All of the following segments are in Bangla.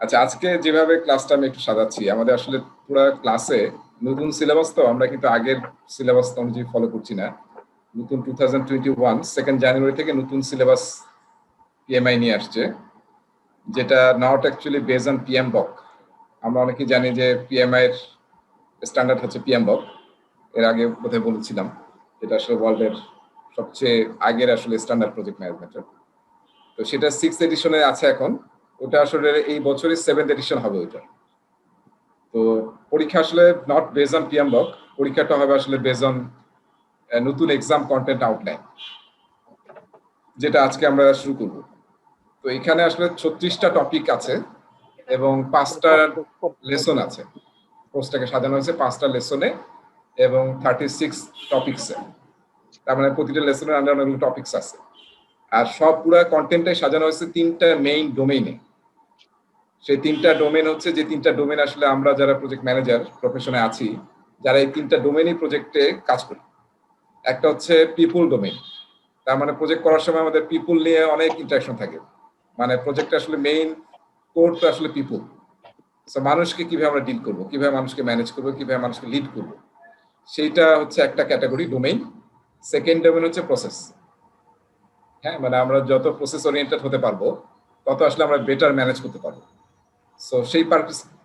আচ্ছা, আজকে যেভাবে ক্লাসটা আমি একটু সাজাচ্ছি, আমাদের আসলে পুরো ক্লাসে নতুন সিলেবাস, তো আমরা কিন্তু আগের সিলেবাস অনুযায়ী ফলো করছি না। নতুন 2021 2 জানুয়ারি থেকে নতুন সিলেবাস পিএমআই নিয়ে আসছে, যেটা not actually base on PMBOK. আমরা অনেকেই জানি যে পিএমআই এর স্ট্যান্ডার্ড হচ্ছে পিএম বক। এর আগে বোধহয় বলেছিলাম, যেটা আসলে ওয়ার্ল্ডের সবচেয়ে আগের আসলে স্ট্যান্ডার্ড প্রজেক্ট ম্যানেজমেন্টের। তো সেটা 6th এডিশনে আছে এখন। ওটা আসলে এই বছরই 7th এডিশন হবে ওইটা। তো পরীক্ষা আসলে নট বেজ অন পিএম বক, পরীক্ষাটা হবে আসলে বেজ অন নতুন এক্সাম কন্টেন্ট আউটলাইন, যেটা আজকে আমরা শুরু করব। তো এখানে আসলে 36টা টপিক আছে এবং 5টা লেসন আছে। কোর্সটাকে সাজানো হয়েছে 5টা লেসনে এবং 36 টপিকসে। তার মানে প্রতিটা লেসনের আন্ডার অনেকগুলো টপিকস আছে। আর সব পুরা কন্টেন্টটাই সাজানো হয়েছে 3টা মেইন ডোমেইনে। সেই 3টা ডোমেইন হচ্ছে, যে 3টা ডোমেইন আসলে আমরা যারা প্রজেক্ট ম্যানেজার প্রফেশনে আছি, যারা এই 3টা ডোমেইনই প্রজেক্টে কাজ করি। একটা হচ্ছে পিপল ডোমেইন। তার মানে প্রজেক্ট করার সময় আমাদের পিপল নিয়ে অনেক ইন্টারাকশন থাকে। মানে প্রজেক্টে আসলে মেইন কোর তো আসলে পিপল। সো মানুষকে কিভাবে আমরা ডিল করবো, কিভাবে মানুষকে ম্যানেজ করবো, কিভাবে মানুষকে লিড করবো, সেইটা হচ্ছে একটা ক্যাটাগরি ডোমেইন। সেকেন্ড ডোমেইন হচ্ছে প্রসেস। হ্যাঁ, মানে আমরা যত প্রসেস ওরিয়েন্টেড হতে পারবো, তত আসলে আমরা বেটার ম্যানেজ করতে পারবো। সো সেই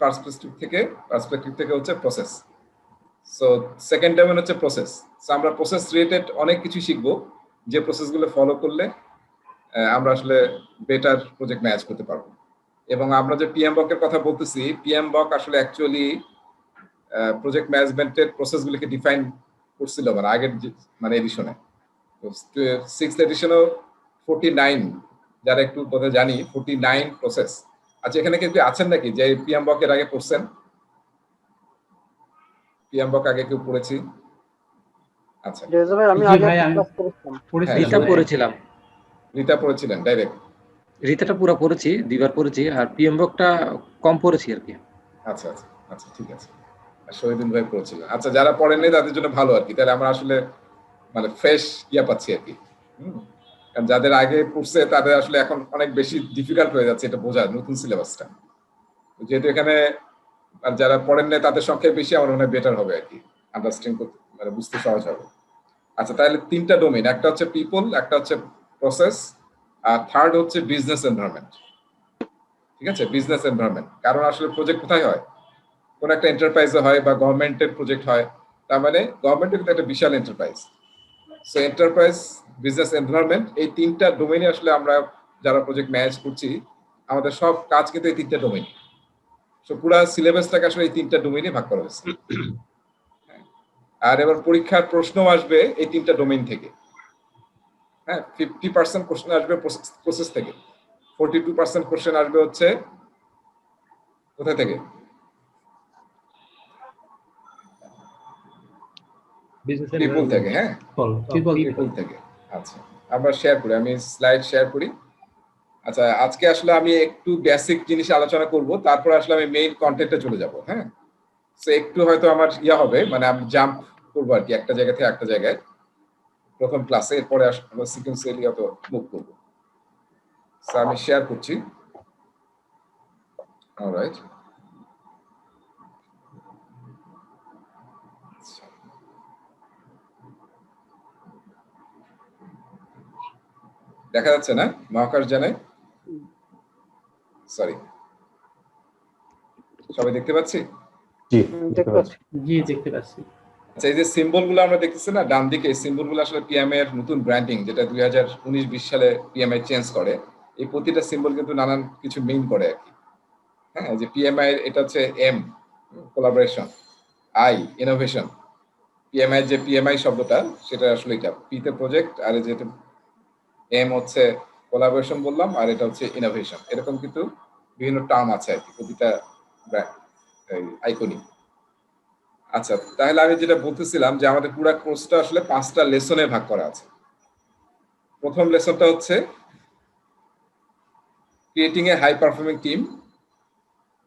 পার্সপেক্টিভ থেকে হচ্ছে প্রসেস। সো সেকেন্ড ডোমেইন হচ্ছে প্রসেস। সো আমরা প্রসেস রিলেটেড অনেক কিছু শিখবো, যে প্রসেসগুলো ফলো করলে আমরা আসলে বেটার প্রজেক্ট ম্যানেজ করতে পারবো। এবং আমরা যে পিএম বকের কথা বলতেছি, পিএম বক আসলে অ্যাকচুয়ালি প্রজেক্ট ম্যানেজমেন্টের প্রসেসগুলিকে ডিফাইন করছিল মানে আগের মানে এডিশনে। তো 6th এডিশনেও 49, যারা একটু বোধহয় জানি, 49 প্রসেস। আচ্ছা, এখানে কেউ আছেন নাকি যে পিএম বকের আগে পড়ছেন? পিএম বক আগে কেউ পড়েছি? আচ্ছা, রিতা পড়েছিলাম। রিতা পড়েছিলেন ডাইরেক্ট? রিতাটা পুরো পড়েছি, 2বার পড়েছি, আর পিএম বকটা কম পড়েছি আর কি। আচ্ছা আচ্ছা আচ্ছা, ঠিক আছে। শহীদুল ভাই পড়েছিলেন। আচ্ছা, যারা পড়েননি তাদের জন্য ভালো আর কি, তাহলে আমরা আসলে মানে ফ্রেশ ইয়া পাচ্ছি আর কি। কারণ যাদের আগে পড়ছে তাদের আসলে এখন অনেক বেশি ডিফিকাল্ট হয়ে যাচ্ছে এটা বোঝা, নতুন সিলেবাসটা। যেহেতু এখানে যারা পড়েন নাই তাদের সংখ্যা বেশি, আমার মনে হয় বেটার হবে আর কি, আন্ডারস্ট্যান্ড করতে, মানে বুঝতে সহজ হবে। আচ্ছা, তাহলে 3টা ডোমেইন, একটা হচ্ছে পিপল, একটা হচ্ছে প্রসেস, আর থার্ড হচ্ছে বিজনেস এনভায়রনমেন্ট। ঠিক আছে, বিজনেস এনভায়রনমেন্ট। কারণ আসলে প্রজেক্ট কোথায় হয়? কোন একটা এন্টারপ্রাইজে হয় বা গভর্নমেন্টের প্রজেক্ট হয়। তার মানে গভর্নমেন্টের কিন্তু একটা বিশাল enterprise. So enterprise, business environment, এই 3টা ডোমেইনে আসলে আমরা যারা প্রজেক্ট ম্যানেজ করছি, আমাদের সব কাজ কিন্তু এই 3টা ডোমেইন। সো পুরো সিলেবাসটাকে আসলে এই 3টা ডোমেইনে ভাগ করা হয়েছে। আর এবার পরীক্ষার প্রশ্ন আসবে এই 3টা ডোমেইন থেকে। হ্যাঁ, 50% কোশ্চেন আসবে প্রসেস থেকে, 42% কোশ্চেন আসবে হচ্ছে কোথা থেকে? পিপল থেকে। হ্যাঁ, পিপল থেকে। আচ্ছা, আমরা শেয়ার করি, আমি স্লাইড শেয়ার করি। আচ্ছা, আজকে আসলে আমি একটু বেসিক জিনিস আলোচনা করব, তারপর আসলে আমি মেইন কন্টেন্টে চলে যাব। হ্যাঁ, সো একটু হয়তো আমার ইয়া হবে, মানে আমি জাম্প করবো আর কি একটা জায়গা থেকে একটা জায়গায় প্রথম ক্লাসে, এরপরে আমরা সিকোয়েন্সিয়ালি হয়তো মুভ করবো। সো আমি শেয়ার করছি। অলরাইট, দেখা যাচ্ছে না মহাকাশ জানে? সরি, সবাই দেখতে পাচ্ছি? জি দেখতে পাচ্ছি। আচ্ছা, এই যে সিম্বলগুলো আমরা দেখতেছি না ডান দিকে, এই সিম্বলগুলো আসলে পিএমআই এর নতুন ব্র্যান্ডিং, যেটা 2019-20 সালে পিএমআই চেঞ্জ করে। এই প্রতিটা সিম্বল কিন্তু নানান কিছু মিন করে আর কি। হ্যাঁ, যে পিএমআই এটা হচ্ছে M, collaboration, I, innovation. PMI যে পিএমআই শব্দটা, সেটা আসলে এটা পিতে প্রজেক্ট, আর যেটা এম হচ্ছে কোলাবোরেশন বললাম, আর এটা হচ্ছে ইনোভেশন। এরকম কিন্তু বিভিন্ন টার্ম আছে আর কি প্রতিটা আইকনিক। আচ্ছা, তাহলে আমি যেটা বলতেছিলাম যে আমাদের পুরো কোর্সটা আসলে 5টা লেসনে ভাগ করা আছে। প্রথম লেসনটা হচ্ছে creating a high performing team.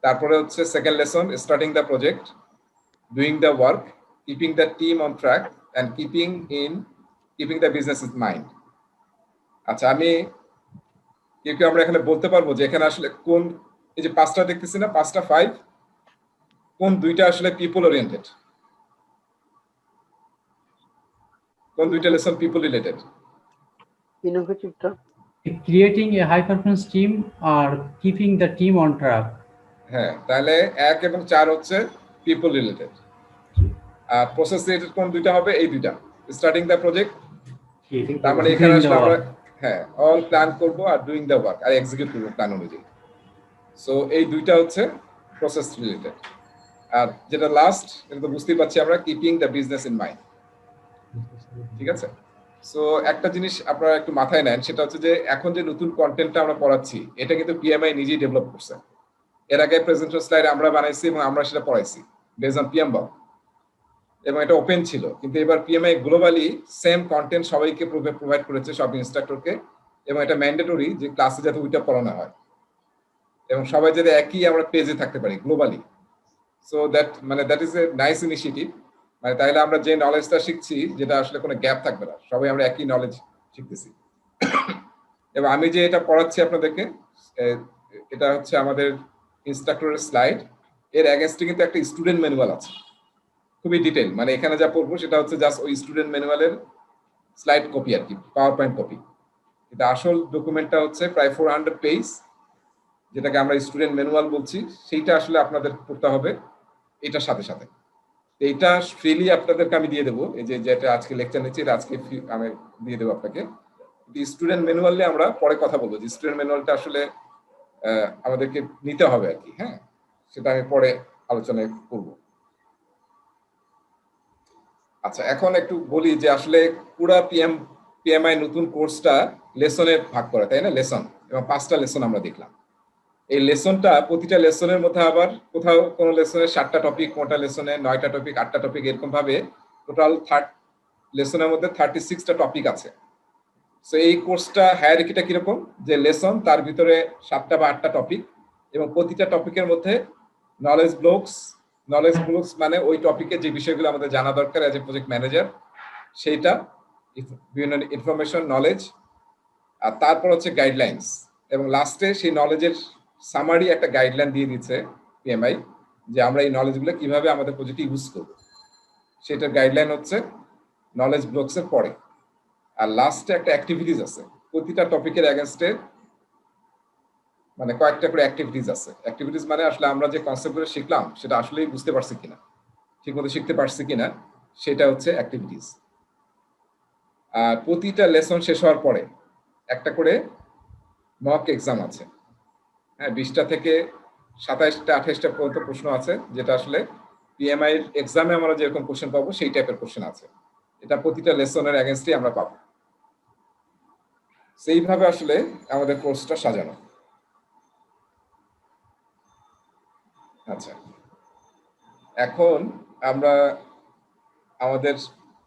তারপরে হচ্ছে second lesson starting the project, doing the work, keeping the team on track, and keeping the business in mind. আচ্ছা, আমি কেউ আমরা এখানে বলতে পারবো যে এখানে আসলে কোন এই যে 5টা দেখতেছি না, 5টা 5, কোন দুইটা আসলে পিপল ওরিয়েন্টেড? কোন দুইটা লেসন পিপল রিলেটেড? ইনোভেটিভটা creating a high performance team or keeping the team on track. হ্যাঁ, তাহলে 1 এবং 4 হচ্ছে পিপল রিলেটেড। আর প্রসেস রিলেটেড কোন দুইটা হবে? এই দুইটা, স্টার্টিং দ্য প্রজেক্ট, তার মানে এখানে Doing the আসলে আমরা work. হ্যাঁ অল প্ল্যান করব আর ডুইং দ্য ওয়ার্ক আর এক্সিকিউট করব প্ল্যান অনুযায়ী। সো এই দুইটা হচ্ছে প্রসেস রিলেটেড। আর যেটা লাস্ট, এটা তো বুঝতেই পারছি আমরা, keeping the business in mind. ঠিক আছে? সো একটা জিনিস আপনারা একটু মাথায় নেন, সেটা হচ্ছে যে এখন যে নতুন কন্টেন্টটা আমরা পড়াচ্ছি, এটা কিন্তু পিএমআই নিজেই ডেভেলপ করছে। এর আগে প্রেজেন্টেশন স্লাইড আমরা বানাইছি এবং আমরা সেটা পড়াইছি বেসড অন পিএমবক, এবং এটা ওপেন ছিল। কিন্তু এবার পিএমআই গ্লোবালি সেম কন্টেন্ট সবাইকে প্রোভাইড করেছে, সব ইনস্ট্রাক্টরকে, এবং এটা ম্যান্ডেটরি যে ক্লাসে যাতে ওইটা পড়ানো হয় এবং সবাই যাতে একই আমরা পেজে থাকতে পারি globally. So that is a nice initiative. মানে তাইলে আমরা যে নলেজটা শিখছি, যেটা আসলে কোনো গ্যাপ থাকবে না, সবাই আমরা একই নলেজ শিখতেছি। এবং আমি যে এটা পড়াচ্ছি আপনাদেরকে, এটা হচ্ছে আমাদের ইনস্ট্রাক্টরের স্লাইড, এর অ্যাগেন্স্টে কিন্তু একটা স্টুডেন্ট ম্যানুয়াল আছে, খুবই ডিটেইল। মানে এখানে যা পড়বো সেটা হচ্ছে জাস্ট ওই স্টুডেন্ট ম্যানুয়ালের স্লাইড কপি আর কি, পাওয়ার পয়েন্ট কপি। কিন্তু আসল ডকুমেন্টটা হচ্ছে প্রায় 400 পেজ, যেটাকে আমরা স্টুডেন্ট ম্যানুয়াল বলছি। সেইটা আসলে আপনাদের পড়তে হবে এটার সাথে সাথে। এইটা ফ্রিলি আপনাদেরকে আমি দিয়ে দেবো, এই যে যেটা আজকে লেকচার নিচ্ছি এটা আজকে আমি দিয়ে দেবো আপনাকে। স্টুডেন্ট ম্যানুয়াল নিয়ে আমরা পরে কথা বলবো, যে স্টুডেন্ট ম্যানুয়ালটা আসলে আমাদেরকে নিতে হবে আর কি। হ্যাঁ, সেটা আমি পরে আলোচনা করবো। আচ্ছা, এখন একটু বলি যে আসলে পুরা পিএমআই নতুন কোর্সটা লেসনে ভাগ করা, তাই না? লেসন, এবং 5টা লেসন আমরা দেখলাম। এই লেসনটা প্রতিটা লেসনের মধ্যে আবার কোথাও কোনো লেসনে 7টা টপিক, কোনটা লেসনে 9টা টপিক, 8টা টপিক, এরকম ভাবে টোটাল লেসনের মধ্যে 36টা টপিক আছে। সো এই কোর্সটা হায়ারার্কিটা কিরকম, যে লেসন, তার ভিতরে 7টা বা 8টা টপিক, এবং প্রতিটা টপিকের মধ্যে নলেজ ব্লকস মানে ওই টপিকে যে বিষয়গুলো আমাদের জানা দরকার অ্যাজ এ প্রজেক্ট ম্যানেজার, সেইটা, বিভিন্ন ইনফরমেশন, নলেজ, আর তারপর হচ্ছে গাইডলাইন্স, এবং লাস্টে সেই নলেজের সামারি একটা গাইডলাইন দিয়ে দিচ্ছে পিএমআই, যে আমরা এই নলেজগুলো কিভাবে আমাদের প্রজেক্টে ইউজ করব। সেটার গাইডলাইন হচ্ছে নলেজ ব্লকসের পরে। আর লাস্টে একটা অ্যাক্টিভিটিস আছে, প্রতিটা টপিকের এগেনস্টে মানে কয়েকটা করে অ্যাক্টিভিটিস আছে। অ্যাক্টিভিটিস মানে আসলে আমরা যে কনসেপ্টগুলো শিখলাম সেটা আসলেই বুঝতে পারছি কিনা, ঠিকমতো শিখতে পারছি কিনা, সেটা হচ্ছে অ্যাক্টিভিটিস। আর প্রতিটা লেসন শেষ হওয়ার পরে একটা করে মক এক্সাম আছে। হ্যাঁ, 20টা থেকে 27টা 28টা পর্যন্ত প্রশ্ন আছে, যেটা আসলে পিএমআই এর এক্সামে আমরা যেরকম কোশ্চেন পাবো সেই টাইপের কোশ্চেন আছে। এটা প্রতিটা লেসনের এগেনস্টে আমরা পাবো। সেইভাবে আসলে আমাদের কোর্সটা সাজানো। আচ্ছা, এখন আমরা আমাদের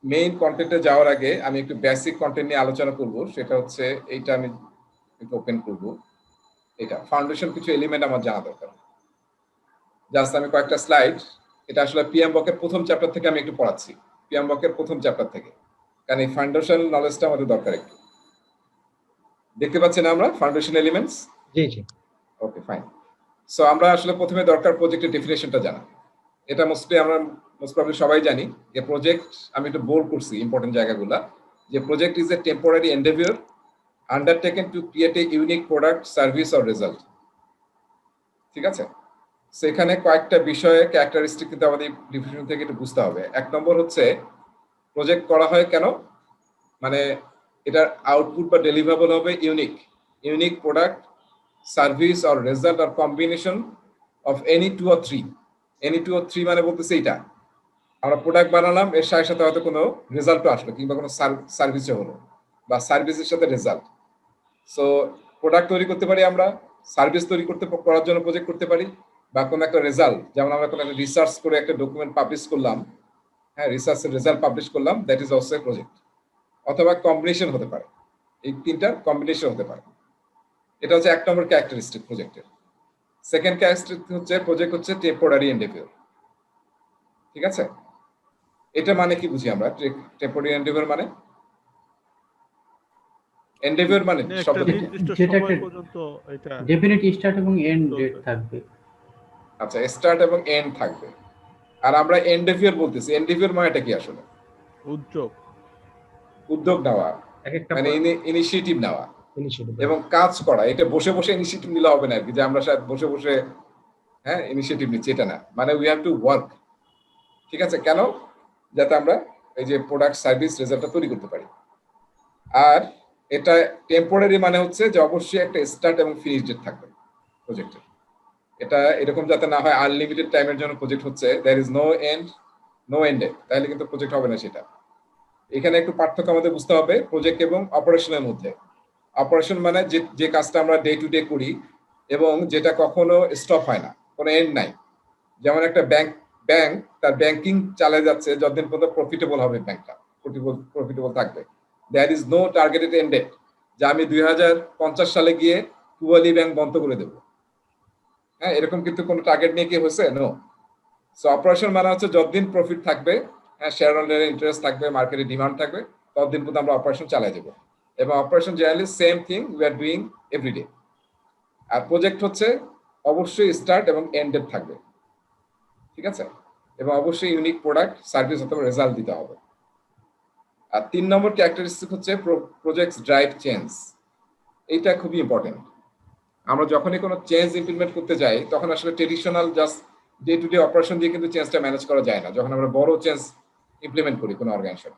মেইন কন্টেন্টে যাওয়ার আগে আমি একটু বেসিক কন্টেন্ট নিয়ে আলোচনা করব। সেটা হচ্ছে এইটা, আমি একটু ওপেন করব। এটা ফাউন্ডেশন কিছু এলিমেন্ট আমার জানা দরকার। জাস্ট আমি কয়েকটা স্লাইড, এটা আসলে পিএমবকের প্রথম চ্যাপ্টার থেকে আমি একটু পড়াচ্ছি, পিএমবকের প্রথম চ্যাপ্টার থেকে, কারণ এই ফাউন্ডেশন নলেজটা আমাদের দরকার একটু। দেখতে পাচ্ছেন আমরা ফাউন্ডেশন এলিমেন্টস? জি জি। ওকে, ফাইন। সো আমরা আসলে প্রথমে দরকার প্রজেক্টের ডেফিনেশনটা জানা। এটা মোস্ট প্রবলি সবাই জানি যে প্রজেক্ট, আমি একটু বোল্ড করছি ইম্পর্টেন্ট জায়গাগুলো, যে project is a temporary endeavour undertaken to create a unique product, service or result. ঠিক আছে? সেখানে কয়েকটা বিষয়ে ক্যারেক্টারিস্টিক কিন্তু আমাদের ডিফিনিশন থেকে একটু বুঝতে হবে। 1 নম্বর হচ্ছে প্রজেক্ট করা হয় কেন, মানে এটার আউটপুট বা ডেলিভারেবল হবে unique product, service or result or combination of any 2 or 3 মানে বলতেছে এইটা আমরা প্রোডাক্ট বানালাম, এর সাথে সাথে হয়তো কোনো রেজাল্টও আসলো, কিংবা কোনো সার্ভিসও হলো, বা সার্ভিসের সাথে রেজাল্ট। সো প্রোডাক্ট তৈরি করতে পারি আমরা, সার্ভিস তৈরি করার জন্য প্রজেক্ট করতে পারি, বা কোনো একটা রেজাল্ট, যেমন আমরা কোনো একটা রিসার্চ করে একটা ডকুমেন্ট পাবলিশ করলাম, হ্যাঁ, রিসার্চের রেজাল্ট পাবলিশ করলাম, that is also a project. অথবা কম্বিনেশন হতে পারে, এই 3টা কম্বিনেশন হতে পারে। এটা হচ্ছে 1 নম্বর ক্যারেক্টারিস্টিক প্রজেক্টের। সেকেন্ড ক্যারেক্টারিস্টিক হচ্ছে প্রজেক্ট হচ্ছে টেম্পোরারি এন্ডেভিওর। ঠিক আছে? এটা মানে কি বুঝি আমরা টেম্পোরারি এন্ডেভিওর মানে? এন্ডেভিওর মানে মানে একটা শব্দটা কি? নির্দিষ্ট যেটা সময় একটা- পর্যন্ত এটা ডেফিনিট স্টার্ট এবং এন্ড চলবে। ডেট থাকবে। আচ্ছা, স্টার্ট এবং এন্ড থাকবে। আর আমরা এন্ডেভিওর বলতেছি, এন্ডেভিওর মানেটা কি আসলে? উদ্যোগ। উদ্যোগ নেওয়া, এক একটা মানে ইনিশিয়েটিভ নেওয়া ইনিশিয়েটিভ এবং কাজ করা। এটা বসে বসে ইনিশিয়েটিভ নিলে হবে না আর কি, যে আমরা শায়দ বসে বসে ইনিশিয়েটিভ নিচ্ছি, এটা না। মানে উই হ্যাভ টু ওয়ার্ক, ঠিক আছে? কেন? যাতে আমরা এই যে প্রোডাক্ট সার্ভিস রেজাল্টটা তৈরি করতে পারি। আর এটা টেম্পোরারি মানে হচ্ছে যে অবশ্যই একটা স্টার্ট এবং ফিনিশ ডেট থাকবে প্রজেক্টের। এটা এরকম যাতে না হয় আনলিমিটেড টাইমের জন্য প্রজেক্ট হচ্ছে, there is no end, no end, তাহলে কিন্তু প্রজেক্ট হবে না সেটা। এখানে একটু পার্থক্য আমাদের বুঝতে হবে প্রজেক্ট এবং অপারেশনের মধ্যে। অপারেশন মানে যে কাজটা আমরা ডে টু ডে করি এবং যেটা কখনো স্টপ হয় না, কোনো এন্ড নাই। যেমন একটা ব্যাংক তার ব্যাংকিং চালিয়ে যাচ্ছে যতদিন পর্যন্ত প্রফিটেবল হবে, ব্যাংকটা প্রফিটেবল থাকবে। There is no targeted end date, যে আমি 2050 সালে গিয়ে পুয়ালি ব্যাংক বন্ধ করে দেবো। এরকম কিন্তু কোনো টার্গেট নিয়ে কি হয়েছে? নো। সো অপারেশন মানে হচ্ছে যতদিন প্রফিট থাকবে, শেয়ার হোল্ডারের ইন্টারেস্ট থাকবে, মার্কেটে ডিমান্ড থাকবে, ততদিন পর্যন্ত আমরা অপারেশন চালিয়ে যাবো। এবং operation generally same thing we are doing everyday. আর প্রজেক্ট হচ্ছে অবশ্যই স্টার্ট এবং এন্ড ডেট থাকবে, ঠিক আছে? এবং অবশ্যই ইউনিক প্রোডাক্ট সার্ভিস অথবা রেজাল্ট দিতে হবে। আর 3 নম্বর ক্যারেক্টারিস্টিক হচ্ছে প্রজেক্টস ড্রাইভ চেঞ্জ। এইটা খুবই ইম্পর্টেন্ট। আমরা যখনই কোনো চেঞ্জ ইমপ্লিমেন্ট করতে যাই তখন আসলে traditional just day to day operation দিয়ে কিন্তু চেঞ্জটা ম্যানেজ করা যায় না, যখন আমরা বড় চেঞ্জ ইমপ্লিমেন্ট করি কোনো অর্গানাইজেশন।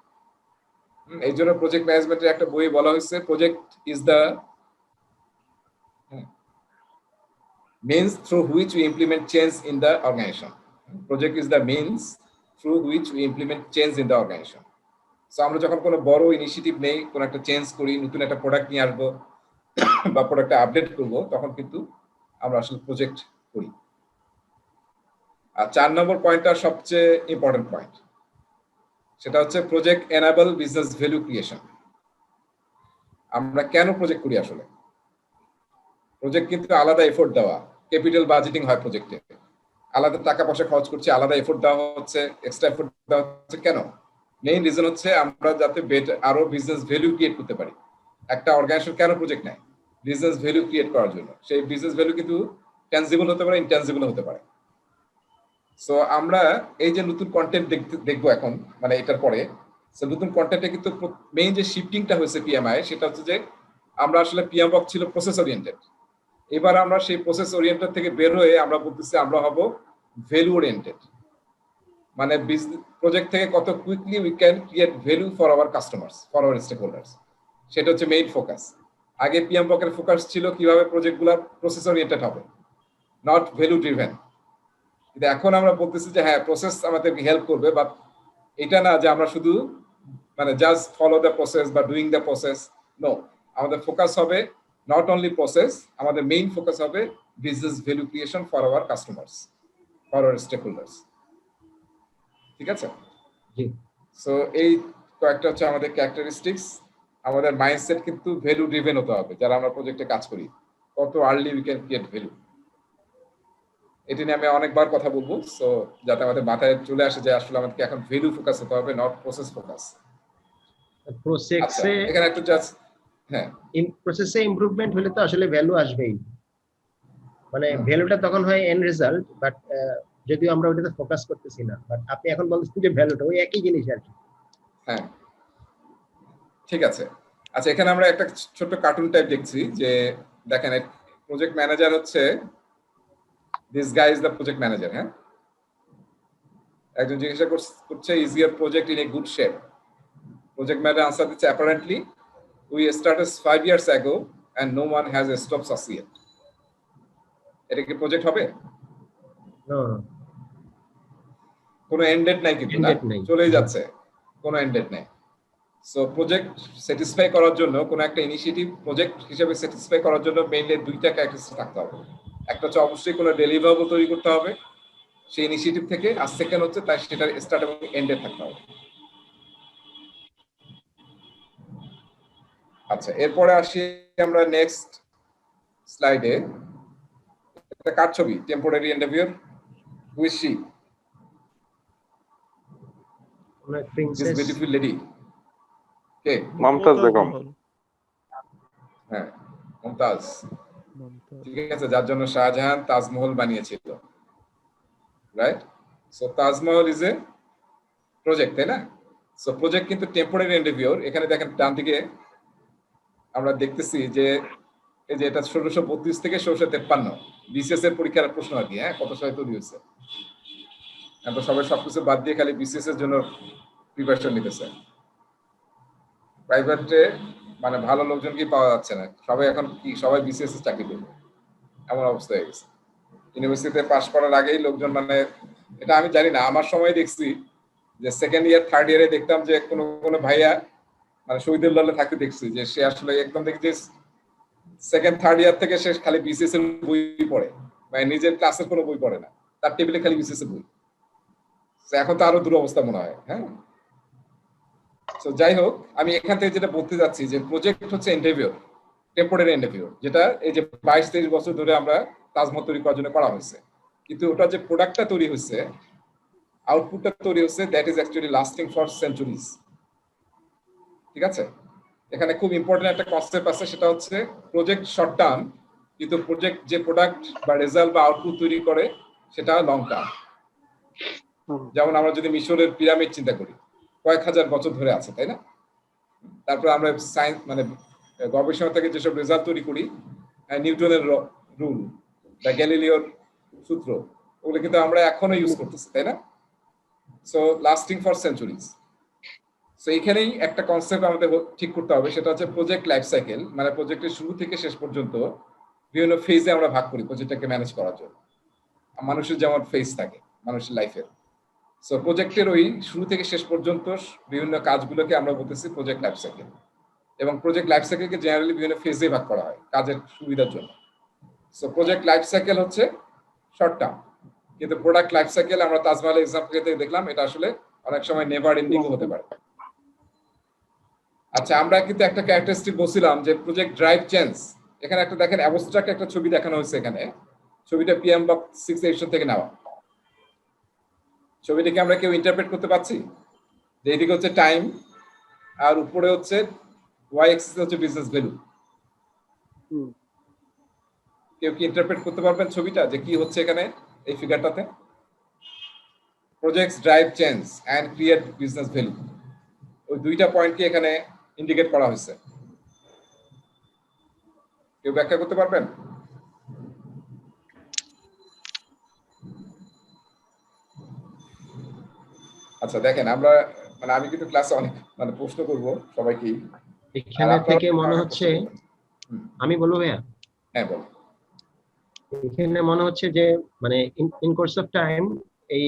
এই জন্য প্রজেক্ট ম্যানেজমেন্টের একটা বই বলা হয়েছে, project is the means through which we implement change in the organization. Project is the means through which we implement change in the organization. So আমরা যখন কোনো বড় ইনিশিয়েটিভ নেই, কোনো একটা চেঞ্জ করি, নতুন একটা প্রোডাক্ট নিয়ে আসবো বা প্রোডাক্টটা আপডেট করবো, তখন কিন্তু আমরা আসলে প্রজেক্ট করি। আর 4 নম্বর পয়েন্টটা সবচেয়ে ইম্পর্টেন্ট পয়েন্ট, সেটা হচ্ছে project enable business value creation. আমরা কেন প্রজেক্ট করি আসলে? প্রজেক্ট কিন্তু আলাদা এফোর্ট দেওয়া, ক্যাপিটাল বাজেটিং হয় প্রজেক্টে, আলাদা টাকা পয়সা খরচ করছি, আলাদা এফোর্ট দেওয়া হচ্ছে, এক্সট্রা এফোর্ট দেওয়া হচ্ছে। কেন? মেইন রিজন হচ্ছে আমরা যাতে আরো বিজনেস ভ্যালু ক্রিয়েট করতে পারি। একটা অর্গানাইজেশন কেন প্রজেক্ট নেয়? বিজনেস ভ্যালু ক্রিয়েট করার জন্য। সেই বিজনেস ভ্যালু কিন্তু ট্যানজিবল হতে পারে, ইনট্যানজিবল হতে পারে। সো আমরা এই যে নতুন কন্টেন্ট দেখবো এখন, মানে এটার পরে, নতুন কন্টেন্টে কিন্তু মেইন যে শিফটিংটা হয়েছে পিএমআই, সেটা হচ্ছে যে আমরা আসলে পিএমবক ছিল প্রসেস ওরিয়েন্টেড, এবার আমরা সেই প্রসেস ওরিয়েন্টেড থেকে বের হয়ে আমরা বলতেছি আমরা হব ভ্যালু ওরিয়েন্টেড। মানে প্রজেক্ট থেকে কত quickly we can create value for our customers, for our stakeholders, সেটা হচ্ছে মেইন ফোকাস। আগে পিএমবকের ফোকাস ছিল কিভাবে প্রজেক্টগুলো প্রসেস ওরিয়েন্টেড হবে, নট ভ্যালু ড্রিভেন। কিন্তু এখন আমরা বলতেছি যে হ্যাঁ, প্রসেস আমাদেরকে হেল্প করবে, বাট এটা না যে আমরা শুধু মানে জাস্ট ফলো দ্য প্রসেস বা ডুইং দ্য প্রসেস। নো, আমাদের ফোকাস হবে নট অনলি প্রসেস, আমাদের মেইন ফোকাস হবে business value creation for our customers, for our stakeholders. ঠিক আছে? জি। সো এই কয়েকটা হচ্ছে আমাদের ক্যারেক্টারিস্টিক্স। আমাদের মাইন্ডসেট কিন্তু ভ্যালু ড্রিভেন হতে হবে যারা আমরা প্রজেক্টে কাজ করি। কত early we can create value, এটি নিয়ে আমি অনেকবার কথা বলবো। সো যাতে আমাদের মাথায় চলে আসে যে আসলে আমাদেরকে এখন ভ্যালু ফোকাস হতে হবে, নট প্রসেস ফোকাস। প্রসেসে এখানে একটু জাস্ট প্রসেসে ইমপ্রুভমেন্ট হলে তো আসলে ভ্যালু আসবেই, মানে ভ্যালুটা তখন হয় এন্ড রেজাল্ট, বাট যদিও আমরা ওটাতে ফোকাস করতেছি না। বাট আপনি এখন বলছেন যে ভ্যালুটা ওই একই জিনিস আর কি। হ্যাঁ, ঠিক আছে। আচ্ছা, এখানে আমরা একটা ছোট্ট কার্টুন টাইপ দেখছি যে দেখেন প্রজেক্ট ম্যানেজার হচ্ছে, this guy is the project manager. হ্যাঁ, একজন জিজ্ঞাসা করছে is your project in a good shape? Project manager answer দিচ্ছে apparently we started 5 years ago and no one has stopped us yet. এটা কি প্রজেক্ট হবে? কোনো এন্ড ডেট নাই কিন্তু, না চলেই যাচ্ছে, কোনো এন্ড ডেট নাই। সো প্রজেক্ট স্যাটিসফাই করার জন্য, কোনো একটা ইনিশিয়েটিভ প্রজেক্ট হিসেবে স্যাটিসফাই করার জন্য মেইনলি দুইটা ক্যারেক্টারিস্টিক থাকতে হবে। একটা হচ্ছে অবশ্যই কোনো ডেলিভারেবল তৈরি করতে হবে সেই ইনিশিয়েটিভ থেকে, আর সেকেন্ড হচ্ছে তার সেটার স্টার্ট এবং এন্ড ডেট থাকতে হবে। আচ্ছা, এরপরে আসি আমরা নেক্সট স্লাইডে। এটা কার ছবি? টেম্পোরারি ইন্টারভিউর who's she? This beautiful lady কে? মমতাজ বেগম। হ্যাঁ, মুমতাজ, ঠিক আছে, যার জন্য শাহজাহান তাজমহল বানিয়েছিল, right? So Taj Mahal is a project, তাই না? সো প্রজেক্ট কিন্তু টেম্পোরারি এন্ডেভিওর। এখানে দেখেন ডান দিকে আমরা দেখতেছি যে এই যে এটা 1632 থেকে 1653 বিসিএস এর পরীক্ষার প্রশ্ন আর কি। হ্যাঁ, কত সালে তৈরি হয়েছে। এখন তো সবাই সবকিছু বাদ দিয়ে খালি বিসিএস এর জন্য প্রিপারেশন নিতেছে। প্রাইভেটে মানে ভালো লোকজন কি পাওয়া যাচ্ছে না, সবাই এখন কি সবাই বিসিএস এর চাকরি করবে, এমন অবস্থা হয়ে গেছে। ইউনিভার্সিটিতে পাশ করার আগেই লোকজন মানে, এটা আমি জানি না, আমার সময় দেখছি যে সেকেন্ড ইয়ার থার্ড ইয়ারে দেখতাম যে কোনো কোনো ভাইয়া মানে শহীদুল দলে থাকতে দেখছি যে সে আসলে একদম দেখি যে সেকেন্ড থার্ড ইয়ার থেকে সে খালি বিসিএস এর বই পড়ে, মানে নিজের ক্লাসের কোনো বই পড়ে না, তার টেবিলে খালি বিসিএস এর বই। এখন তো আরো দুরবস্থা মনে হয়। হ্যাঁ, তো যাই হোক, আমি এখান থেকে যেটা বলতে যাচ্ছি যে প্রজেক্ট হচ্ছে এন্ডেভিওর, টেম্পোরারি এন্ডেভিওর, যেটা এই যে 22-23 বছর ধরে আমরা তাজমহল তৈরি করার জন্য করা হয়েছে, কিন্তু ওটা যে প্রোডাক্টটা তৈরি হয়েছে, আউটপুটটা তৈরি হচ্ছে, that is actually lasting for centuries. ঠিক আছে, এখানে খুব ইম্পর্টেন্ট একটা কনসেপ্ট আছে, সেটা হচ্ছে প্রজেক্ট শর্ট টার্ম, কিন্তু প্রজেক্ট যে প্রোডাক্ট বা রেজাল্ট বা আউটপুট তৈরি করে সেটা লং টার্ম। যেমন আমরা যদি মিশরের পিরামিড চিন্তা করি, কয়েক হাজার বছর ধরে আছে, তাই না? তারপর আমরা সায়েন্স মানে গবেষণা থেকে যেসব রেজাল্ট তৈরি করি, নিউটনের রুল বা গ্যালিলিওর সূত্র, ওগুলো কিন্তু আমরা এখনো ইউজ করতেছি, তাই না? So lasting for centuries. So এখানেই একটা কনসেপ্ট আমাদের ঠিক করতে হবে, সেটা হচ্ছে প্রজেক্ট লাইফ সাইকেল। মানে প্রজেক্টের শুরু থেকে শেষ পর্যন্ত বিভিন্ন ফেজে আমরা ভাগ করি প্রজেক্টটাকে ম্যানেজ করার জন্য। মানুষের যেমন ফেজ থাকে মানুষের লাইফের, সো প্রজেক্টের ওই শুরু থেকে শেষ পর্যন্ত বিভিন্ন কাজগুলোকে আমরা বলতেছি প্রজেক্ট লাইফ সাইকেল। এবং প্রজেক্ট লাইফ সাইকেলকে জেনারেলি বিভিন্ন ফেজে ভাগ করা হয় কাজের সুবিধার জন্য। সো প্রজেক্ট লাইফ সাইকেল হচ্ছে শর্ট টার্ম, কিন্তু প্রোডাক্ট লাইফ সাইকেল আমরা তাজমহলের এক্সাম্পল থেকে দেখলাম এটা আসলে অনেক সময় নেভার এন্ডিং হতে পারে। আচ্ছা, আমরা কিন্তু একটা ক্যারেক্টারিস্টিক বলছিলাম যে প্রজেক্ট ড্রাইভ চেঞ্জ। এখানে একটা দেখেন অ্যাবস্ট্রাক্ট একটা ছবি দেখানো হয়েছে, এখানে ছবিটা পিএমবক 6 এডিশন থেকে নেওয়া। ছবিটাকে আমরা কেউ ইন্টারপ্রেট করতে পারছি যে এদিকে হচ্ছে টাইম আর উপরে হচ্ছে ওয়াই এক্সিস হচ্ছে বিজনেস ভ্যালু। কেউ কি ইন্টারপ্রেট করতে পারবেন ছবিটা যে কি হচ্ছে এখানে এই ফিগারটাতে? Projects drive change and create business value, ওই দুইটা পয়েন্টকে এখানে ইন্ডিকেট করা হয়েছে। কেউ ব্যাখ্যা করতে পারবেন? আচ্ছা দেখেন, আমরা মানে আমি কিন্তু ক্লাসে অনেক মানে প্রশ্ন করব সবাইকেই। এখানে থেকে মনে হচ্ছে, আমি বলবো ভাইয়া? হ্যাঁ বল। এখানে মনে হচ্ছে যে মানে ইন কোর্স অফ টাইম এই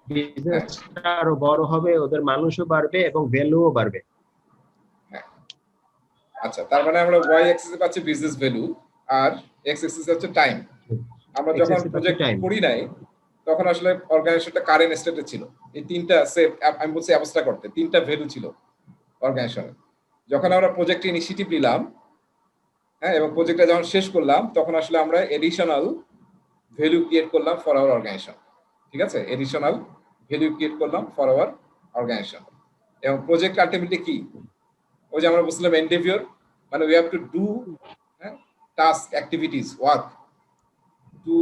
বিজনেসটা আরো বড় হবে, ওদের মানুষও বাড়বে এবং ভ্যালুও বাড়বে। আচ্ছা, তার মানে আমরা ওয়াই এক্সিসে পাচ্ছি বিজনেস ভ্যালু আর এক্স এক্সিসে হচ্ছে টাইম। আমরা যখন প্রজেক্ট করি নাই তখন আসলে অর্গানাইজেশনটা কারেন্ট স্টেটে ছিল। এই তিনটা আমি বলছি অ্যাবস্ট্রাক্ট করতে, তিনটা ভ্যালু ছিল অর্গানাইজেশনের। যখন আমরা প্রজেক্ট ইনিশিয়েটিভ নিলাম, হ্যাঁ, এবং প্রজেক্টটা যখন শেষ করলাম তখন আসলে আমরা এডিশনাল ভ্যালু ক্রিয়েট করলাম ফর আওয়ার অর্গানাইজেশন। ঠিক আছে, এডিশনাল ভ্যালু ক্রিয়েট করলাম ফর আওয়ার অর্গানাইজেশন। এবং প্রজেক্ট আলটিমেটলি কি, ওই যে আমরা বলছিলাম এন্ডেভিওর, মানে we have to do task activities work to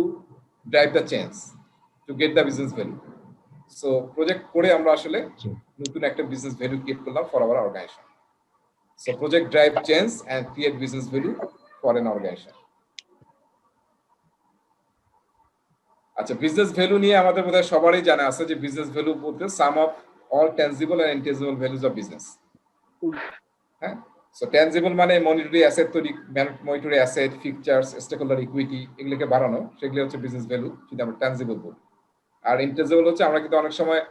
drive the change to get the business value. So project করে আমরা আসলে নতুন একটা বিজনেস ভ্যালু ক্রিয়েট করলাম for our organization. So project drive change and create business value for an organisation. আচ্ছা, বিজনেস ভ্যালু নিয়ে আমাদের বোধহয় সবারই জানা আছে যে বিজনেস ভ্যালু বলতে sum of all tangible and intangible values of business. হ্যাঁ, সো ট্যানজিবল মানে মনিটারি অ্যাসেট তৈরি, monetary asset, features, stakeholder equity, এগুলোকে বাড়ানো, সেগুলো হচ্ছে বিজনেস ভ্যালু যদি আমরা ট্যানজিবল বলি। আর ইনট্যানজিবল হচ্ছে আমরা কিন্তু অনেক সময়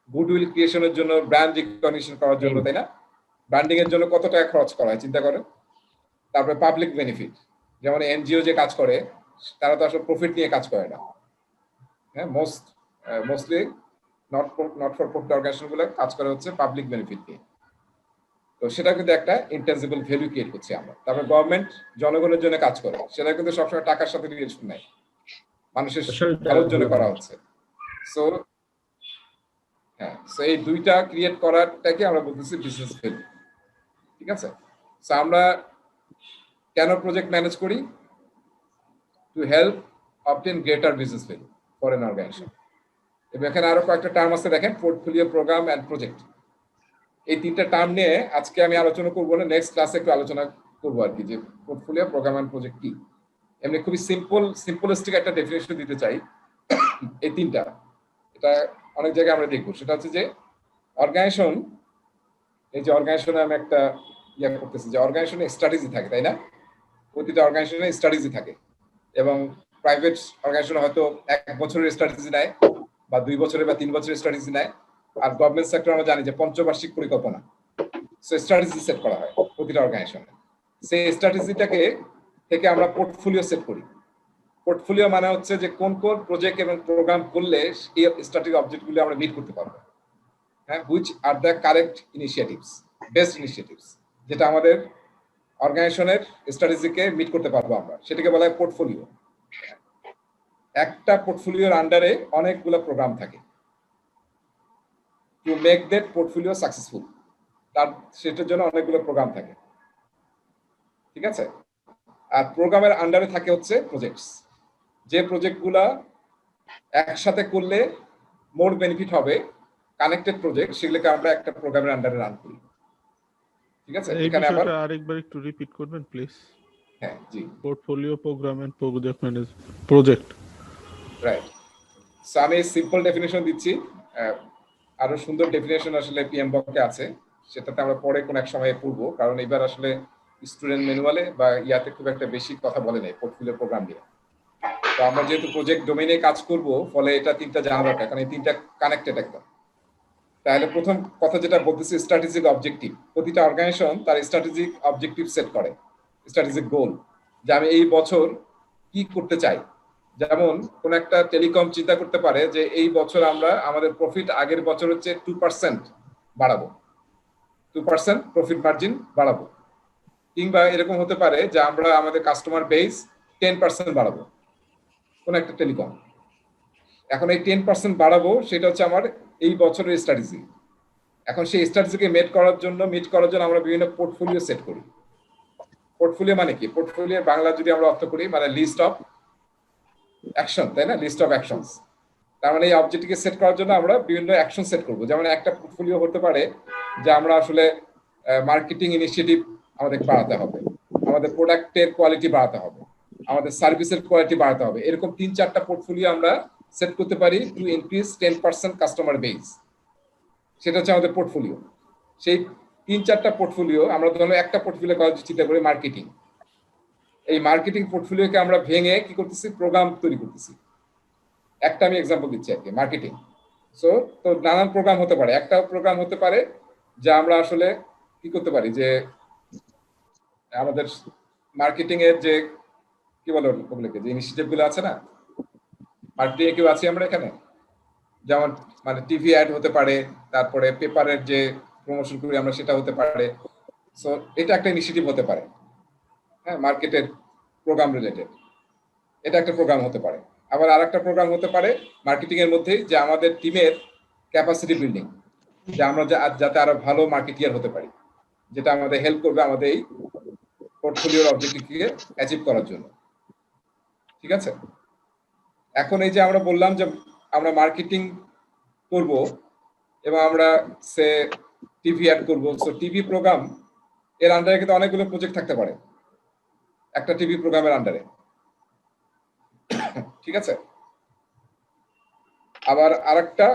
গুডউইল ক্রিয়েশনের জন্য, ব্র্যান্ড রিকগনিশন করার জন্য, তাই না, ব্র্যান্ডিং এর জন্য কত টাকা খরচ করা হয় চিন্তা করেন। তারপরে পাবলিক বেনিফিট, যেমন এনজিও যে কাজ করে তারা তো আসলে প্রফিট নিয়ে কাজ করে না। হ্যাঁ, mostly not for profit organization গুলো কাজ করে হচ্ছে পাবলিক বেনিফিট নিয়ে। তো সেটা কিন্তু একটা ইনট্যানজিবল ভ্যালু ক্রিয়েট করছি আমরা। তারপরে গভর্নমেন্ট জনগণের জন্য কাজ করে, সেটা কিন্তু সবসময় টাকার সাথে রিলেশন নাই, মানুষের ভালোর জন্য করা হচ্ছে। সো হ্যাঁ, সো এই দুইটা ক্রিয়েট করাটাকে আমরা বলতেছি বিজনেস ভ্যালু। ঠিক আছে, সো আমরা কেন প্রজেক্ট ম্যানেজ করি? To help obtain greater business value for an organization. এবং এখানে আরো কয়েকটা টার্ম আছে দেখেন, পোর্টফোলিও, প্রোগ্রাম অ্যান্ড প্রজেক্ট। এই তিনটা টার্ম নিয়ে আজকে আমি আলোচনা করবো না, নেক্সট ক্লাসে একটু আলোচনা করবো আর কি, যে পোর্টফোলিও, প্রোগ্রাম অ্যান্ড প্রজেক্ট কি। এমনি খুবই সিম্পলিস্টিক একটা ডেফিনেশন দিতে চাই এই তিনটা। এটা অনেক জায়গায় আমরা দেখবো, সেটা হচ্ছে যে অর্গানাইজেশন, এই যে অর্গানাইজেশনে আমি একটা ইয়ে করতেছি, যে অর্গানাইজেশনে স্ট্র্যাটেজি থাকে, তাই না? প্রতিটা অর্গানাইজেশনে স্ট্র্যাটেজি থাকে, এবং প্রাইভেট অর্গানাইজেশন হয়তো 1 বছরের স্ট্র্যাটেজি নেয়, বা 2 বছরের বা 3 বছরের স্ট্র্যাটেজি নেয়। আর গভর্নমেন্ট সেক্টর আমরা জানি যে পঞ্চবার্ষিক পরিকল্পনা, স্ট্র্যাটেজি সেট করা হয় প্রতিটা অর্গানাইজেশনে। সেই স্ট্র্যাটেজিটাকে থেকে আমরা পোর্টফোলিও সেট করি। পোর্টফোলিও মানে হচ্ছে যে কোন কোন প্রজেক্ট এবং প্রোগ্রাম করলে এই স্ট্র্যাটেজিক অবজেক্টগুলো আমরা মিট করতে পারবো, হ্যাঁ, which are the correct initiatives, best initiatives, যেটা আমাদের অর্গানাইজেশনের স্ট্র্যাটেজিকে মিট করতে পারবো আমরা, সেটাকে বলা হয় পোর্টফোলিও। একটা পোর্টফোলিওর আন্ডারে অনেকগুলো প্রোগ্রাম থাকে। To make that portfolio successful, তার সেটার জন্য অনেকগুলো প্রোগ্রাম থাকে, ঠিক আছে? আর প্রোগ্রামের আন্ডারে থাকে হচ্ছে প্রজেক্টস, যে প্রজেক্টগুলা একসাথে করলে মোর বেনিফিট হবে, কানেক্টেড প্রজেক্ট, সেগুলোকে আমরা একটা প্রোগ্রামের আন্ডারে রান করি, ঠিক আছে? এই এখানে আবার বিষয়টা আরেকবার একটু রিপিট করবেন প্লিজ। হ্যাঁ, জি, portfolio, program and project manage, project. Right. So আমি সিম্পল ডেফিনেশন দিচ্ছি, আরো সুন্দর ডেফিনেশন আসলে পিএমবকে আছে, সেটাতে আমরা পরে কোন এক সময় পড়বো, কারণ এবার আসলে স্টুডেন্ট ম্যানুয়ালে বা ইয়াতে খুব একটা বেশি কথা বলে নাই পোর্টফোলিও, প্রোগ্রাম নিয়ে। তো আমরা যেহেতু প্রজেক্ট ডোমেইনে কাজ করব, ফলে এটা তিনটা জানা দরকার, কারণ এই তিনটা কানেক্টেড একদম। তাহলে প্রথম কথা যেটা বলতেছি, স্ট্র্যাটেজিক অবজেক্টিভ। প্রতিটা অর্গানাইজেশন তার স্ট্র্যাটেজিক অবজেক্টিভ সেট করে, স্ট্র্যাটেজিক গোল, যে আমি এই বছর কি করতে চাই। যেমন কোন একটা টেলিকম চিন্তা করতে পারে যে এই বছর আমরা আমাদের প্রফিট আগের বছর হচ্ছে 2% বাড়াবো, 2% প্রফিট মার্জিন বাড়াবো। কিংবা এরকম হতে পারে যে আমরা আমাদের কাস্টমার বেস 10% বাড়াবো, কোন একটা টেলিকম। এখন এই 10% বাড়াবো, সেটা হচ্ছে আমার এই বছরের স্ট্র্যাটেজি। এখন সেই স্ট্র্যাটেজিকে মিট করার জন্য আমরা বিভিন্ন পোর্টফোলিও সেট করি। পোর্টফোলিও মানে কি? পোর্টফোলিও বাংলা যদি আমরা অর্থ করি, মানে লিস্ট অফ অ্যাকশন, তাই না? List of actions. তার মানে এই অবজেক্টকে সেট করার জন্য আমরা বিভিন্ন অ্যাকশন সেট করব। যেমন একটা পোর্টফোলিও হতে পারে যে আমরা আসলে মার্কেটিং ইনিশিয়েটিভ আমাদের বাড়াতে হবে, আমাদের প্রোডাক্টের কোয়ালিটি বাড়াতে হবে, আমাদের সার্ভিসের কোয়ালিটি বাড়াতে হবে। এরকম 3-4টা পোর্টফোলিও আমরা সেট করতে পারি টু ইনক্রিজ 10% কাস্টমার বেস। সেটা হচ্ছে আমাদের পোর্টফোলিও। সেই 3-4টা পোর্টফোলিও আমরা ধরুন একটা পোর্টফোলিও করার চিন্তা করি মার্কেটিং। এই মার্কেটিং পোর্টফোলিওকে আমরা ভেঙে কি করতেছি? প্রোগ্রাম তৈরি করতেছি। একটা আমি এক্সাম্পল দিচ্ছি আর কি, মার্কেটিং। সো তো নানান প্রোগ্রাম হতে পারে। একটা প্রোগ্রাম হতে পারে যে আমরা আসলে কি করতে পারি, যে আমাদের মার্কেটিং এর যে কি বলে ওগুলোকে, যে ইনিশিয়েটিভ গুলো আছে না, মার্কেটিং এ কেউ আছি আমরা এখানে, যেমন মানে টিভি অ্যাড হতে পারে, তারপরে পেপারের যে প্রমোশন করি আমরা সেটা হতে পারে। সো এটা একটা ইনিশিয়েটিভ হতে পারে, হ্যাঁ, মার্কেটের প্রোগ্রাম রিলেটেড, এটা একটা প্রোগ্রাম হতে পারে। আবার আরেকটা প্রোগ্রাম হতে পারে মার্কেটিং এর মধ্যেই, যে আমাদের টিমের ক্যাপাসিটি বিল্ডিং, যে আমরা যাতে আরো ভালো মার্কেটিয়ার হতে পারি, যেটা আমাদের হেল্প করবে আমাদের এই পোর্টফোলিওর অবজেক্টিভকে অ্যাচিভ করার জন্য, ঠিক আছে? এখন এই যে আমরা বললাম যে আমরা মার্কেটিং করব এবং আমরা সে টিভি অ্যাড করব। সো টিভি প্রোগ্রাম এর আন্ডারে কিন্তু অনেকগুলো প্রজেক্ট থাকতে পারে একটা টিভি প্রোগ্রামের আন্ডারে, ঠিক আছে? আবার আরেকটা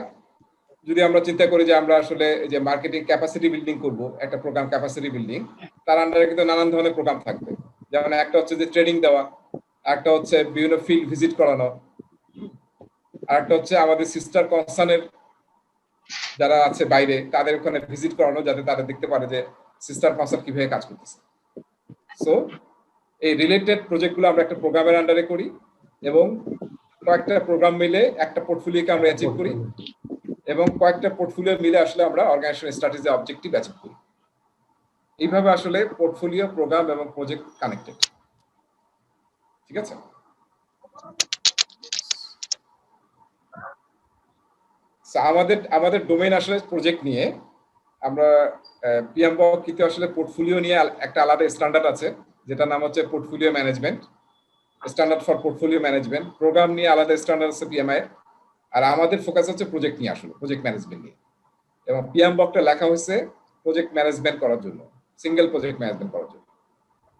যদি আমরা চিন্তা করি যে আমরা আসলে যে মার্কেটিং ক্যাপাসিটি বিল্ডিং করব, একটা প্রোগ্রাম ক্যাপাসিটি বিল্ডিং, তার আন্ডারে কিন্তু নানান ধরনের প্রোগ্রাম থাকবে। যেমন একটা হচ্ছে যে ট্রেনিং দেওয়া, একটা হচ্ছে বিভিন্ন ফিল্ড ভিজিট করানো, আর একটা হচ্ছে আমাদের সিস্টার কনসার্নের যারা আছে বাইরে তাদের ওখানে ভিজিট করানো, যাতে তারা দেখতে পারে যে সিস্টার কনসার্ন কিভাবে কাজ করতেছে। সো এই রিলেটেড প্রজেক্টগুলো আমরা একটা প্রোগ্রামের আন্ডারে করি এবং কয়েকটা প্রোগ্রাম মিলে একটা পোর্টফোলিওকে আমরা অ্যাচিভ করি, এবং কয়েকটা পোর্টফোলিও মিলে আসলে আমরা অর্গানাইজেশন স্ট্র্যাটেজি অবজেক্টিভ অ্যাচিভ করি। এইভাবে আসলে পোর্টফোলিও, প্রোগ্রাম এবং প্রজেক্ট কানেক্টেড, ঠিক আছে? আমাদের ডোমেইন আসলে প্রজেক্ট নিয়ে। আমরা পিএমবক কিন্তু আসলে পোর্টফোলিও নিয়ে একটা আলাদা স্ট্যান্ডার্ড আছে, যেটা নাম হচ্ছে portfolio management, standard for portfolio management. Program নিয়ে আলাদা স্ট্যান্ডার্ড আছে পিএমআই, আর আমাদের ফোকাস হচ্ছে প্রজেক্ট নিয়ে, আসলে প্রজেক্ট ম্যানেজমেন্ট নিয়ে। এবং পিএম বকটা লেখা হয়েছে প্রজেক্ট ম্যানেজমেন্ট করার জন্য, সিঙ্গেল প্রজেক্ট ম্যানেজমেন্ট করার জন্য।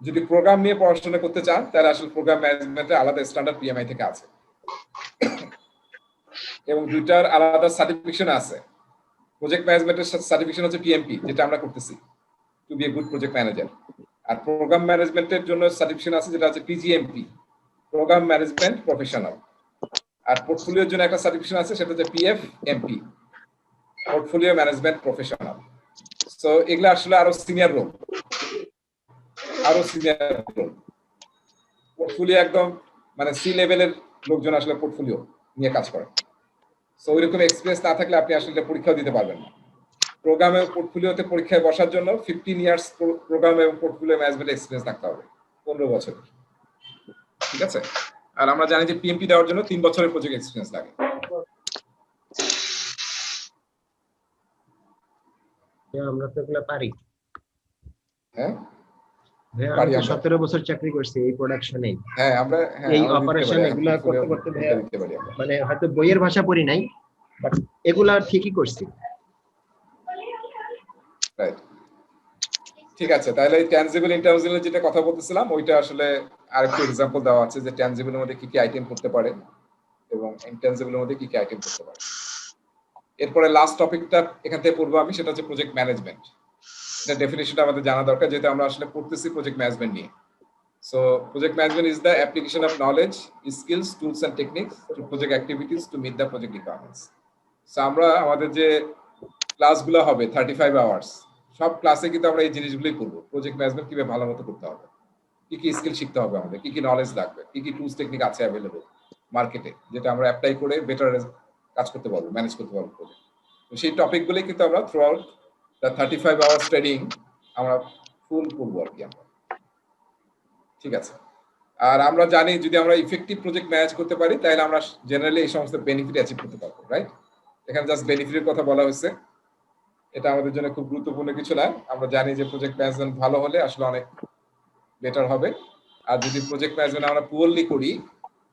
যদি প্রোগ্রাম নিয়ে পড়াশোনা করতে চান তাহলে আসলে প্রোগ্রাম ম্যানেজমেন্টে আলাদা স্ট্যান্ডার্ড পিএমআই থেকে আছে, এবং দুইটার আলাদা সার্টিফিকেশন আছে। প্রজেক্ট ম্যানেজমেন্টের সার্টিফিকেশন হচ্ছে পিএমপি, যেটা আমরা করতেছি, to be a good project manager. আর প্রোগ্রাম ম্যানেজমেন্টের জন্য সার্টিফিকেশন আছে যেটা হচ্ছে পিজিএমপি, প্রোগ্রাম ম্যানেজমেন্ট প্রফেশনাল। আর পোর্টফোলিওর জন্য একটা সার্টিফিকেশন আছে, সেটা হচ্ছে PFMP, portfolio management professional. So এগুলো আসলে আরো সিনিয়র রোল, পোর্টফোলিও একদম মানে সি লেভেলের লোকজন আসলে পোর্টফোলিও নিয়ে কাজ করে। সো ওইরকম এক্সপিরিয়েন্স না থাকলে আপনি আসলে পরীক্ষাও দিতে পারবেন না। প্রোগ্রাম এবং পোর্টফোলিওতে পরীক্ষায় বসার জন্য 15 ইয়ার্স প্রোগ্রাম এবং পোর্টফোলিও ম্যানেজমেন্ট এক্সপিরিয়েন্স থাকতে হবে, 15 বছরের। ঠিক আছে? আর আমরা জানি যে পিএমপি দেওয়ার জন্য 3 বছরের প্রজেক্ট এক্সপিরিয়েন্স লাগে। আমরা তো এগুলো পারি। হ্যাঁ, ভাইয়া, পারি আমি তো আমরা। 17 বছর চাকরি করছি এই প্রোডাকশনে, হ্যাঁ আমরা এই আমরা দিতে অপারেশন পারি, এগুলা করতে করতে ভাইয়া দিতে পারি আমরা। মানে হয়তো বইয়ের ভাষা পড়ি নাই, বাট এগুলা ঠিকই করছি। রাইট, ঠিক আছে। তাহলে এই ট্যানজিবল ইনট্যানজিবল যেটা কথা বলতেছিলাম, ওইটা আসলে আরেকটু এক্সাম্পল দেওয়া আছে যে ট্যানজিবলের মধ্যে কি কি আইটেম করতে পারে এবং ইনট্যানজিবলের মধ্যে কি কি আইটেম করতে পারে। এরপরে লাস্ট টপিকটা এখান থেকে পড়বো আমি, সেটা হচ্ছে প্রজেক্ট ম্যানেজমেন্ট। এটা ডেফিনিশনটা আমাদের জানা দরকার, যেহেতু আমরা আসলে পড়তেছি প্রজেক্ট ম্যানেজমেন্ট নিয়ে। So project management is the application of knowledge, skills, tools and techniques to project activities to meet the project requirements. So আমরা আমাদের যে ক্লাসগুলো হবে 35 আওয়ার্স, সব ক্লাসে কিন্তু আমরা এই জিনিসগুলোই করবো। প্রজেক্ট ম্যানেজমেন্ট কিভাবে ভালো মতো করতে হবে, কি কি স্কিল শিখতে হবে আমাদের, কি কি নলেজ লাগবে, কি কি টুলস টেকনিক আছে অ্যাভেলেবল মার্কেটে, যেটা আমরা অ্যাপ্লাই করে বেটার কাজ করতে পারবো, ম্যানেজ করতে পারবো প্রজেক্ট। তো সেই টপিকগুলোই কিন্তু আমরা through out the 35 hours training আমরা ফুল করবো আর কি আমরা। ঠিক আছে? আর আমরা জানি যদি আমরা ইফেক্টিভ প্রজেক্ট ম্যানেজ করতে পারি তাহলে আমরা জেনারেলি এই সমস্ত বেনিফিট অ্যাচিভ করতে পারবো, রাইট? এখানে জাস্ট বেনিফিটের কথা বলা হয়েছে, এটা আমাদের জন্য খুব গুরুত্বপূর্ণ কিছু না। আমরা জানি যে প্রজেক্ট ম্যানেজমেন্ট ভালো হলে আসলে অনেক বেটার হবে। আর যদি প্রজেক্ট ম্যানেজমেন্ট আমরা পুয়ারলি করি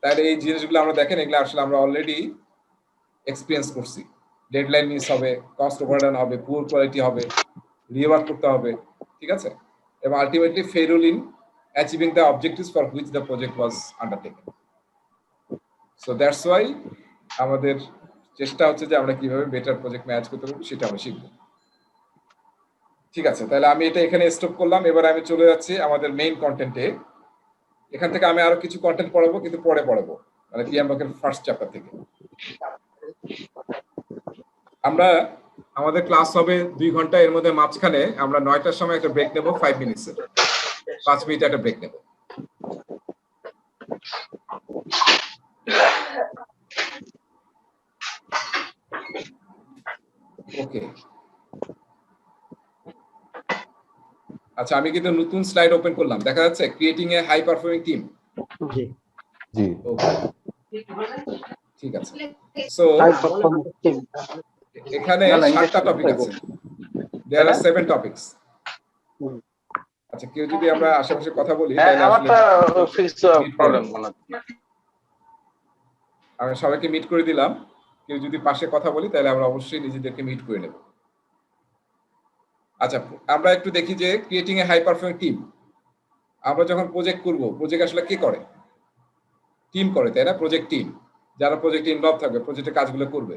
তাহলে এই জিনিসগুলো আমরা দেখেন, এগুলো আসলে আমরা অলরেডি এক্সপিরিয়েন্স করছি। ডেডলাইন মিস হবে, কস্ট ওভাররান হবে, পুয়ার কোয়ালিটি হবে, রিওয়ার্ক করতে হবে। ঠিক আছে? এবং ultimately fail in achieving the objectives for which the project was undertaken. So that's Y আমাদের চেষ্টা হচ্ছে যে আমরা কিভাবে বেটার প্রজেক্ট ম্যানেজ করতে পারবো সেটা আমরা শিখবো। ঠিক আছে, তাহলে আমি এটা এখানে স্টপ করলাম। এবার আমি চলে যাচ্ছি আমাদের মেইন কন্টেন্টে। এখান থেকে আমি আরো কিছু কন্টেন্ট পড়াবো, কিন্তু পরে পড়াবো, মানে পিএমবকের ফার্স্ট চ্যাপ্টার থেকে। আমরা আমাদের ক্লাস হবে 2 ঘন্টা, এর মধ্যে মাঝখানে আমরা 9টার সময় একটা ব্রেক নেব, 5 মিনিটসের, 5 মিনিট একটা ব্রেক নেব। ওকে, আচ্ছা আমি কিন্তু নতুন স্লাইড ওপেন করলাম, দেখা যাচ্ছে creating a high performing team. জি জি ঠিক আছে। So high performance team. এখানে 7টা টপিক আছে, দেয়ার আর 7 টপিকস। আচ্ছা কেউ যদি আমরা আশেপাশে কথা বলি তাহলে আসলে আমি সবাইকে মিট করে দিলাম। কেউ যদি পাশে কথা বলি তাহলে আমরা অবশ্যই নিজেদেরকে মিট করে নেব। আচ্ছা আমরা একটু দেখি যে creating a high performing team, আমরা যখন প্রজেক্ট করব, প্রজেক্ট আসলে কে করে? টিম করে, তাই না? প্রজেক্ট টিম, যারা প্রজেক্টে ইনভলভ থাকবে, প্রজেক্টের কাজগুলো করবে,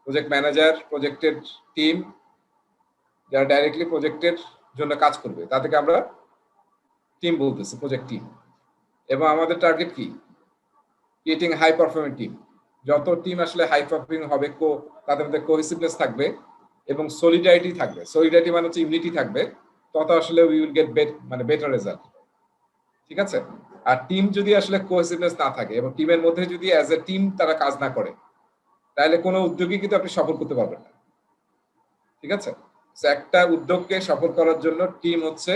প্রজেক্ট ম্যানেজার, প্রজেক্টের টিম, যারা ডাইরেক্টলি প্রজেক্টের জন্য কাজ করবে, তাদেরকে আমরা টিম বলতেছি, প্রজেক্ট টিম। এবং আমাদের টার্গেট কি? Creating high performing team. যত টিম আসলে হাই পারফর্মিং হবে, তাদের মধ্যে কোহেসিভনেস থাকবে এবং সলিডারিটি থাকবে। সলিডারিটি মানে হচ্ছে ইউনিটি থাকবে, তত আসলে we will get better result. ঠিক আছে? আর টিম যদি আসলে কোহেসিভনেস না থাকে এবং টিমের মধ্যে যদি অ্যাজ এ টিম তারা কাজ না করে, তাহলে কোনো উদ্যোগই কিন্তু আপনি সফল করতে পারবেন না। ঠিক আছে? একটা উদ্যোগকে সফল করার জন্য টিম হচ্ছে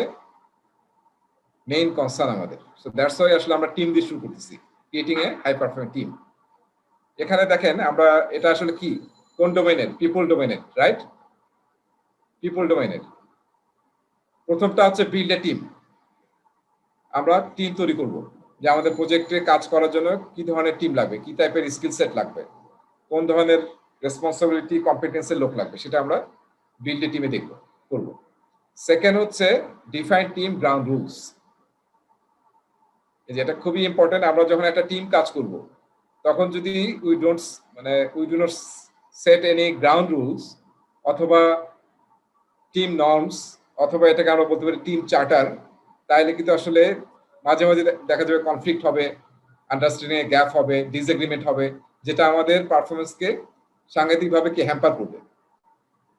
মেইন কনসার্ন আমাদের। সো দ্যাটস ওয়াই আসলে আমরা টিম দিয়ে শুরু করতেছি, creating a high performing team. এখানে দেখেন আমরা এটা আসলে কি, কোন ডোমেইনের? পিপল ডোমেইনের, রাইট? পিপল ডোমেইনের প্রথমটা হচ্ছে বিল্ড এ টিম। আমরা টিম তৈরি করব, যে আমাদের প্রজেক্টে কাজ করার জন্য কি ধরনের টিম লাগবে, কি টাইপের স্কিল সেট লাগবে, কোন ধরনের রেসপন্সিবিলিটি কম্পিটেন্সের লোক লাগবে, সেটা আমরা বিল্ড এ টিমে দেখব করব। সেকেন্ড হচ্ছে ডিফাইন টিম গ্রাউন্ড রুলস। এই যে এটা খুবই ইম্পর্টেন্ট। আমরা যখন একটা টিম কাজ করব তখন যদি we do not set any ground rules অথবা টিম নর্মস অথবা এটাকে আমরা বলতে পারি টিম চার্টার, তাহলে কিন্তু আসলে মাঝে মাঝে দেখা যাবে কনফ্লিক্ট হবে, আন্ডারস্ট্যান্ডিং এ গ্যাপ হবে, ডিসএগ্রিমেন্ট হবে, যেটা আমাদের পারফরমেন্সকে সাংঘাতিকভাবে কি হ্যাম্পার করবে।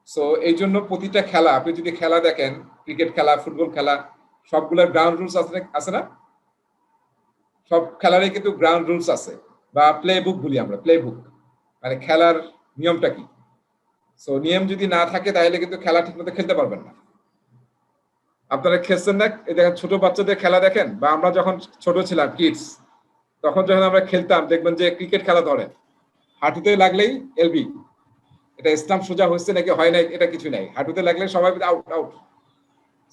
সো এই জন্য প্রতিটা খেলা, আপনি যদি খেলা দেখেন, ক্রিকেট খেলা, ফুটবল খেলা, সবগুলোর গ্রাউন্ড রুলস আছে না? সব খেলারই কিন্তু গ্রাউন্ড রুলস আছে, বা প্লে বুক বলি আমরা, প্লে বুক মানে খেলার নিয়মটা কি। সো নিয়ম যদি না থাকে তাহলে কিন্তু খেলা ঠিকমতো খেলতে পারবেন না। আপনারা খেলছেন না, এই দেখেন ছোট বাচ্চাদের খেলা দেখেন, বা আমরা যখন ছোট ছিলাম কিডস, তখন যখন আমরা খেলতাম দেখবেন যে ক্রিকেট খেলা ধরেন, হাঁটুতে লাগলেই এলবি, এটা স্টাম্প সোজা হচ্ছে নাকি হয় নাই এটা কিছু নাই, হাঁটুতে লাগলে সবাই আউট আউট।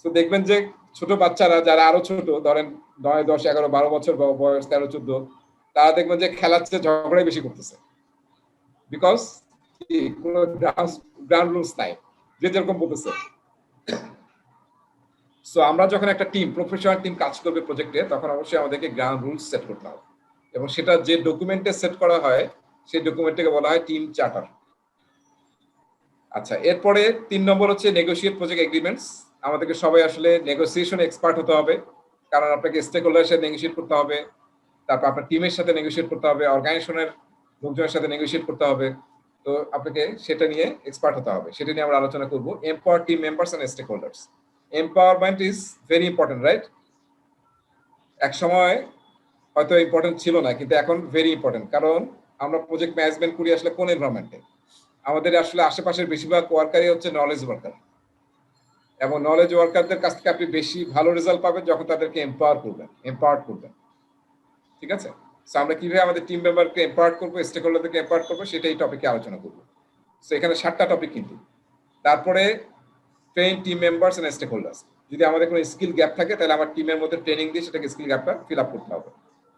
তো দেখবেন যে ছোট বাচ্চারা যারা আরো ছোট, ধরেন 9, 10, 11, 12 বছর বয়স, 13, 14, তারা দেখবেন যে খেলার চেয়ে ঝগড়াই বেশি করতেছে, বিকজ কোনো গ্রাউন্ড রুলস নাই, যে যেরকম বলতেছে। সো আমরা যখন একটা টিম, প্রফেশনাল টিম কাজ করবে প্রজেক্টে, তখন অবশ্যই আমাদেরকে গ্রাউন্ড রুলস সেট করতে হবে, এবং সেটা যে ডকুমেন্টে সেট করা হয় সেই ডকুমেন্টটাকে বলা হয় টিম চার্টার। আচ্ছা, এরপরে 3 নম্বর হচ্ছে নেগোশিয়েট প্রজেক্ট এগ্রিমেন্টস। আমাদেরকে সবাই আসলে নেগোসিয়েশন এক্সপার্ট হতে হবে, কারণ আপনাকে স্টেক হোল্ডারের সাথে নেগোশিয়েট করতে হবে, তারপর আপনার টিমের সাথে নেগোশিয়েট করতে হবে, অর্গানাইজেশনের লোকজনের সাথে নেগোশিয়েট করতে হবে। তো আপনাকে সেটা নিয়ে এক্সপার্ট হতে হবে, সেটা নিয়ে আমরা আলোচনা করব। Empower team members and stakeholders. Empowerment is very important, right? এক সময় হয়তো ইম্পর্টেন্ট ছিল না, কিন্তু এখন ভেরি ইম্পর্টেন্ট, কারণ আমরা প্রজেক্ট ম্যানেজমেন্ট করি আসলে কোন এনভায়রনমেন্টে? আমাদের আসলে আশেপাশের বেশিরভাগ ওয়ার্কারই হচ্ছে নলেজ ওয়ার্কার, এবং নলেজ ওয়ার্কারদের কাছ থেকে আপনি বেশি ভালো রেজাল্ট পাবেন যখন তাদেরকে এম্পাওয়ার করবেন। ঠিক আছে? সো আমরা কিভাবে আমাদের টিম মেম্বারকে এম্পাওয়ার করবো, স্টেক হোল্ডারদেরকে এম্পাওয়ার করবো, সেটাই টপিকে আলোচনা করবো। সো এখানে 7টা টপিক কিন্তু। তারপরে train team members and stakeholders. যদি আমাদের কোনো স্কিল গ্যাপ থাকে তাহলে আমার টিমের মধ্যে ট্রেনিং দিয়ে সেটাকে স্কিল গ্যাপটা ফিল আপ করতে হবে।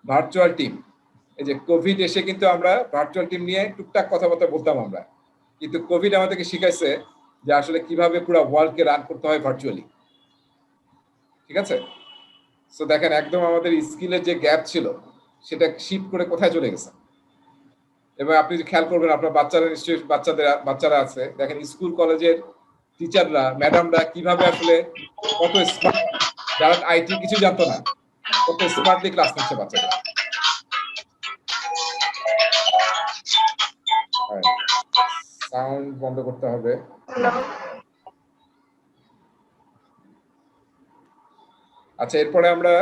ভার্চুয়াল টিম, এই যে কোভিড এসে কিন্তু আমরা ভার্চুয়াল টিম নিয়ে টুকটাক কথাবার্তা বলতাম আমরা, কিন্তু কোভিড আমাদেরকে শিখাইছে যে আসলে কিভাবে পুরো ওয়ার্ল্ডকে রান করতে হয় ভার্চুয়ালি। ঠিক আছে? সো দেখেন একদম আমাদের স্কিলের যে গ্যাপ ছিল সেটা শিফট করে কোথায় চলে গেছে। এবং আপনি খেয়াল করবেন, আপনার বাচ্চারা নিশ্চয়ই বাচ্চারা আছে, দেখেন স্কুল কলেজের টিচাররা, ম্যাডামরা কিভাবে আসলে কত স্মার্ট, যারা আইটি কিছু জানতো না, কত স্মার্টলি ক্লাস নিচ্ছে বাচ্চারা। সাউন্ড বন্ধ করতে হবে। আচ্ছা, এরপরে আমরা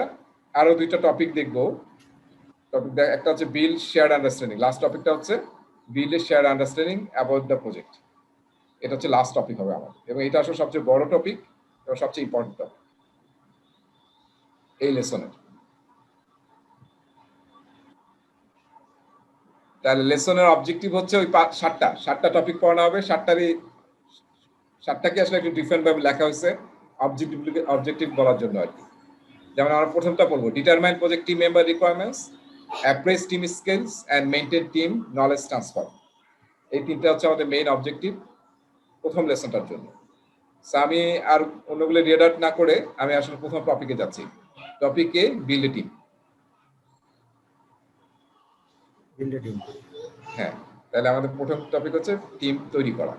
আরো 2টা টপিক দেখবো। একটা হচ্ছে বিল্ড শেয়ার্ড আন্ডারস্ট্যান্ডিং। লাস্ট টপিকটা হচ্ছে build shared understanding about the project. এটা হচ্ছে লাস্ট টপিক হবে আমাদের, এবং এটা আসলে সবচেয়ে বড় টপিক এবং সবচেয়ে ইম্পর্টেন্ট টপিক এই লেসনের। তাহলে লেসনের অবজেক্টিভ হচ্ছে ওই 7টা টপিক পড়ানো হবে। 7টাকে আসলে একটু ডিফারেন্ট ভাবে লেখা হয়েছে অবজেক্টিভ বলার জন্য আর কি। যেমন আমরা প্রথমটা পড়বো, determine project team member requirements, appraise team skills and maintain team knowledge transfer. এই 3টা হচ্ছে আমাদের মেইন অবজেক্টিভ প্রথম লেসনটার জন্য। আমি আর অন্যগুলো রিড আউট না করে আমি আসলে প্রথম টপিকে যাচ্ছি। টপিকে বিল্ড টিম। হ্যাঁ, তাহলে আমাদের প্রথম টপিক হচ্ছে টিম তৈরি করা।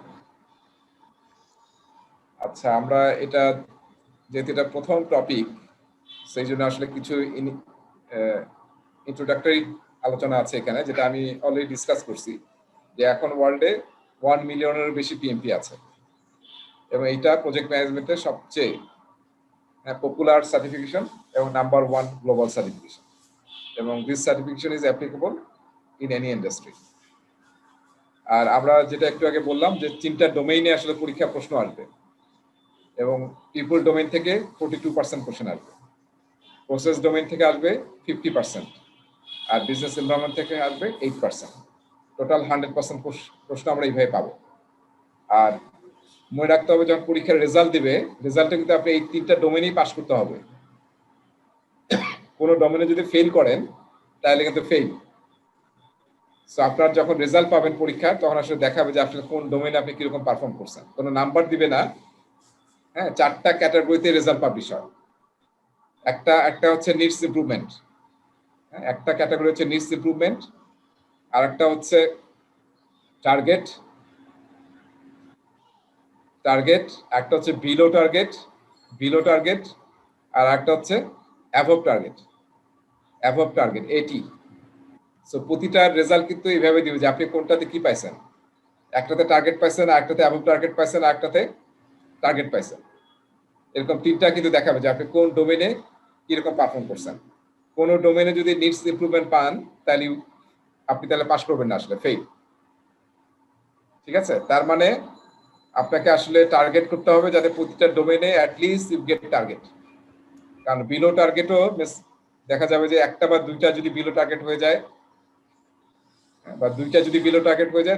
আচ্ছা, আমরা এটা যেহেতু এটা প্রথম টপিক, সেই জন্য আসলে কিছু ইন্ট্রোডাক্টরি আলোচনা আছে এখানে, যেটা আমি অলরেডি ডিসকাস করছি, যে এখন ওয়ার্ল্ডে 1 মিলিয়নের বেশি পিএমপি আছে, এবং এইটা প্রজেক্ট ম্যানেজমেন্টের সবচেয়ে পপুলার সার্টিফিকেশন এবং নাম্বার 1 গ্লোবাল সার্টিফিকেশন, এবং this certification is applicable in any industry. আর আমরা যেটা একটু আগে বললাম যে 3টা ডোমেইনে আসলে পরীক্ষা প্রশ্ন আসবে, এবং পিপল ডোমেইন থেকে 42% কোশ্চেন আসবে, প্রসেস ডোমেইন থেকে আসবে 50%, আর বিজনেস এনভায়রনমেন্ট থেকে আসবে 8%। টোটাল 100% প্রশ্ন আমরা এইভাবে পাবো। আর মনে রাখতে হবে, যখন পরীক্ষার রেজাল্ট দিবে, রেজাল্টে কিন্তু আপনি এই 3টা ডোমেইনেই পাস করতে হবে। কোনো ডোমেনে যদি ফেল করেন তাহলে কিন্তু ফেল। সো আপনার যখন রেজাল্ট পাবেন পরীক্ষা তখন আসলে দেখাবে যে আসলে কোন ডোমেনে আপনি কিরকম পারফর্ম করছেন। কোনো নাম্বার দিবে না, হ্যাঁ, 4টা ক্যাটাগরিতে রেজাল্ট পাবলিশ হয়। একটা হচ্ছে নিডস ইমপ্রুভমেন্ট, একটা ক্যাটাগরি হচ্ছে নিডস ইমপ্রুভমেন্ট, আর একটা হচ্ছে টার্গেট, একটা হচ্ছে বিলো টার্গেট, আর একটা হচ্ছে অ্যাভব টার্গেট এটি। সো প্রতিটার রেজাল্ট কিন্তু এইভাবে দিবে যে আপনি কোনটাতে কি পাইছেন। একটাতে টার্গেট পাইছেন, একটাতে অ্যাভব টার্গেট পাইছেন, আর একটাতে টার্গেট পাইছেন। এরকম 3টা কিন্তু দেখাবে যে আপনি কোন ডোমেনে কিরকম পারফর্ম করছেন। কোন ডোমেনে যদি নিডস ইমপ্রুভমেন্ট পান তাহলে আপনি তাহলে পাস করবেন না, আসলে ফেল। ঠিক আছে, তার মানে আপনাকে আসলে টার্গেট করতে হবে যাতে প্রতিটা ডোমেনে অ্যাটলিস্ট ইউ গেট টার্গেট। কারণ বিলো টার্গেটও দেখা যাবে যে একটা বা দুইটা যদি বিলো টার্গেট হয়ে যায়,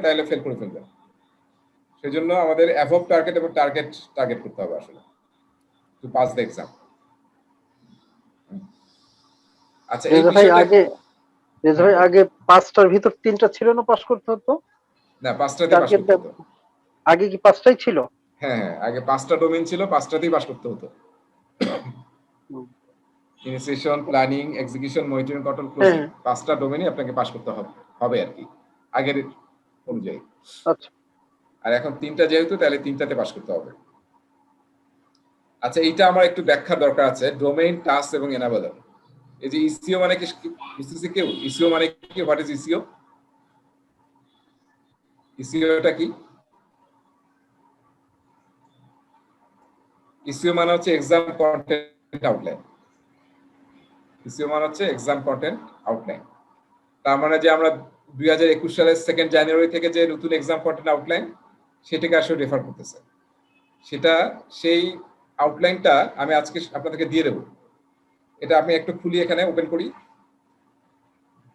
তাহলে ফেল করে ফেলবে। সেই জন্য আমাদের অ্যাভব টার্গেট এবং টার্গেট করতে হবে আসলে টু পাস দ্য এক্সাম। আচ্ছা, এই রেজা ভাই আগে 5টার ভিতর 3টা ছিল না পাস করতে হতো? না, 5টাতে পাস করতে হতো। আগে কি 5টাই ছিল? হ্যাঁ, আগে 5টা ডোমেন ছিল, 5টাতেই পাস করতে হতো। Initiation, planning, execution, monitoring, control, closing, 5টা ডোমেনই আপনাকে পাস করতে হবে আর কি আগের অনুযায়ী। আচ্ছা, আর এখন 3টা যেহেতু, তাহলে 3টাতে পাস করতে হবে। আচ্ছা, এইটা আমার একটু ব্যাখ্যা দরকার আছে, ডোমেইন, টাস্ক এবং এনাবেলার। এই যে ইসিও মানে কি বুঝতেছে কেউ? ইসিও মানে কি? What is ইসিও? ইসিওটা কি? ইসিও মানে হচ্ছে এক্সাম কন্টেন্ট আউটলাইন। তার মানে যে আমরা 2021 সালের 2 জানুয়ারি থেকে যে নতুন এক্সাম কন্টেন্ট আউটলাইন, সেটাকে আসলে রেফার করতেছে। সেই আউটলাইনটা আমি আজকে আপনাদেরকে দিয়ে দেবো। এটা আমি একটু খুলি, এখানে ওপেন করি,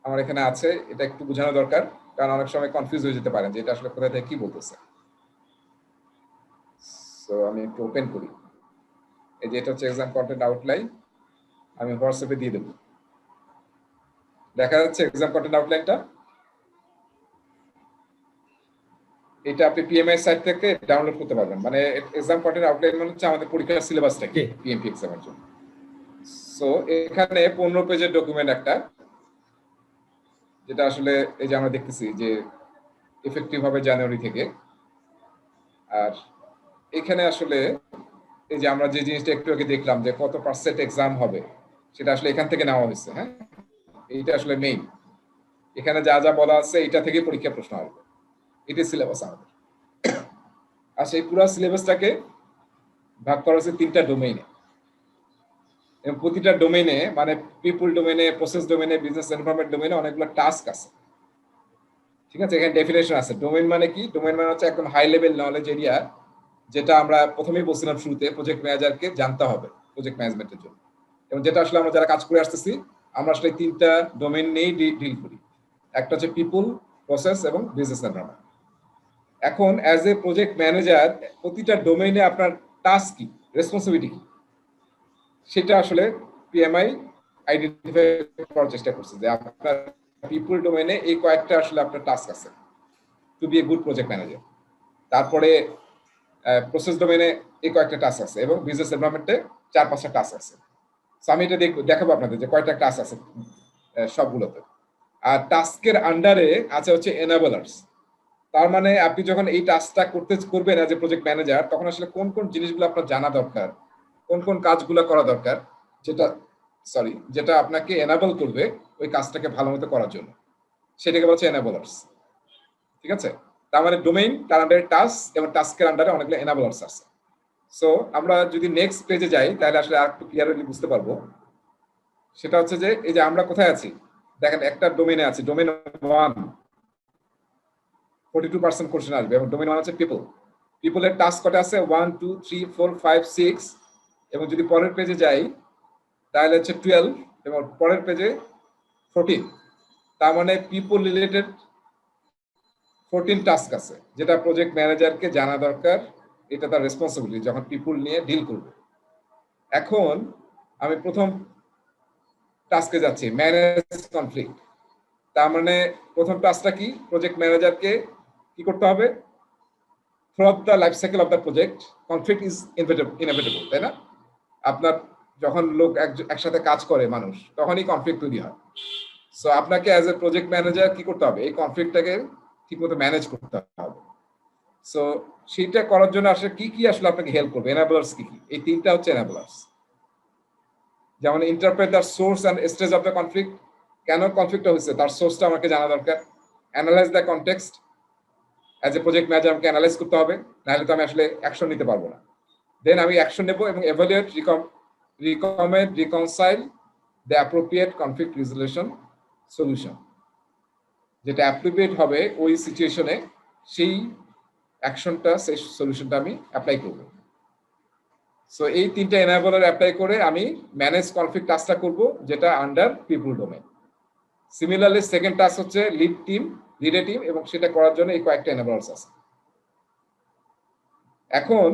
আমার এখানে আছে। এটা একটু বোঝানো দরকার, কারণ অনেক সময় কনফিউজ হয়ে যেতে পারেন যে এটা আসলে কোথা থেকে কি বলতেছে। সো আমি একটু ওপেন করি। এই যে এটা হচ্ছে এক্সাম কন্টেন্ট আউটলাইন, আমি হোয়াটসঅ্যাপে দিয়ে দেবো। দেখা যাচ্ছে এক্সাম কন্টেন্ট আউটলাইনটা? এটা আপনি পিএমআই সাইট থেকে ডাউনলোড করতে পারবেন। মানে এক্সাম কন্টেন্ট আউটলাইন মানে হচ্ছে আমাদের পরীক্ষার সিলেবাসটাকে পিএমপি এক্সামের জন্য। সো এখানে 15 পেজের ডকুমেন্ট একটা, যেটা আসলে এই যে আমরা দেখতেছি যে এফেক্টিভ হবে জানুয়ারি থেকে। আর এখানে আসলে এই যে আমরা যে জিনিসটা একটু আগে দেখলাম যে কত পার্সেন্ট এক্সাম হবে, সেটা আসলে এখান থেকে নেওয়া হয়েছে। হ্যাঁ, এইটা আসলে মেইন। এখানে যা যা বলা আছে এটা থেকে পরীক্ষা প্রশ্ন আসবে, এটাই সিলেবাস আমাদের। আর সেই পুরো সিলেবাসটাকে ভাগ করা হয়েছে 3টা ডোমেইনে, এবং প্রতিটা ডোমেইনে মানে পিপল ডোমেইনে, প্রসেস ডোমেইনে, বিজনেস এনভায়রনমেন্ট ডোমেইনে অনেকগুলো টাস্ক আছে। ঠিক আছে, এখানে ডেফিনেশন আছে। ডোমেইন মানে কি? ডোমেইন মানে হচ্ছে একদম হাই লেভেল নলেজ এরিয়া, যেটা আমরা প্রথমেই বলছিলাম শুরুতে, প্রজেক্ট ম্যানেজারকে জানতে হবে প্রজেক্ট ম্যানেজমেন্টের জন্য। এবং যেটা আসলে আমরা যারা কাজ করে আসতেছি, আমরা আসলে 3টা ডোমেইন নিয়েই ডিল করি। একটা হচ্ছে পিপল, প্রসেস এবং বিজনেস এনভায়রনমেন্ট। এখন অ্যাজ এ প্রজেক্ট ম্যানেজার প্রতিটা ডোমেইনে আপনার টাস্ক কি, রেসপন্সিবিলিটি কি, সেটা আসলে পিএমআই আইডেন্টিফাই করার চেষ্টা করছে যে আপনার পিপল ডোমেইনে এই কয়েকটা আসলে আপনার টাস্ক আছে to be a good project manager. তারপরে প্রসেস ডোমেইনে এই কয়েকটা টাস্ক আছে, এবং বিজনেস এনভায়রনমেন্টে 4-5টা টাস্ক আছে। সো আমি এটা দেখাবো আপনাদের যে কয়টা টাস্ক আছে সবগুলোতে। আর টাস্কের আন্ডারে আছে হচ্ছে এনাবেলার্স। তার মানে আপনি যখন এই টাস্কটা করবেন অ্যাজ এ প্রজেক্ট ম্যানেজার, তখন আসলে কোন কোন জিনিসগুলো আপনার জানা দরকার, কোন কোন কাজগুলো করা দরকার, যেটা আপনাকে এনাবল করবে ওই কাজটাকে ভালো মতো করার জন্য, সেটাকে বলছে এনাবেলার্স। ঠিক আছে, তার মানে ডোমেইন, তার আন্ডারে টাস্ক, এবং টাস্কের আন্ডারে অনেকগুলো এনাবেলার্স আছে। সো আমরা যদি নেক্সট পেজে যাই তাহলে আসলে আর একটু ক্লিয়ারলি বুঝতে পারবো। সেটা হচ্ছে যে এই যে আমরা কোথায় আছি, দেখেন একটা ডোমেইনে আছি, ডোমেইন 1 42% কোশ্চেন আসবে, এবং ডোমেইন 1 হচ্ছে পিপল। পিপলের টাস্ক কটা আছে? 1 2 3 4 5 6, এবং যদি পরের পেজে যাই তাহলে হচ্ছে 12, এবং পরের পেজে 14। তার মানে পিপল রিলেটেড 14 টাস্ক আছে, যেটা প্রজেক্ট ম্যানেজারকে জানা দরকার। এটা তার রেসপন্সিবিলিটি যখন পিপল নিয়ে ডিল করবে। এখন আমি প্রথম টাস্কে যাচ্ছি, ম্যানেজ কনফ্লিক্ট। তার মানে প্রথম টাস্কটা কি, প্রজেক্ট ম্যানেজারকে কি করতে হবে, throughout the life cycle of the project conflict is inevitable, তাই না? আপনার যখন লোক একসাথে কাজ করে মানুষ, তখনই কনফ্লিক্ট তৈরি হয়। সো আপনাকে অ্যাজ এ প্রজেক্ট ম্যানেজার কি করতে হবে, এই কনফ্লিক্টটাকে ঠিকমতো ম্যানেজ করতে হবে। সো সেইটা করার জন্য আসলে কি আসলে আপনাকে হেল্প করবে, এনাবলার্স কি? এই তিনটা হচ্ছে এনাবলার্স। যেমন interpret the source and stage of the conflict, কেন কনফ্লিক্টটা হচ্ছে তার সোর্সটা আমাকে জানা দরকার। Analyse the context, as a project manager আমাকে অ্যানালাইজ করতে হবে, নাহলে তো আমি আসলে অ্যাকশন নিতে পারবো না। দেন আমি অ্যাকশন নেব এবং evaluate, recommend, reconcile the appropriate conflict resolution solution, যেটা অ্যাপ্রোপ্রিয়েট হবে ওই সিচুয়েশনে, সেই অ্যাকশনটা, সেই সলিউশনটা আমি অ্যাপ্লাই করব। সো এই তিনটা এনাবলার অ্যাপ্লাই করে আমি ম্যানেজ কনফ্লিক্ট টাস্কটা করব, যেটা under people domain. Similarly second task হচ্ছে লিড এ টিম, এবং সেটা করার জন্য এই কয়েকটা এনাবলার্স আছে। এখন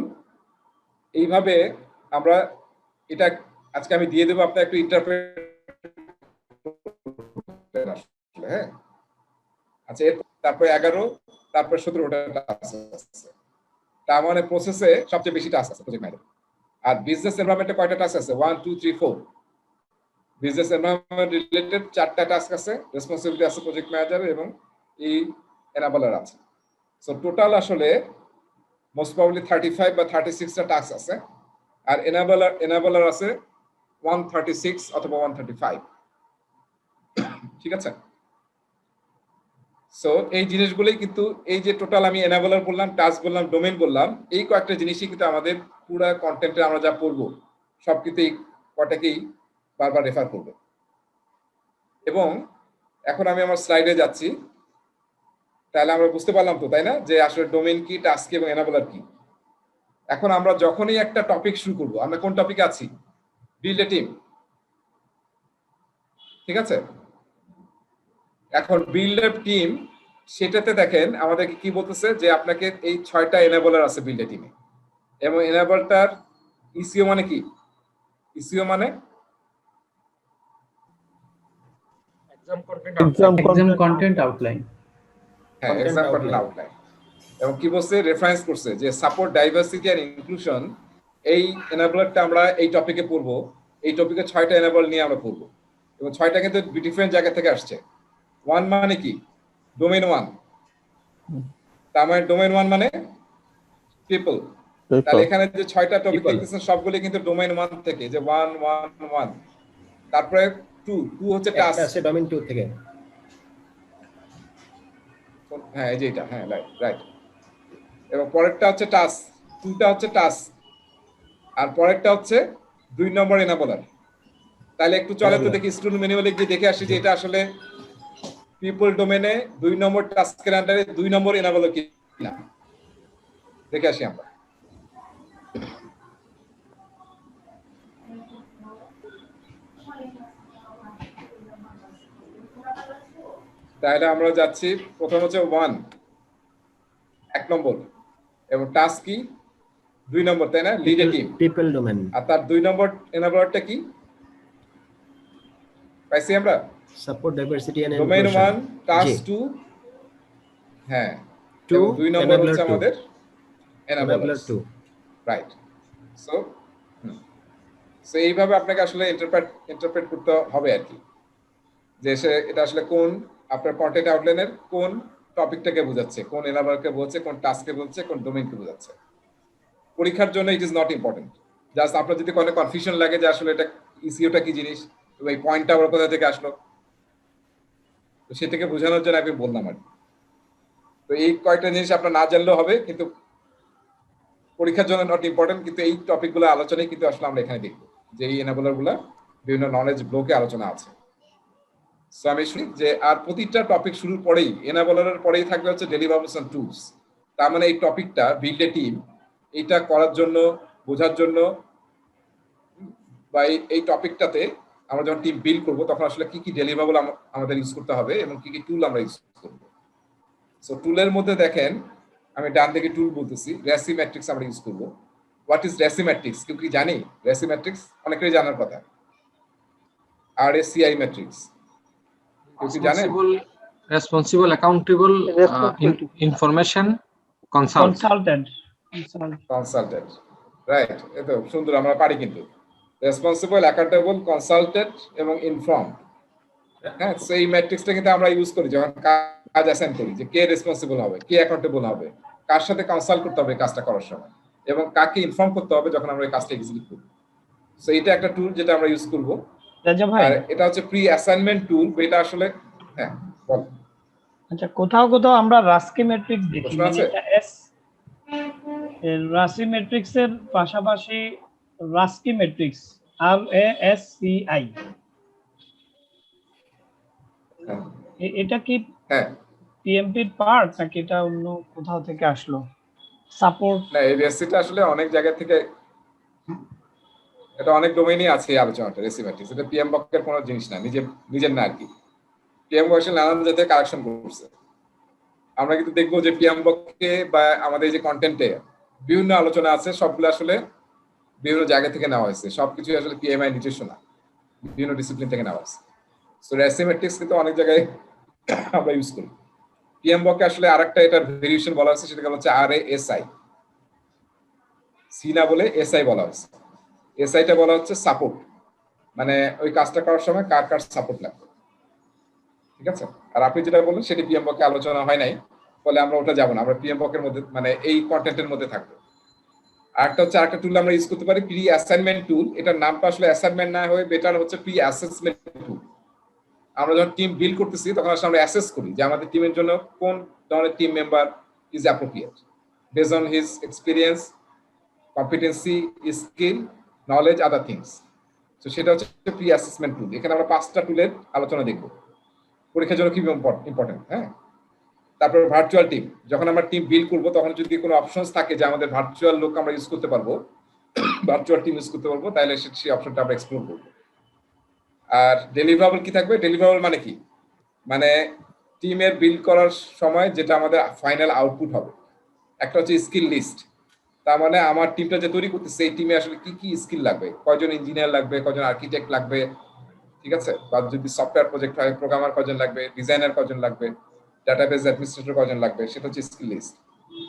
এইভাবে আমরা এটা আজকে আমি দিয়ে দেবো, আপনার একটু ইন্টারপ্রেট। হ্যাঁ, আচ্ছা, তারপরে 11, তারপরে 17টা টাস্ক আছে। তার মানে প্রসেসে সবচেয়ে বেশি টাস্ক আছে প্রজেক্ট ম্যানেজার। আর বিজনেস এনভায়রনমেন্টে কয়টা টাস্ক আছে? 1 2 3 4। বিজনেস এনভায়রনমেন্ট রিলেটেড 4টা টাস্ক আছে, রেসপন্সিবিলিটি আছে প্রজেক্ট ম্যানেজারের, এবং এই এনাবলার আছে। সো টোটাল আসলে মোস্ট প্রবাবলি 35 বা 36টা টাস্ক আছে, আর এনাবলার আছে 136 অথবা 135। ঠিক আছে? সো এই জিনিসগুলোই কিন্তু, এই যে টোটাল আমি এনাবলার বললাম, টাস্ক বললাম, ডোমেইন বললাম, এই কয়েকটা জিনিসই কিন্তু আমাদের পুরো কন্টেন্টে আমরা যা পড়বো সবকিছুই কটাকেই বারবার রেফার করবে। এবং এখন আমি আমার স্লাইডে যাচ্ছি, তাহলে আমরা বুঝতে পারলাম তো, তাই না, যে আসলে ডোমেইন কি, টাস্ক কি এবং এনাবলার কি। এখন আমরা যখনই একটা টপিক শুরু করব, আমরা কোন টপিকে আছি? Build a team. ঠিক আছে? এখন বিল্ড এ টিম, সেটাতে দেখেন আমাদেরকে কি বলতেছে, যে আপনাকে এই 6টা এনাবলার আছে বিল্ড এ টিমে, এবং এনাবলটার ইসিও মানে কি? ইসিও মানে এক্সাম কন্টেন্ট আউটলাইন। হ্যাঁ, এক্সাম কন্টেন্ট আউটলাইন। এবং কি বলছে, রেফারেন্স করছে যে সাপোর্ট ডাইভার্সিটি এন্ড ইনক্লুশন, এই এনাবলারটা আমরা এই টপিকে পড়বো। এই টপিকে 6টা এনাবল নিয়ে আমরা পড়বো, এবং 6টা কিন্তু ডিফারেন্ট জায়গা থেকে আসছে। 1 মানে কি? ডোমেইন 1। তার মানে ডোমেইন 1 মানে পিপল। তাহলে এখানে যে 6টা টপিক দেখতেছেন সবগুলো কিন্তু ডোমেইন 1 থেকে, যে 1 1 1। তারপরে 2 হচ্ছে টাস্ক, আছে ডোমেইন 2 থেকে। হ্যাঁ, এই যে এটা, হ্যাঁ, রাইট। এবং পরেরটা হচ্ছে টাস্ক, 2টা হচ্ছে টাস্ক, আর পরেরটা হচ্ছে 2 নম্বর এনাবলার। তাহলে একটু চলে তো দেখি স্টুডেন্ট ম্যানুয়ালে গিয়ে দেখে আসি যে এটা আসলে পিপল ডোমেনে 2 নম্বর টাস্কের আন্ডারে 2 নম্বর এনাবলার কি না, দেখে আসি আমরা। তাহলে আমরা যাচ্ছি, প্রথম হচ্ছে 1 নম্বর, এবং টাস্ক কি? 2 নম্বর, তাই না, lead a team. People domain. আর তার 2 নম্বর এনাবলারটা কি পাইছি আমরা? Support diversity and domain inclusion. 1, task 2, হ্যাঁ, 2 2 নম্বর হচ্ছে enabler আমাদের 2, enabler 2। রাইট। সো এইভাবে আপনাকে আসলে ইন্টারপ্রেট করতে হবে আর কি, যে এটা আসলে কোন আপনার কন্টেন্ট আউটলাইনের কোন টপিকটাকে বোঝাচ্ছে, কোন এনাবলারকে বোঝাচ্ছে, কোন টাস্ককে বোঝাচ্ছে, কোন ডোমেইনকে বোঝাচ্ছে। পরীক্ষার জন্য ইট ইজ নট ইম্পর্টেন্ট। জাস্ট আপনার যদি কোনো কনফিউশন লাগে যে আসলে এটা ইসিওটা কি জিনিস, এই পয়েন্টটা আবার কোথা থেকে আসলো, তো সেটাকে বোঝানোর জন্য আমি বললাম আর কি। তো এই কয়েকটা জিনিস আপনার না জানলেও হবে, কিন্তু পরীক্ষার জন্য নট ইম্পর্টেন্ট। কিন্তু এই টপিকগুলো আলোচনায় কিন্তু আসলে আমরা এখানে দেখবো যে এই এনাবলার গুলা বিভিন্ন নলেজ ব্লকে আলোচনা আছে। সো আমি শুনি যে আর প্রতিটা টপিক শুরুর পরেই এনাবলারের পরেই থাকবে হচ্ছে ডেলিভারেবলস এন্ড টুলস। তার মানে এই টপিকটা বিল্ড এ টিম, এটা করার জন্য, বোঝার জন্য, বা এই টপিকটাতে আমরা যখন টিম বিল্ড করবো তখন আসলে কি কি ডেলিভারেবল আমাদের ইউজ করতে হবে এবং কি কি টুল আমরা ইউজ করবো। সো টুলের মধ্যে দেখেন আমি ডান দিকে টুল বলতেছি, রেসি ম্যাট্রিক্স আমরা ইউজ করবো। What is RACI matrix? কেউ কি জানি রেসি ম্যাট্রিক্স? অনেকেরই জানার কথা। RACI ম্যাট্রিক্স কেউ কি জানেন? Responsible accountable Responsibility. Information consultant. Consultant, right. এই তো সুন্দর, আমরা পারি কিন্তু। রেসপন্সিবল, অ্যাকাউন্টেবল, কনসালটেন্ট এবং ইনফর্মড। হ্যাঁ, তো এই ম্যাট্রিক্সটা কিন্তু আমরা ইউজ করি যখন কাজ অ্যাসাইন করি, যে কে রেসপন্সিবল হবে, কে অ্যাকাউন্টেবল হবে, কার সাথে কনসাল্ট করতে হবে কাজটা করার সময়, এবং কাকে ইনফর্ম করতে হবে যখন আমরা এই কাজটা এক্সিকিউট করব। সো এটা একটা টুল যেটা আমরা ইউজ করব। রাজা ভাই, আর এটা হচ্ছে প্রি অ্যাসাইনমেন্ট টুল। এটা আসলে হ্যাঁ বল। আচ্ছা, কোথাও কোথাও আমরা রাস্কি ম্যাট্রিক্স দেখি, প্রশ্ন মানে আছে? এটা রাস্কি ম্যাট্রিক্স এর পাশাপাশি রাস্কি ম্যাট্রিক্স, RASCI, হ্যাঁ, এটা কি হ্যাঁ, পিএমপির পার্ট নাকি এটা অন্য কোথাও থেকে আসলো? সাপোর্ট না, এই রেসিপিটা আসলে অনেক জায়গা থেকে, এটা অনেক ডোমেইনই আছে এই আলোচনাটা। রেসিপিটিস এটা পিএম বকের কোনো জিনিস না, নিজের না আর কি। পিএম বক আসলে নানান জায়গায় কালেকশন করছে। আমরা কিন্তু দেখবো যে পিএম বকে বা আমাদের যে কন্টেন্টে বিভিন্ন আলোচনা আছে, সবগুলো আসলে বিভিন্ন জায়গা থেকে নেওয়া হয়েছে। সবকিছু আসলে পিএমআই নিজস্ব না, বিভিন্ন ডিসিপ্লিন থেকে নেওয়া হয়েছে। সো রেসিমেট্রিক্স কিন্তু অনেক জায়গায় আমরা ইউজ করি। পিএম বকে আসলে আরেকটা এটার ভেরিয়েশন বলা হচ্ছে, সেটা হচ্ছে RASI, সি না বলে SI বলা হচ্ছে। SIটা বলা হচ্ছে সাপোর্ট, মানে ওই কাজটা করার সময় কার কার সাপোর্ট লাগবে। ঠিক আছে? আর আপনি যেটা বললেন সেটি পিএম বকে আলোচনা হয় নাই, ফলে আমরা ওটা যাব না। আমরা পিএম বকের মধ্যে, মানে এই কন্টেন্টের মধ্যে থাকবো। আরেকটা হচ্ছে, আরেকটা টুল আমরা ইউজ করতে পারি, প্রি অ্যাসাইনমেন্ট টুল। এটার নামটা আসলে অ্যাসাইনমেন্ট না হয়ে বেটার হচ্ছে প্রি অ্যাসেসমেন্ট টুল। আমরা যখন টিম বিল্ড করতেছি তখন আসলে আমরা অ্যাসেস করি যে আমাদের টিমের জন্য কোন ধরনের team member is appropriate based on his experience, competency, skill, knowledge, other things. তো সেটা হচ্ছে প্রি অ্যাসেসমেন্ট টুল। এখানে আমরা 5টা টুলের আলোচনা দেখব, পরীক্ষার জন্য কি ইম্পর্টেন্ট। হ্যাঁ, তারপর ভার্চুয়াল টিম। যখন আমরা টিম বিল্ড করবো তখন যদি কোনো অপশনস থাকে যে আমাদের ভার্চুয়াল লোক আমরা ইউজ করতে পারবো, ভার্চুয়াল টিম ইউজ করতে পারবো, তাহলে সেই অপশনটা আমরা এক্সপ্লোর করবো। আর ডেলিভারেবল কি থাকবে? ডেলিভারেবল মানে কি? মানে টিমের বিল্ড করার সময় যেটা আমাদের ফাইনাল আউটপুট হবে। একটা হচ্ছে স্কিল লিস্ট, তার মানে আমার টিমটা যে তৈরি করতেছে এই টিমে আসলে কি কি স্কিল লাগবে, কয়জন ইঞ্জিনিয়ার লাগবে, কয়জন আর্কিটেক্ট লাগবে, ঠিক আছে, বা যদি সফটওয়্যার প্রজেক্ট হয় প্রোগ্রামার কয়জন লাগবে, ডিজাইনার কয়জন লাগবে, ডাটাবেস অ্যাডমিনিস্ট্রেটর কয়জন লাগবে, সেটা হচ্ছে স্কিল লিস্ট।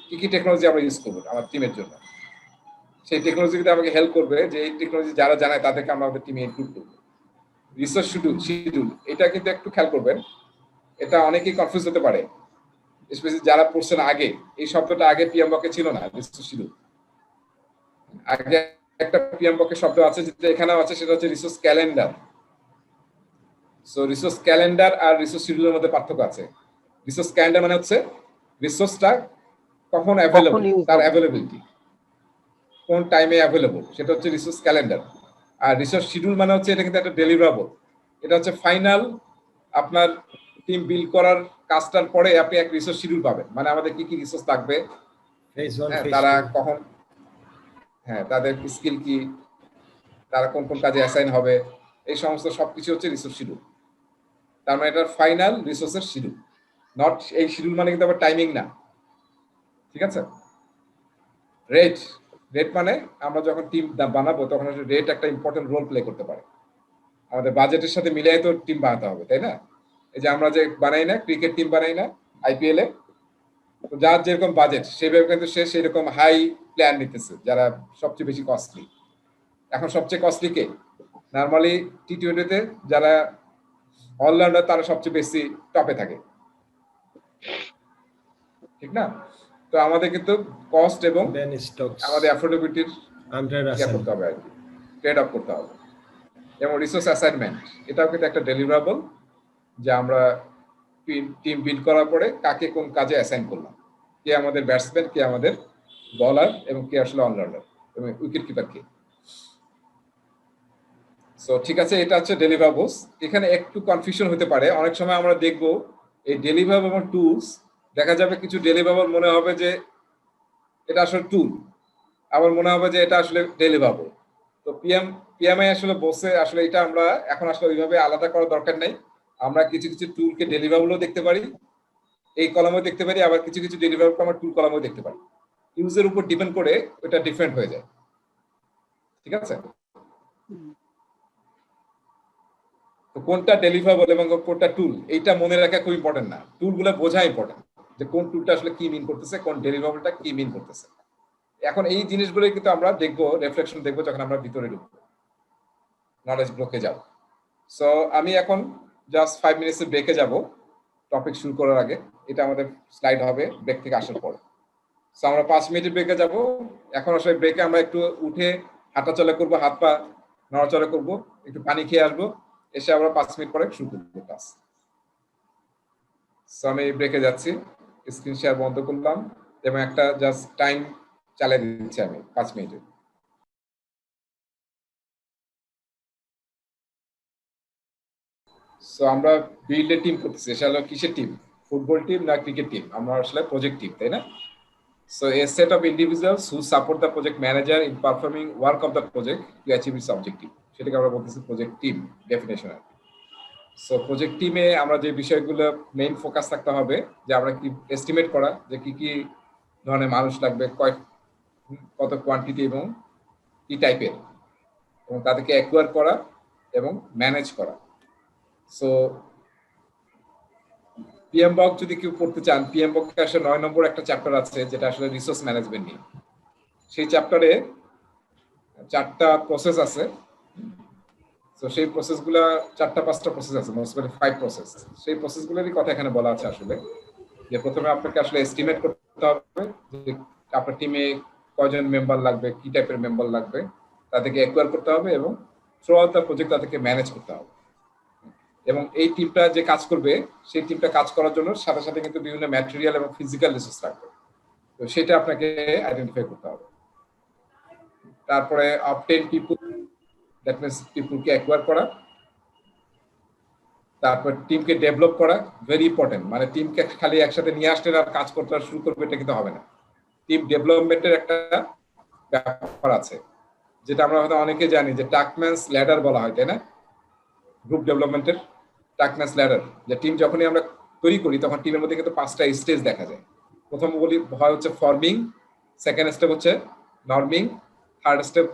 কি কি টেকনোলজি আমরা ইউজ করবো আমার টিমের জন্য, সেই টেকনোলজি কিন্তু আমাকে হেল্প করবে যে এই টেকনোলজি যারা জানায় তাদেরকে আমরা আমাদের টিমে ইনক্লুড করবো। রিসোর্স শিডিউল, এটা কিন্তু একটু খেয়াল করবেন, এটা অনেকেই কনফিউজ হতে পারে, স্পেশালি যারা পড়ছেন আগে। এই শব্দটা আগে পিএম বকে ছিল না, রিসোর্স শিডিউল। আগে একটা পিএম বকে শব্দ আছে যেটা এখানেও আছে, সেটা হচ্ছে resource calendar. So resource calendar আর রিসোর্স শিডিউলের মধ্যে পার্থক্য আছে। রিসোর্স ক্যালেন্ডার মানে হচ্ছে রিসোর্সটা কখন অ্যাভেলেবল, তার অ্যাভেলেবিলিটি, কোন টাইমে অ্যাভেলেবল, সেটা হচ্ছে রিসোর্স ক্যালেন্ডার। আর রিসোর্স শিডিউল মানে হচ্ছে এটা কিন্তু একটা ডেলিভারেবল। এটা হচ্ছে ফাইনাল আপনার টিম বিল্ড করার কাজটার পরে আপনি এক রিসোর্স শিডিউল পাবেন, মানে আমাদের কি কি রিসোর্স লাগবে, তারা কখন, হ্যাঁ, তাদের স্কিল কি, তারা কোন কোন কাজে অ্যাসাইন হবে, এই সমস্ত সবকিছু হচ্ছে রিসোর্স শিডিউল। তার মানে এটা ফাইনাল রিসোর্সের শিডিউল, নট এই শিডিউল মানে কিন্তু আবার টাইমিং না। ঠিক আছে? রেট, রেট মানে আমরা যখন টিম বানাবো তখন রেট একটা ইম্পর্টেন্ট রোল প্লে করতে পারে। আমাদের বাজেটের সাথে মিলিয়ে তো টিম বানাতে হবে, তাই না? এই যে আমরা যে বানাই না, ক্রিকেট টিম বানাই না IPL এ, তো যার যেরকম বাজেট সেভাবে কিন্তু সে সেরকম হাই প্ল্যান নিতেছে, যারা সবচেয়ে বেশি কস্টলি। এখন সবচেয়ে কস্টলি কে? নর্মালি T20-তে যারা অলরাউন্ডার তারা সবচেয়ে বেশি টপে থাকে, ঠিক না? তো আমাদের কিন্তু কস্ট এবং আমাদের অ্যাফোর্ডেবিলিটির করতে হবে আর কি, ট্রেড অফ করতে হবে। যেমন রিসোর্স অ্যাসাইনমেন্ট, এটাও কিন্তু একটা ডেলিভারেবল, যে আমরা টিম বিল্ড করার পরে কাকে কোন কাজে অ্যাসাইন করলাম, কে আমাদের ব্যাটসম্যান, কে আমাদের বলার, এবং কে আসলে অলরাউন্ডার এবং উইকেট কিপার কে। সো ঠিক আছে, এটা হচ্ছে ডেলিভারেবলস। এখানে একটু কনফিউশন হতে পারে, অনেক সময় আমরা দেখব এই ডেলিভারেবল এবং টুলস, দেখা যাবে কিছু ডেলিভারেবল মনে হবে যে এটা আসলে টুল, আবার মনে হবে যে এটা আসলে ডেলিভারেবল। তো পিএমআই আসলে বসে আসলে এটা আমরা এখন আসলে ওইভাবে আলাদা করার দরকার নেই। আমরা কিছু কিছু টুলকে ডেলিভারেবলও দেখতে পারি, এই কলামেও দেখতে পারি, আবার কিছু কিছু ডেলিভারেবল আমরা টুল কলামেও দেখতে পারি। ইউজের উপর ডিপেন্ড করে ওটা ডিফারেন্ট হয়ে যায়। ঠিক আছে? কোনটা ডেলিভারেবল এবং কোনটা টুল, এইটা মনে রাখা খুব ইম্পর্টেন্ট না, টুলগুলো বোঝা ইম্পর্টেন্ট, যে কোন টুলটা আসলে কি মিন করতেছে, কোন ডেলিভারেবলটা কি মিন করতেছে। এখন এই জিনিসগুলোই কিন্তু আমরা দেখবো, রিফ্লেকশন দেখবো যখন আমরা ভিতরে ঢুকবো, নলেজ ব্লকে যাব। সো আমি এখন জাস্ট 5 মিনিটস ব্রেকে যাব টপিক শুরু করার আগে। এটা আমাদের স্লাইড হবে ব্রেক থেকে আসার পর। সো আমরা 5 মিনিট ব্রেকে যাব। এখন আসলে ব্রেকে আমরা একটু উঠে হাঁটাচলা করবো, হাত পা নড়াচড়া করবো, একটু পানি খেয়ে আসবো, এসে আমরা 5 মিনিট পরে শুরু করবো ক্লাস। সো আমি ব্রেকে যাচ্ছি, স্ক্রিন শেয়ার বন্ধ করলাম এবং একটা জাস্ট টাইম চালিয়ে দিচ্ছি আমি 5 মিনিটে। সো আমরা বিল্ড এ টিম করতেছি, সেটা হলো কিসের টিম, ফুটবল টিম না ক্রিকেট টিম, আমরা আসলে প্রজেক্ট টিম, তাই না? So a set of individuals who support the project manager in performing work of the project to achieve its objective, সেটাকে আমরা বলতেছি project team definition. So project টিমে আমরা যে বিষয়গুলো মেইন ফোকাস থাকতে হবে, যে আমরা কি এস্টিমেট করা যে কি কি ধরনের মানুষ লাগবে, কত কোয়ান্টিটি এবং কি টাইপের, এবং তাদেরকে অ্যাকুয়ার করা এবং ম্যানেজ করা। সো পিএমবক যদি কেউ পড়তে চান, পিএমবক আসলে 9 নম্বর একটা চ্যাপ্টার আছে যেটা আসলে রিসোর্স ম্যানেজমেন্ট নিয়ে। সেই চ্যাপ্টারে 4টা প্রসেস আছে। তো সেই প্রসেসগুলো 4টা-5টা প্রসেস আছে, মোস্টলি 5 প্রসেস। সেই প্রসেসগুলোরই কথা এখানে বলা আছে আসলে, যে প্রথমে আপনাকে আসলে এস্টিমেট করতে হবে যে আপনার টিমে কয়জন মেম্বার লাগবে, কি টাইপের মেম্বার লাগবে, তাদেরকে অ্যাকুয়ার করতে হবে এবং থ্রু আউট দ্য প্রজেক্ট তাদেরকে ম্যানেজ করতে হবে। এবং এই টিমটা যে কাজ করবে, সেই টিমটা কাজ করার জন্য সাথে সাথে কিন্তু বিভিন্ন ম্যাটেরিয়াল এবং ফিজিক্যাল রিসোর্স লাগবে, তো সেটা আপনাকে আইডেন্টিফাই করতে হবে। তারপরে অবটেইন পিপল, দ্যাট মিন্স পিপলকে অ্যাকুয়ার করা। তারপর টিমকে ডেভেলপ করা, ভেরি ইম্পর্টেন্ট। মানে টিমকে খালি একসাথে নিয়ে আসলে আর কাজ করতে শুরু করবে এটা কিন্তু হবে না। টিম ডেভেলপমেন্টের একটা ব্যাপার আছে, যেটা আমরা হয়তো অনেকে জানি যে টাকম্যানস ল্যাডার বলা হয়, তাই না? গ্রুপ ডেভেলপমেন্টের টাকম্যানস ল্যাডার, যে টিম যখনই আমরা তৈরি করি তখন টিমের মধ্যে কিন্তু 5টা স্টেজ দেখা যায়। প্রথম বলি হয় হচ্ছে ফর্মিং, সেকেন্ড স্টেপ হচ্ছে নর্মিং, থার্ড স্টেপ,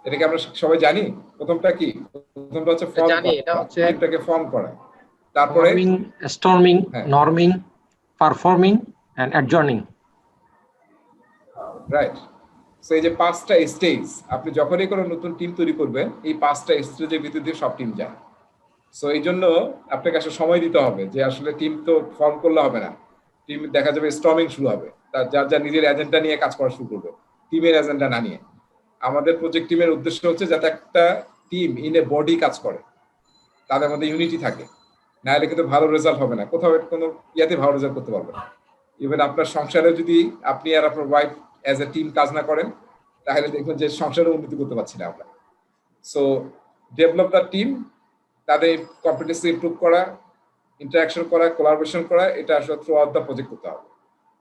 এটাকে আমরা সবাই জানি। প্রথমটা কি? প্রথমটা হচ্ছে ফর্ম, এটা হচ্ছে টিমটাকে ফর্ম করা। তারপরে স্টর্মিং, হ্যাঁ। নর্মিং, পারফর্মিং এন্ড অ্যাডজর্নিং। রাইট। সো এই যে 5টা স্টেজ, আপনি যখনই কোনো নতুন টিম তৈরি করবেন এই 5টা স্টেজের ভিতর দিয়ে সব টিম যায়। সো এই জন্য আপনাকে আসলে সময় দিতে হবে, যে আসলে টিম তো ফর্ম করলে হবে না, টিম দেখা যাবে স্টর্মিং শুরু হবে, তার যার যার নিজের এজেন্ডা নিয়ে কাজ করা শুরু করবে, টিমের এজেন্ডা না নিয়ে। আমাদের প্রজেক্ট টিমের উদ্দেশ্য হচ্ছে যাতে একটা টিম ইন এ বডি কাজ করে, তাদের মধ্যে ইউনিটি থাকে, না হলে কিন্তু ভালো রেজাল্ট হবে না, কোথাও কোনো ইয়াতে ভালো রেজাল্ট করতে পারবে না। ইভেন আপনার সংসারে যদি আপনি আর আপনার ওয়াইফ অ্যাজ এ টিম কাজ না করেন, তাহলে দেখবেন যে সংসারে উন্নতি করতে পারছি না আমরা। সো ডেভেলপ দ্য টিম, তাদের কম্পিটেন্সি ইমপ্রুভ করা, ইন্টারাকশন করা, কোলাবোরেশন করা, এটা আসলে থ্রু আউট দ্য প্রজেক্ট করতে হবে।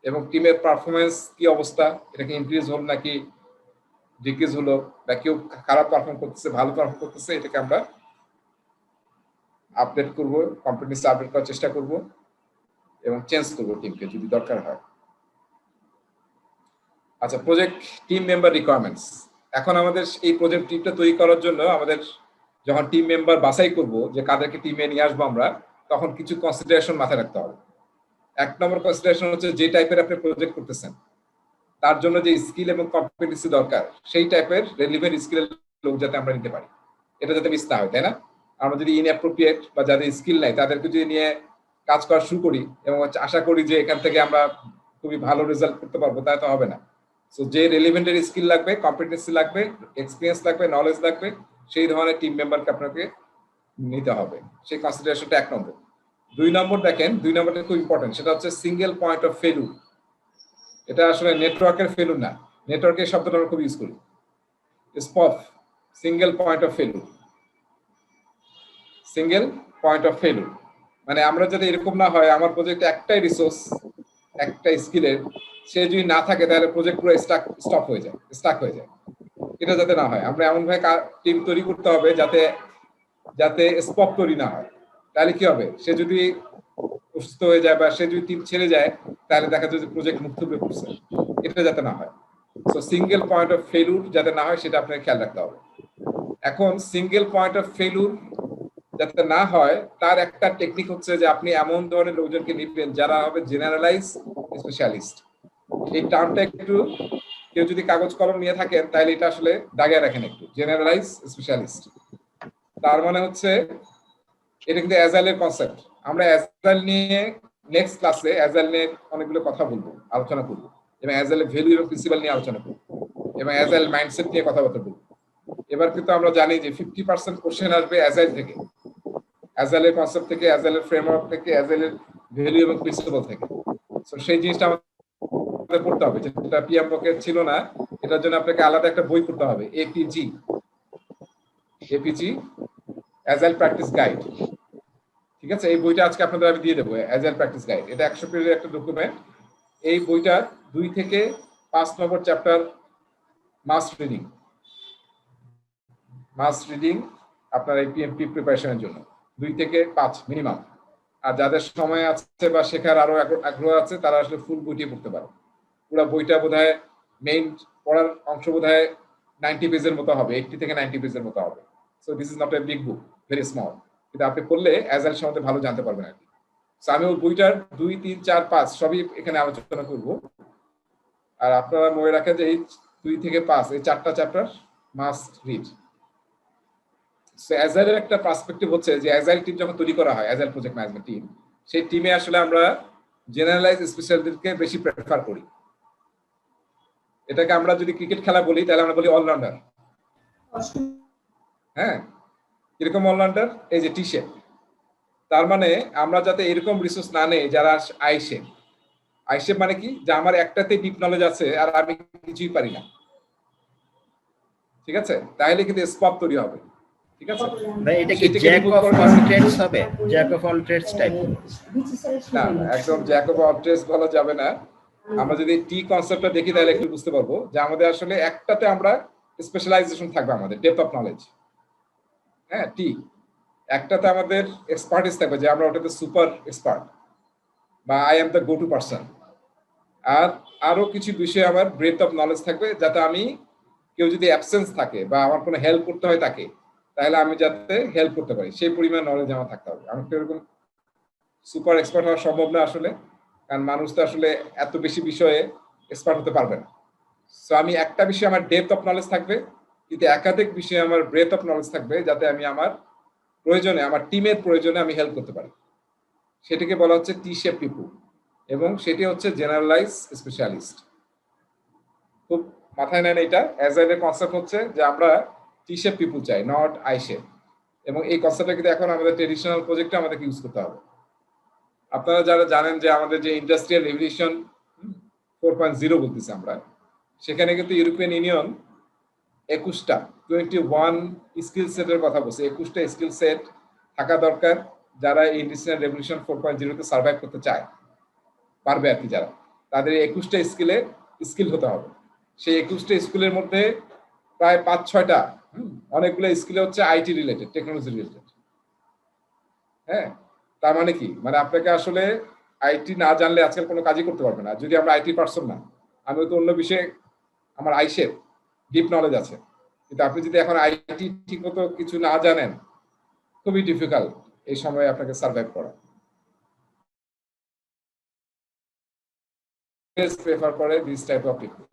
এবং টিমের পারফরমেন্স কি অবস্থা, এটা কি ইনক্রিজ হল নাকি ডিক্রিজ হলো, বা কেউ খারাপ পারফর্ম করতেছে, ভালো পারফর্ম করতেছে, এটাকে আমরা আপডেট করবো, কম্পিটেন্সি আপডেট করার চেষ্টা করব এবং চেঞ্জ করবো টিমকে যদি দরকার হয়। আচ্ছা, প্রজেক্ট টিম মেম্বার রিকোয়ারমেন্টস। এখন আমাদের এই প্রজেক্ট টিমটা তৈরি করার জন্য আমাদের যখন টিম মেম্বার বাছাই করব যে কাদেরকে টিমে নিয়ে আসবো আমরা, তখন কিছু কনসিডারেশন মাথায় রাখতে হবে। 1 নম্বর কনসিডারেশন হচ্ছে যে টাইপের আপনি প্রজেক্ট করতেছেন তার জন্য যে স্কিল এবং কম্পিটেন্সি দরকার, সেই টাইপের রেলিভেন্ট স্কিলের লোক যাতে আমরা নিতে পারি, এটা যাতে মিস না হয়, তাই না? আমরা যদি ইনঅ্যাপ্রোপ্রিয়েট বা যাদের স্কিল নাই তাদেরকে যদি নিয়ে কাজ করা শুরু করি এবং আশা করি যে এখান থেকে আমরা খুবই ভালো রেজাল্ট করতে পারবো, তা তো হবে না। সো যে রেলিভেন্টের স্কিল লাগবে, কম্পিটেন্সি লাগবে, এক্সপিরিয়েন্স লাগবে, নলেজ লাগবে, সেই ধরনের টিম মেম্বারকে আপনাকে নিতে হবে। সেই কনসিডারেশনটা 1 নম্বর। 2 নম্বর দেখেন, 2 নম্বরটা খুব ইম্পর্টেন্ট, সেটা হচ্ছে সিঙ্গেল পয়েন্ট অফ ফেলুর। এটা আসলে নেটওয়ার্কের ফেলুর না, নেটওয়ার্কের শব্দটা আমরা খুব ইউজ করি, SPOF, single point of failure, single point of failure. মানে আমরা যাতে এরকম না হয় আমার প্রজেক্টে একটাই রিসোর্স, একটা স্কিলের, সে যদি না থাকে তাহলে প্রজেক্ট পুরো স্টপ হয়ে যায়, স্টাক হয়ে যায়। এটা যাতে না হয়, আমরা এমন ভাবে টিম তৈরি করতে হবে যাতে স্পপ তৈরি না হয়। তাহলে কি হবে, সে যদি অসুস্থ হয়ে যায় বা সে যদি টিম ছেড়ে যায়, তাহলে দেখা যায় যে প্রজেক্ট মুক্ত হয়ে পড়ছে, এটা যাতে না হয়। So single point of failure যাতে না হয় সেটা আপনাকে খেয়াল রাখতে হবে। এখন সিঙ্গেল পয়েন্ট অফ ফেলুর যাতে না হয় তার একটা টেকনিক হচ্ছে যে আপনি এমন ধরনের লোকজনকে নিবেন যারা হবে জেনারেলাইজ স্পেশালিস্ট। এই টার্মটা একটু কেউ যদি কাগজ কলম নিয়ে থাকেন তাহলে এটা আসলে দাগিয়ে রাখেন একটু, জেনারেলাইজ স্পেশালিস্ট। তার মানে হচ্ছে এটা কিন্তু অ্যাজাইলের কনসেপ্ট। আমরা অ্যাজাইল নিয়ে নেক্সট ক্লাসে অ্যাজাইল নিয়ে অনেকগুলো কথা বলবো, আলোচনা করবো, এবং অ্যাজাইলের ভ্যালু এবং প্রিন্সিপাল নিয়ে আলোচনা করবো, এবং অ্যাজাইল মাইন্ডসেট নিয়ে কথাবার্তা বলবো। এবার কিন্তু আমরা জানি যে 50% কোশ্চেন আসবে অ্যাজাইল থেকে, অ্যাজাইলের কনসেপ্ট থেকে, অ্যাজাইলের ফ্রেমওয়ার্ক থেকে, অ্যাজাইলের ভ্যালু এবং প্রিন্সিপাল থেকে। সো সেই জিনিসটা আমাদের পড়তে হবে, যেটা পিএমবকে ছিল না। এটার জন্য আপনাকে আলাদা একটা বই পড়তে হবে, এপিজি অ্যাজাইল প্র্যাকটিস গাইড। ঠিক আছে, এই বইটা আজকে আপনাদের আমি দিয়ে দেবো, অ্যাজাইল প্র্যাকটিস গাইড। এটা 100 পেজের একটা ডকুমেন্ট। এই বইটার 2 থেকে 5 নম্বর চ্যাপ্টার মাস্ট রিডিং আপনার এই পিএমপি প্রিপারেশনের জন্য 2 থেকে 5 মিনিমাম। আর যাদের সময় আছে বা শেখার আরো আগ্রহ আছে তারা আসলে ফুল বইটি পড়তে পারে। পুরো বইটা বোধহয় মেইন পড়ার অংশ বোধহয় 90 পেজের মতো হবে, 80 থেকে 90 পেজের মতো হবে। So this is not a big book, very small, কিন্তু আপনি পড়লে অ্যাজাইল সম্বন্ধে ভালো জানতে পারবেন আর কি। সো আমি ওই বইটার 2, 3, 4, 5 সবই এখানে আলোচনা করব। আর আপনারা মনে রাখেন যে এই 2 থেকে 5 এই 4টা চ্যাপ্টার মাস্ট রিড। সো অ্যাজাইলের একটা পার্সপেক্টিভ হচ্ছে যে অ্যাজাইল টিম যখন তৈরি করা হয়, অ্যাজাইল প্রজেক্ট ম্যানেজমেন্ট টিম, সেই টিমে আসলে আমরা জেনারেলাইজ স্পেশালিস্টকে বেশি প্রেফার করি। এটাকে আমরা যদি ক্রিকেট খেলা বলি তাহলে আমরা বলি অলরাউন্ডার। হ্যাঁ, এরকম অলরাউন্ডার, এই যে টি শেপ। তার মানে আমরা যাতে এরকম রিসোর্স না নেই যারা আই শেপ। আই শেপ মানে কি, যে আমার একটাতে ডিপ নলেজ আছে আর আমি কিছুই পারি না। ঠিক আছে, তাহলে কিন্তু স্পট তৈরি হবে। ঠিক আছে, ভাই এটা কি জ্যাক অফ অল ট্রেডস হবে? Jack of all trades type? না, একদম জ্যাক অফ অল ট্রেডস বলা যাবে না। আমরা যদি টি কনসেপ্টটা দেখি তাহলে একটু বুঝতে পারবো যে আমাদের আসলে একটাতে আমরা স্পেশালাইজেশন থাকবে, আমাদের ডেপথ অফ নলেজ। হ্যাঁ, টি একটাতে আমাদের এক্সপার্টিস থাকবে, যে আমরা ওটাতে সুপার এক্সপার্ট বা I am the go to person. আর আরো কিছু বিষয়ে আমার ব্রেথ অফ নলেজ থাকবে, যাতে আমি কেউ যদি অ্যাবসেন্স থাকে বা আমার কোনো হেল্প করতে হয় তাকে, তাহলে আমি যাতে হেল্প করতে পারি সেই পরিমাণ নলেজ আমার থাকতে হবে। আমি তো এরকম সুপার এক্সপার্ট হওয়া সম্ভব না আসলে, কারণ মানুষ তো আসলে এত বেশি বিষয়ে এক্সপার্ট হতে পারবে না। সো আমি একটা বিষয়ে আমার ডেপথ অফ নলেজ থাকবে, কিন্তু একাধিক বিষয়ে আমার ব্রেথ অফ নলেজ থাকবে, যাতে আমি আমার প্রয়োজনে, আমার টিমের প্রয়োজনে আমি হেল্প করতে পারি। সেটাকে বলা হচ্ছে টি শেপ পিপল, এবং সেটি হচ্ছে জেনারেলাইজ স্পেশালিস্ট। খুব মাথায় নেন এটা। অ্যাজাইলের কনসেপ্ট হচ্ছে যে আমরা টি শেপ পিপল চাই, নট আই শেপ। এবং এই কনসেপ্টটা কিন্তু এখন আমাদের ট্রেডিশনাল প্রজেক্টে আমাদেরকে ইউজ করতে হবে। আপনারা যারা জানেন যে আমাদের যে ইন্ডাস্ট্রিয়াল রেভলিউশন 4.0 বলতেছি আমরা, সেখানে কিন্তু ইউরোপিয়ান ইউনিয়ন 21 স্কিল সেটের কথা বলছে। 21টা স্কিল সেট থাকা দরকার যারা ইন্ডাস্ট্রিয়াল রেভলিউশন 4.0 সার্ভাইভ করতে চায়, পারবে আর কি, যারা তাদের 21টা স্কিল হতে হবে। সেই 21টা স্কিলের মধ্যে প্রায় 5-6টা, অনেকগুলো স্কিল হচ্ছে আইটি রিলেটেড, টেকনোলজি রিলেটেড। হ্যাঁ, তার মানে কি, মানে আপনাকে আসলে আইটি না জানলে আজকাল কোনো কাজই করতে পারবে না। যদি আমরা আইটি পারসন না, আমি তো অন্য বিষয়ে আমার আইশের ডিপ নলেজ আছে, কিন্তু আপনি যদি এখন আইটি ঠিক মতো কিছু না জানেন, খুবই ডিফিকাল্ট এই সময়ে আপনাকে সার্ভাইভ করা। প্রেফার করে this type of people.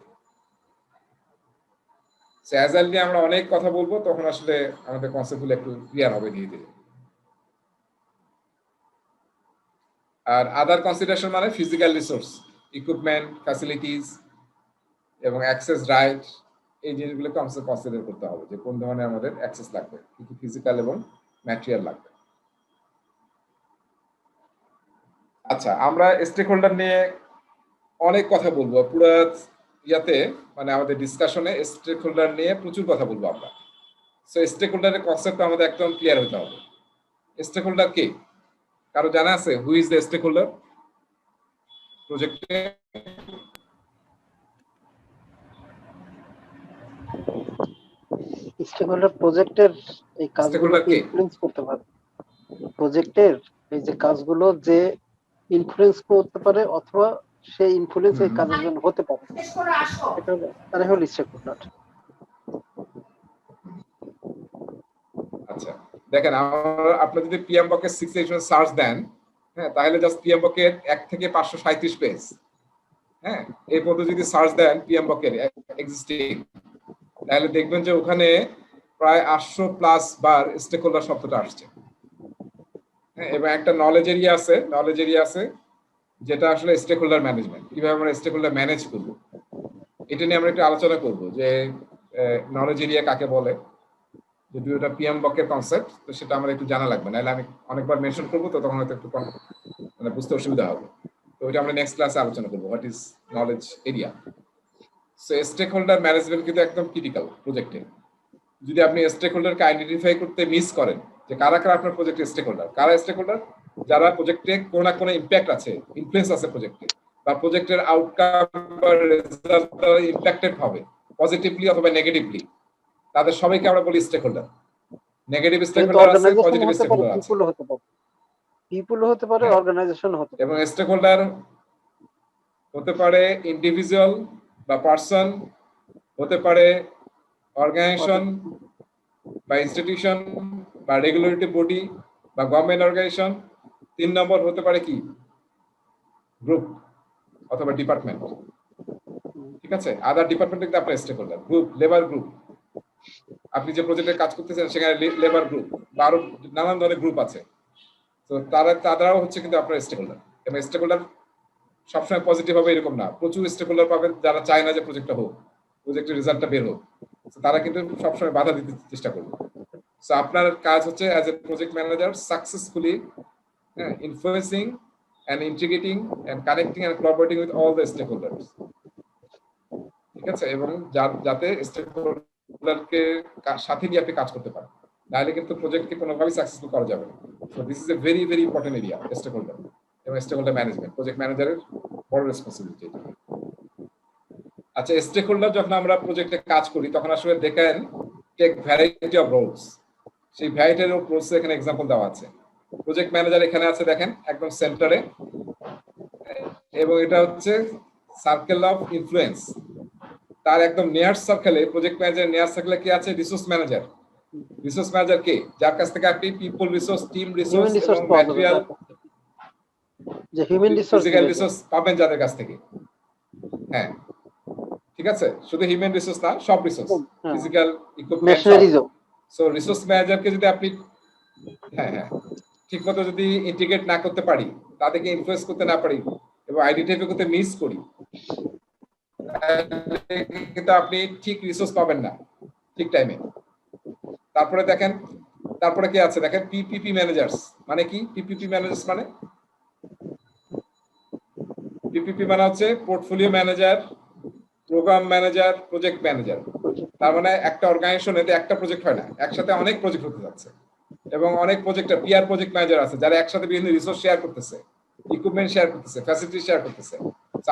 Agile নিয়ে আমরা অনেক কথা বলবো, তখন আসলে আমাদের কনসেপ্টগুলো একটু ক্লিয়ার হবে ধীরে ধীরে। আর আদার কনসিডারেশন মানে ফিজিক্যাল রিসোর্স, ইকুইপমেন্ট, ফ্যাসিলিটিস এবং অ্যাক্সেস রাইট, এই জিনিসগুলোকে আমাদের কনসিডার করতে হবে যে কোন ধরনের আমাদের অ্যাক্সেস লাগবে, কিছু ফিজিক্যাল এবং ম্যাটেরিয়াল লাগবে। আচ্ছা, আমরা স্টেক হোল্ডার নিয়ে অনেক কথা বলবো পুরো ইয়াতে, মানে আমাদের ডিসকাশনে স্টেক হোল্ডার নিয়ে প্রচুর কথা বলবো আমরা। সো স্টেক হোল্ডারের কনসেপ্ট আমাদের একদম ক্লিয়ার হতে হবে। স্টেক হোল্ডার কে, কারো জানা আছে? Who is the stakeholder প্রজেক্টে? স্টেক হোল্ডার প্রজেক্টের এই কাজগুলো ইনফ্লুয়েন্স করতে পারে, প্রজেক্টের এই যে কাজগুলো যে ইনফ্লুয়েন্স করতে পারে, অথবা সেই ইনফ্লুয়েন্স এই কাজের জন্য হতে পারে, এটা তারা হলো স্টেক হোল্ডার। আচ্ছা দেখেন আপনি যদি পিএমবক এর 6 এডিশন সার্চ দেন, হ্যাঁ, তাহলে জাস্ট পিএমবক এর 1 থেকে 537 পেজ, হ্যাঁ, এই পর্যন্ত যদি সার্চ দেন পিএমবক এর এক্সিস্টিং, তাহলে দেখবেন যে ওখানে প্রায় 800+ বার স্টেক হোল্ডার শব্দটা আসছে। হ্যাঁ, এবং একটা নলেজ এরিয়া আছে যেটা আসলে স্টেক হোল্ডার ম্যানেজমেন্ট, কিভাবে আমরা স্টেক হোল্ডার ম্যানেজ করব, এটা নিয়ে আমরা একটু আলোচনা করব যে নলেজ এরিয়া কাকে বলে। যদি ওটা পিএমবক এর কনসেপ্ট, তো সেটা আমরা একটু জানা লাগবে, নাহলে আমি অনেকবার মেনশন করবো, তো তখন হয়তো একটু মানে বুঝতে অসুবিধা হবে। তো ওইটা আমরা নেক্সট ক্লাসে আলোচনা করবো, what is knowledge area. So stakeholder management কিন্তু একদম ক্রিটিক্যাল প্রজেক্টে। যদি আপনি স্টেক হোল্ডারকে আইডেন্টিফাই করতে মিস করেন যে কারা কারা আপনার প্রজেক্টের স্টেক হোল্ডার, যারা প্রজেক্টে কোনো না কোনো ইম্প্যাক্ট আছে, ইনফ্লুয়েন্স আছে প্রজেক্টে, বা প্রজেক্টের আউটকাম বা রেজাল্ট ইম্প্যাক্টেড হবে পজিটিভলি অথবা নেগেটিভলি, তাদের সবাইকে আমরা বলি stakeholder. Negative stakeholder আছে, পজিটিভ স্টেক হোল্ডার আছে, পিপল হতে পারে, অর্গানাইজেশন হতে পারে, এবং স্টেক হোল্ডার হতে পারে ইন্ডিভিজুয়াল বা পারসন, হতে পারে অর্গানাইজেশন বা ইনস্টিটিউশন বা রেগুলেটরি বডি বা গভর্নমেন্ট অর্গানাইজেশন। 3 নম্বর হতে পারে কি গ্রুপ অথবা ডিপার্টমেন্ট, ঠিক আছে, আদার ডিপার্টমেন্ট কিন্তু আপনার stakeholder. Group, labour group, আপনি যে প্রজেক্টে কাজ করতেছেন সেখানে লেবার গ্রুপ বা আরো নানান ধরনের গ্রুপ আছে, তো তারাও হচ্ছে কিন্তু আপনার স্টেক হোল্ডার। এবং স্টেক হোল্ডার সবসময় পজিটিভ হবে এরকম না, প্রচুর স্টেক হোল্ডার পাবেন যারা চায় না যে প্রজেক্টটা হোক, প্রজেক্টের রেজাল্টটা বের হোক, তারা কিন্তু সবসময় বাধা দিতে চেষ্টা করবে। সো আপনার কাজ হচ্ছে as a project manager successfully influencing and integrating and connecting and collaborating with all the stakeholders, ঠিক আছে, এবং যাতে স্টেকহোল্ডারকে সাথে নিয়ে আপনি কাজ করতে পারেন, তাহলে কিন্তু প্রজেক্টকে কোনোভাবেই সাকসেসফুল করা যাবে না। So this is a very very important area stakeholder, এবং স্টেকহোল্ডার ম্যানেজমেন্ট প্রজেক্ট ম্যানেজারের বড় রেসপন্সিবিলিটি। আচ্ছা, স্টেকহোল্ডার যখন আমরা প্রজেক্টে কাজ করি তখন আসলে দেখেন টেক ভ্যারাইটি অফ রোলস, সেই ভ্যারাইটি অফ রোলস এখানে এক্সাম্পল দেওয়া আছে। প্রজেক্ট ম্যানেজার এখানে আছে দেখেন একদম সেন্টারে, এবং এটা হচ্ছে সার্কেল অফ ইনফ্লুয়েন্স। তার একদম নিয়ার সার্কেলে, প্রজেক্ট ম্যানেজার নিয়ার সার্কেলে কি আছে? Resource manager. রিসোর্স ম্যানেজার কে? যার কাছ থেকে আপনি পিপল রিসোর্স, টিম রিসোর্স এবং ম্যাটেরিয়াল, যে হিউম্যান রিসোর্স, ফিজিক্যাল রিসোর্স পাবেন যাদের কাছ থেকে। হ্যাঁ, ঠিক আছে, শুধু হিউম্যান রিসোর্স না, সব resource, physical, equipment. So resource ম্যানেজারকে যদি আপনি ঠিকমতো যদি ইন্টিগ্রেট না করতে পারি, তাদেরকে ইনফ্লুয়েন্স করতে না পারি এবং আইডেন্টিফাই করতে মিস করি, কিন্তু আপনি ঠিক রিসোর্স পাবেন না ঠিক টাইমে। তারপরে দেখেন, তারপরে কি আছে দেখেন, পিপিপি ম্যানেজার্স। মানে কি পিপিপি ম্যানেজার্স? মানে পিপিপি মানে হচ্ছে portfolio manager, program manager, project manager. তার মানে একটা অর্গানাইজেশনে একটা প্রজেক্ট হয় না, একসাথে অনেক প্রজেক্ট হতে যাচ্ছে, এবং অনেক প্রজেক্টে পিআর প্রজেক্ট ম্যানেজার আছে যারা একসাথে বিভিন্ন রিসোর্স শেয়ার করতেছে, ইকুইপমেন্ট শেয়ার করতেছে, ফ্যাসিলিটি শেয়ার করতেছে।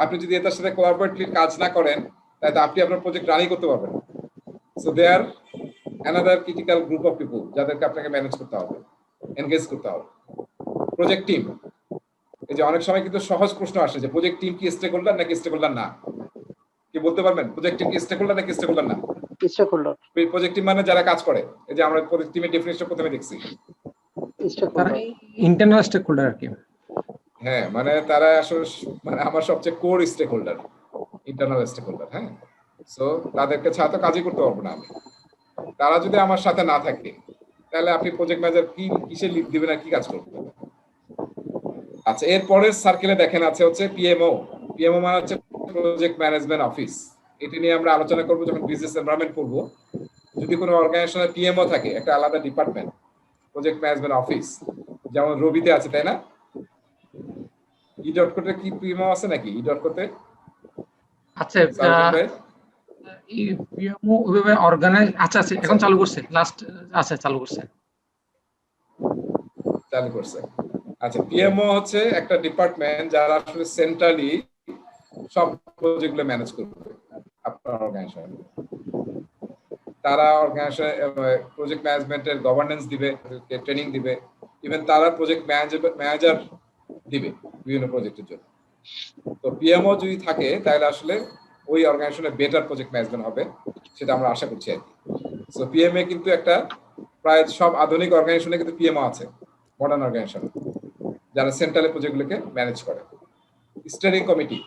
আপনি যদি এটার সাথে কোলাবোরেটলি কাজ না করেন, তাহলে আপনি আপনার প্রজেক্ট রানই করতে পারবেন না। So they are another critical group of people যাদেরকে আপনাকে ম্যানেজ করতে হবে, এনগেজ করতে হবে। প্রজেক্ট টিম, এই যে অনেক সময় কিন্তু সহজ প্রশ্ন আসে যে প্রজেক্ট টিম কি স্টেক হোল্ডার নাকি স্টেক হোল্ডার না? কি বলতে পারবেন প্রজেক্ট টিম কি স্টেক হোল্ডার নাকি স্টেক হোল্ডার না? Stakeholder. প্রজেক্ট টিম মানে যারা কাজ করে, এই যে আমরা প্রজেক্ট টিমের ডেফিনিশন প্রথমে দেখছি, ইন্টারনাল স্টেক হোল্ডার আর কি। হ্যাঁ, মানে তারা আসলে মানে আমার সবচেয়ে core stakeholder, internal stakeholder. হ্যাঁ, সো তাদেরকে ছাড়া তো কাজই করতে পারবো না আমি। তারা যদি আমার সাথে না থাকে, তাহলে আপনি প্রজেক্ট ম্যানেজার কি কিসে লিড দিবেন আর কি কাজ করবেন? আচ্ছা, এর পরের সার্কেলে দেখেন আছে হচ্ছে পিএমও। পিএমও মানে হচ্ছে প্রজেক্ট ম্যানেজমেন্ট অফিস। এটি নিয়ে আমরা আলোচনা করবো যখন বিজনেস এনভায়রনমেন্ট করবো। যদি কোনো অর্গানাইজেশনে পিএমও থাকে, একটা আলাদা ডিপার্টমেন্ট, প্রজেক্ট ম্যানেজমেন্ট অফিস, যেমন রবিতে আছে, তাই না? ই.কোতে কি পিএমও আছে নাকি? ই.কোতে আচ্ছা, পিএমও ওইভাবে অর্গানাইজ, আচ্ছা এখন চালু করছে, লাস্ট আচ্ছা চালু করছে। আচ্ছা, পিএমও হচ্ছে একটা ডিপার্টমেন্ট যারা আসলে সেন্ট্রালি সব প্রজেক্টগুলো ম্যানেজ করবে আপনার অর্গানাইজেশন। তারা অর্গানাইজেশন প্রজেক্ট ম্যানেজমেন্টের গভর্নেন্স দিবে, ট্রেনিং দিবে, ইভেন তারা প্রজেক্ট ম্যানেজার দিবে বিভিন্ন প্রজেক্টের জন্য। তো পিএমও যদি থাকে তাহলে আসলে ওই অর্গানাইজেশনে বেটার প্রজেক্ট ম্যানেজমেন্ট হবে, সেটা আমরা আশা করছি আর কি। সো পিএমএ কিন্তু একটা প্রায় সব আধুনিক অর্গানাইজেশনে কিন্তু পিএমও আছে, মডার্ন অর্গানাইজেশন, যারা সেন্ট্রালে প্রজেক্টগুলোকে ম্যানেজ করে। স্টিয়ারিং কমিটি,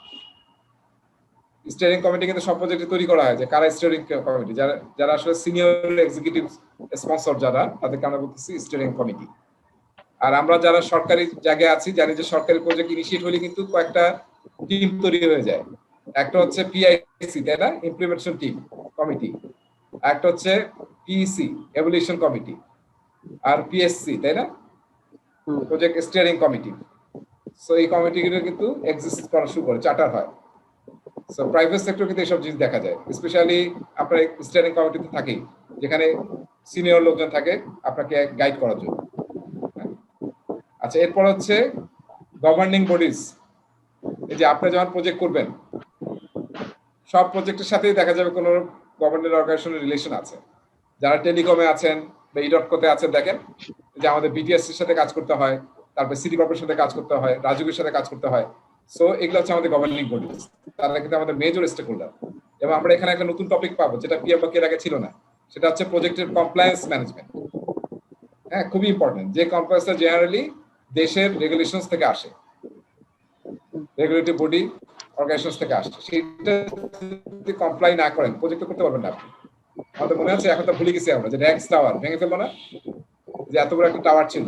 স্টিয়ারিং কমিটি কিন্তু সব প্রজেক্টে তৈরি করা হয়, যে কারা স্টিয়ারিং কমিটি, যারা আসলে সিনিয়র এক্সিকিউটিভ স্পন্সর যারা, তাদেরকে আমরা বলতেছি স্টিয়ারিং কমিটি। আর আমরা যারা সরকারি জায়গায় আছি জানি যে সরকারি প্রজেক্ট ইনিশিয়েট হলে কিন্তু কয়েকটা টিম তৈরি হয়ে যায়। একটা হচ্ছে পিআইসি, তাই না, ইমপ্লিমেন্টেশন টিম কমিটি, একটা হচ্ছে পিইসি, এভলিউশন কমিটি, আর পিএসসি, তাই না, প্রজেক্ট স্টিয়ারিং কমিটি। সো এই কমিটিগুলো কিন্তু এক্সিস্ট করা শুরু করে, চার্টার হয়। সো প্রাইভেট সেক্টর কিন্তু এইসব জিনিস দেখা যায়, স্পেশালি আপনার স্টিয়ারিং কমিটিতে থাকেই, যেখানে সিনিয়র লোকজন থাকে আপনাকে গাইড করার জন্য। আচ্ছা, এরপর হচ্ছে গভর্নিং বডিজ। এই যে আপনি যখন প্রজেক্ট করবেন, সব প্রজেক্টের সাথেই দেখা যাবে কোনো গভর্নমেন্ট অর্গানাইজেশনের রিলেশন আছে। যারা টেলিকমে আছেন বা ইডটকোতে আছেন, দেখেন যে আমাদের বিটিএসসির সাথে কাজ করতে হয়, তারপর সিটি কর্পোরেশনের সাথে কাজ করতে হয়, রাজুকের সাথে কাজ করতে হয়। সো এগুলো হচ্ছে আমাদের গভর্নিং বডিজ, তারা কিন্তু আমাদের মেজর স্টেক হোল্ডার। এবং আমরা এখানে একটা নতুন টপিক পাবো যেটা পিএমওকে এর আগে ছিল না, সেটা হচ্ছে প্রজেক্টের কমপ্লায়েন্স ম্যানেজমেন্ট। হ্যাঁ, খুবই ইম্পর্টেন্ট, যে কমপ্লায়েন্সটা জেনারেলি দেশের রেগুলেশনস থেকে আসে, রেগুলেটরি বডি অর্গানাইজেশনস থেকে আসে, সেটা যদি কমপ্লাই না করেন প্রজেক্ট করতে পারবেন না আপনি। আমাদের মনে আছে, এখন তো ভুলে গেছি আমরা, যে র্যাক্স টাওয়ার ভেঙে ফেলবো না, যে এত বড় একটা টাওয়ার ছিল।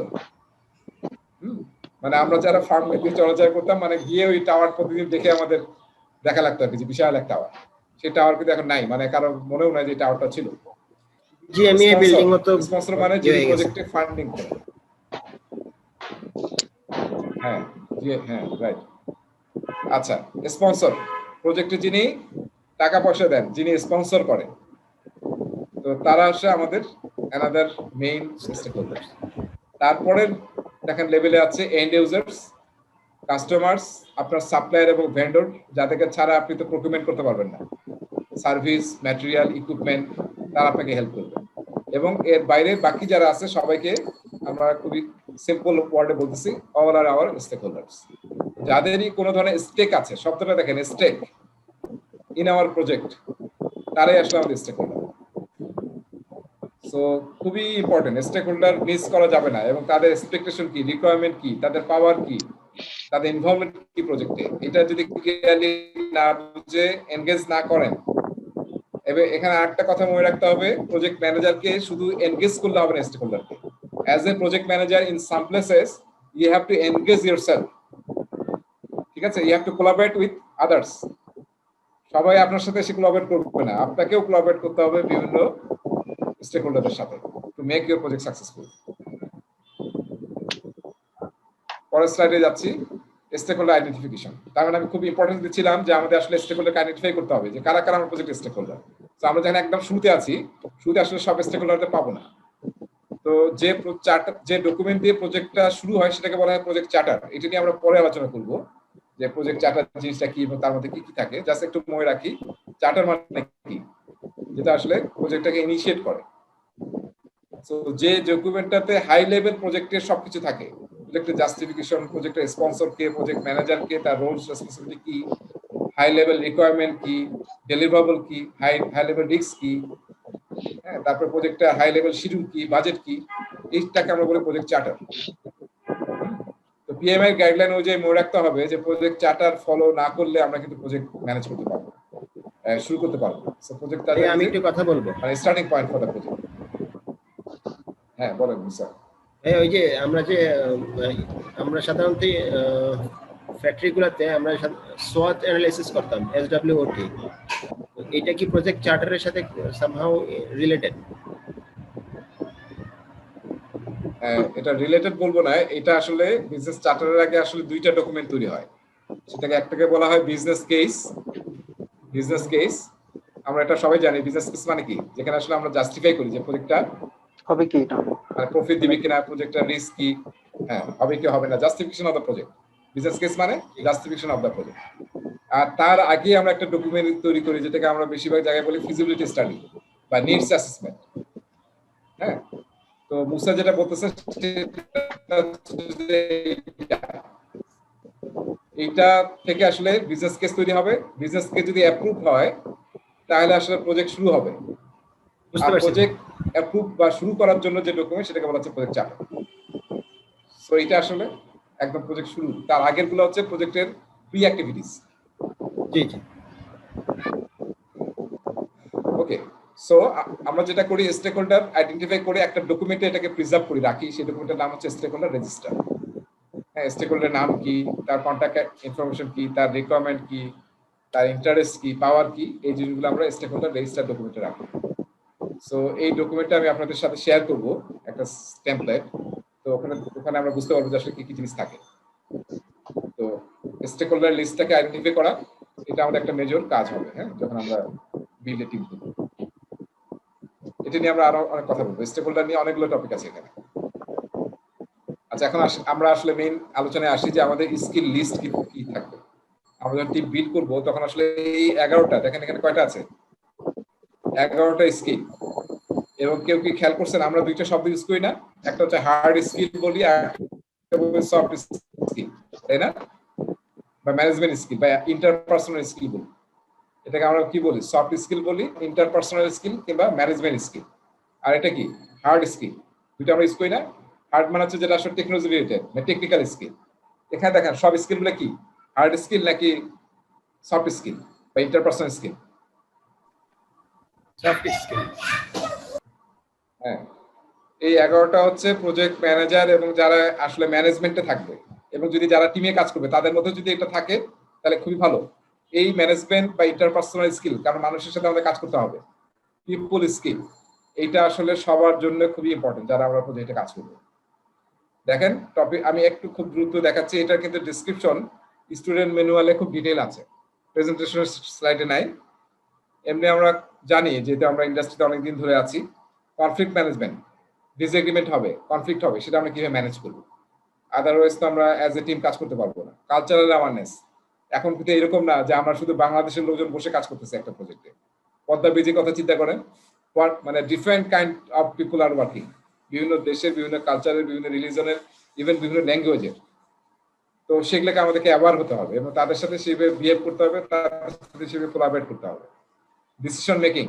মানে আমরা যারা ফার্ম দিয়ে চলাচল করতাম, মানে গিয়ে ওই টাওয়ার প্রতিদিন দেখে আমাদের দেখা লাগতো আর কি, যে বিশাল এক টাওয়ার। সেই টাওয়ার কিন্তু এখন নাই, মানে কারো মনেও নাই যে টাওয়ারটা ছিল। জিএমএ বিল্ডিং তো স্পন্সর মানে যে প্রজেক্টে ফান্ডিং করে। হ্যাঁ, হ্যাঁ, রাইট। আচ্ছা, স্পন্সর, প্রজেক্টে যিনি টাকা পয়সা দেন, যিনি স্পন্সর করেন, তো তারা হচ্ছে আমাদের অ্যানাদার মেইন স্টেকহোল্ডার। তারপরে দেখেন লেভেলে আছে এন্ড ইউজার্স, কাস্টমার্স, আপনার সাপ্লায়ার এবং ভেন্ডর, যাদেরকে ছাড়া আপনি তো প্রকিউরমেন্ট করতে পারবেন না, সার্ভিস, ম্যাটেরিয়াল, ইকুইপমেন্ট, তারা আপনাকে হেল্প করবে। এবং এর বাইরে বাকি যারা আছে সবাইকে আমরা খুবই সিম্পল ওয়ার্ডে বলতেছি, অল আর আওয়ার স্টেকহোল্ডার্স। যাদেরই কোনো ধরনের স্টেক আছে, শব্দটা দেখেন, স্টেক ইন আওয়ার প্রজেক্ট, তারাই আসলে আমাদের স্টেকহোল্ডার। সো খুবই ইম্পর্টেন্ট, স্টেকহোল্ডার মিস করা যাবে না। এবং তাদের এক্সপেকটেশন কি, রিকোয়ারমেন্ট কি, তাদের পাওয়ার কি, তাদের ইনভলভমেন্ট কি প্রজেক্টে, এটা যদি ক্লিয়ারলি না বুঝে এনগেজ না করেন। এবার এখানে আরেকটা কথা মনে রাখতে হবে, প্রজেক্ট ম্যানেজারকে শুধু এনগেজ করলে হবে না স্টেকহোল্ডারকে। As a project manager in some places you have to engage yourself, ঠিক আছে, you have to collaborate with others. সবাই আপনার সাথে এসে কোলাবরেট করবে না, আপনাকেও কোলাবরেট করতে হবে বিভিন্ন স্টেকহোল্ডারদের সাথে to make your project successful. পরের স্লাইডে যাচ্ছি, স্টেকহোল্ডার আইডেন্টিফিকেশন। তার মানে আমি খুব ইম্পর্টেন্স দিচ্ছিলাম যে আমাদের আসলে স্টেকহোল্ডারকে আইডেন্টিফাই করতে হবে, যে কারা কারা আমার প্রজেক্টের স্টেকহোল্ডার। তো আমরা যখন একদম শুরুতে আছি, শুরুতে আসলে সব স্টেকহোল্ডারদের পাবো না। তো যে ডকুমেন্ট দিয়ে প্রজেক্টটা শুরু হয় সেটাকে বলা হয় প্রজেক্ট চার্টার। এটা নিয়ে আমরা পরে আলোচনা করব, যে প্রজেক্ট চার্টার জিনিসটা কি এবং তার মধ্যে কি কি থাকে। জাস্ট একটু মনে রাখি, চার্টার মানে কি, যেটা আসলে প্রজেক্টটাকে ইনিশিয়েট করে। সো যে ডকুমেন্টটাতে হাই লেভেল প্রজেক্টের সবকিছু থাকে, প্রজেক্টের জাস্টিফিকেশন, প্রজেক্টের স্পন্সর কে, প্রজেক্ট ম্যানেজার কে, তার রোলস রেসপন্সিবিলিটি কি, হাই লেভেল রিকোয়ারমেন্ট কি, ডেলিভারেবল কি, হাই লেভেল রিস্ক কি, হ্যাঁ, তারপর প্রজেক্টটা হাই লেভেল শিডিউল কি, বাজেট কি, এইটাকে আমরা বলি প্রজেক্ট চার্টার। তো পিএমআই গাইডলাইন অনুযায়ী মনে রাখতে হবে যে প্রজেক্ট চার্টার ফলো না করলে আমরা কিন্তু প্রজেক্ট ম্যানেজ করতে পারবো, শুরু করতে পারবো। সো প্রজেক্ট চার্টার আমি একটু কথা বলবো, মানে starting point for the project. হ্যাঁ, বলেন স্যার। ওই যে আমরা সাধারণত ফ্যাক্টরিগুলোতে আমরা সোয়াট অ্যানালাইসিস করতাম, SWOT। এটা কি প্রজেক্ট চার্টারের সাথে সামহাউ রিলেটেড? এটা রিলেটেড বলবো না, এটা আসলে বিজনেস চার্টারের আগে আসলে দুইটা ডকুমেন্ট তৈরি হয়। সেটাকে একটাকে বলা হয় বিজনেস কেস। বিজনেস কেস আমরা এটা সবাই জানি, বিজনেস কেস মানে কি, যেখানে আসলে আমরা জাস্টিফাই করি যে প্রজেক্টটা হবে কি, এটা মানে প্রফিট দিবে কিনা, প্রজেক্টটার রিস্ক কি, হ্যাঁ, হবে কি হবে না, justification of the project. Business case মানে জাস্টিফিকেশন অফ দ্য প্রজেক্ট। আর তার আগে আমরা একটা ডকুমেন্ট তৈরি করি, যেটাকে আমরা বেশিরভাগ জায়গায় বলি ফিজিবিলিটি স্টাডি বা নিডস অ্যাসেসমেন্ট। হ্যাঁ, তো মুসা যেটা বলতেছে এইটা থেকে আসলে বিজনেস কেস তৈরি হবে। বিজনেস কেস যদি অ্যাপ্রুভ হয় তাহলে আসলে প্রজেক্ট শুরু হবে। আর প্রজেক্ট অ্যাপ্রুভ বা শুরু করার জন্য যে ডকুমেন্ট সেটাকে বলা হচ্ছে প্রজেক্ট চার্টার। সো এটা আসলে একদম প্রজেক্ট শুরু, তার আগের গুলো হচ্ছে প্রজেক্টের প্রি অ্যাক্টিভিটিস। জি জি। ওকে, সো আমরা যেটা করি, স্টেক হোল্ডার আইডেন্টিফাই করে একটা ডকুমেন্টে এটাকে প্রিজার্ভ করে রাখি। সেই ডকুমেন্টের নাম হচ্ছে স্টেক হোল্ডার রেজিস্টার। হ্যাঁ, স্টেক হোল্ডারের নাম কি, তার কন্ট্যাক্ট ইনফরমেশন কি, তার রিকোয়ারমেন্ট কি, তার ইন্টারেস্ট কি, পাওয়ার কি, এই জিনিসগুলো আমরা স্টেক হোল্ডার রেজিস্টার ডকুমেন্টে রাখি। সো এই ডকুমেন্টটা আমি আপনাদের সাথে শেয়ার করব, একটা টেমপ্লেট। তো ওখানে আমরা বুঝতে পারবো যে আসলে কি কি জিনিস থাকে। তো স্টেক হোল্ডার লিস্টটাকে আইডেন্টিফাই করা, এটা আমাদের একটা মেজর কাজ হবে, হ্যাঁ, যখন আমরা বিল্ডে টিম করব। এটা নিয়ে আমরা আরো অনেক কথা বলবো, স্টেক হোল্ডার নিয়ে অনেকগুলো টপিক আছে এখানে। আচ্ছা, এখন আমরা আসলে মেইন আলোচনায় আসি যে আমাদের স্কিল লিস্ট কি থাকবে। আমরা যখন টিম বিল্ড করবো তখন আসলে এই 11টা, দেখেন এখানে কয়টা আছে, 11টা স্কিল। এবং কেউ কি খেয়াল করছেন আমরা দুইটা শব্দ ইউজ করি না, একটা হচ্ছে হার্ড স্কিল বলি আর একটা বলি সফট স্কিল, তাই না? বা ম্যানেজমেন্ট স্কিল বা ইন্টারপার্সোনাল স্কিল বলি। এটাকে আমরা কি বলি? সফট স্কিল বলি, ইন্টারপার্সোনাল স্কিল কিংবা ম্যানেজমেন্ট স্কিল। আর এটা কি হার্ড স্কিল, দুইটা আমরা ইউজ করি না। হার্ড মানে হচ্ছে যেটা আসলে টেকনোলজি রিলেটেড, মানে টেকনিক্যাল স্কিল। এখানে দেখেন সব স্কিলগুলো কি হার্ড স্কিল নাকি সফট স্কিল বা ইন্টারপার্সোনাল স্কিল? Soft skill. হ্যাঁ, এই 11টা হচ্ছে প্রজেক্ট ম্যানেজার এবং যারা আসলে ম্যানেজমেন্টে থাকবে, এবং যদি যারা টিমে কাজ করবে তাদের মধ্যে যদি এটা থাকে তাহলে খুবই ভালো। এই ম্যানেজমেন্ট বা ইন্টারপার্সোনাল স্কিল, কারণ মানুষের সাথে আমাদের কাজ করতে হবে, পিপল স্কিল, এইটা আসলে সবার জন্য খুবই ইম্পর্টেন্ট যারা আমরা প্রজেক্টে কাজ করবো। দেখেন টপিক আমি একটু খুব দ্রুত দেখাচ্ছি, এটা কিন্তু ডেসক্রিপশন স্টুডেন্ট ম্যানুয়ালে খুব ডিটেইল আছে, প্রেজেন্টেশনের স্লাইডে নাই। এমনি আমরা জানি যেহেতু আমরা ইন্ডাস্ট্রিতে অনেকদিন ধরে আছি, কনফ্লিক্ট ম্যানেজমেন্ট, ডিসএগ্রিমেন্ট হবে, কনফ্লিক্ট হবে, সেটা আমরা কিভাবে ম্যানেজ করবো। আদারওয়াইজ তো আমরা অ্যাজ এ টিম কাজ করতে পারবো না। কালচারাল অ্যাওয়ারনেস, এখন কিন্তু এরকম না যে আমরা শুধু বাংলাদেশের লোকজন বসে কাজ করতেছি একটা প্রজেক্টে। পদ্মা ব্রিজের কথা চিন্তা করেন, মানে different kind of people are working, বিভিন্ন দেশের, বিভিন্ন কালচারের, বিভিন্ন রিলিজনের, ইভেন বিভিন্ন ল্যাঙ্গুয়েজের। তো সেগুলোকে আমাদেরকে অ্যাওয়ার হতে হবে এবং তাদের সাথে সেভাবে বিহেভ করতে হবে, তাদের সাথে সেভাবে কোলাবরেট করতে হবে। ডিসিশন মেকিং,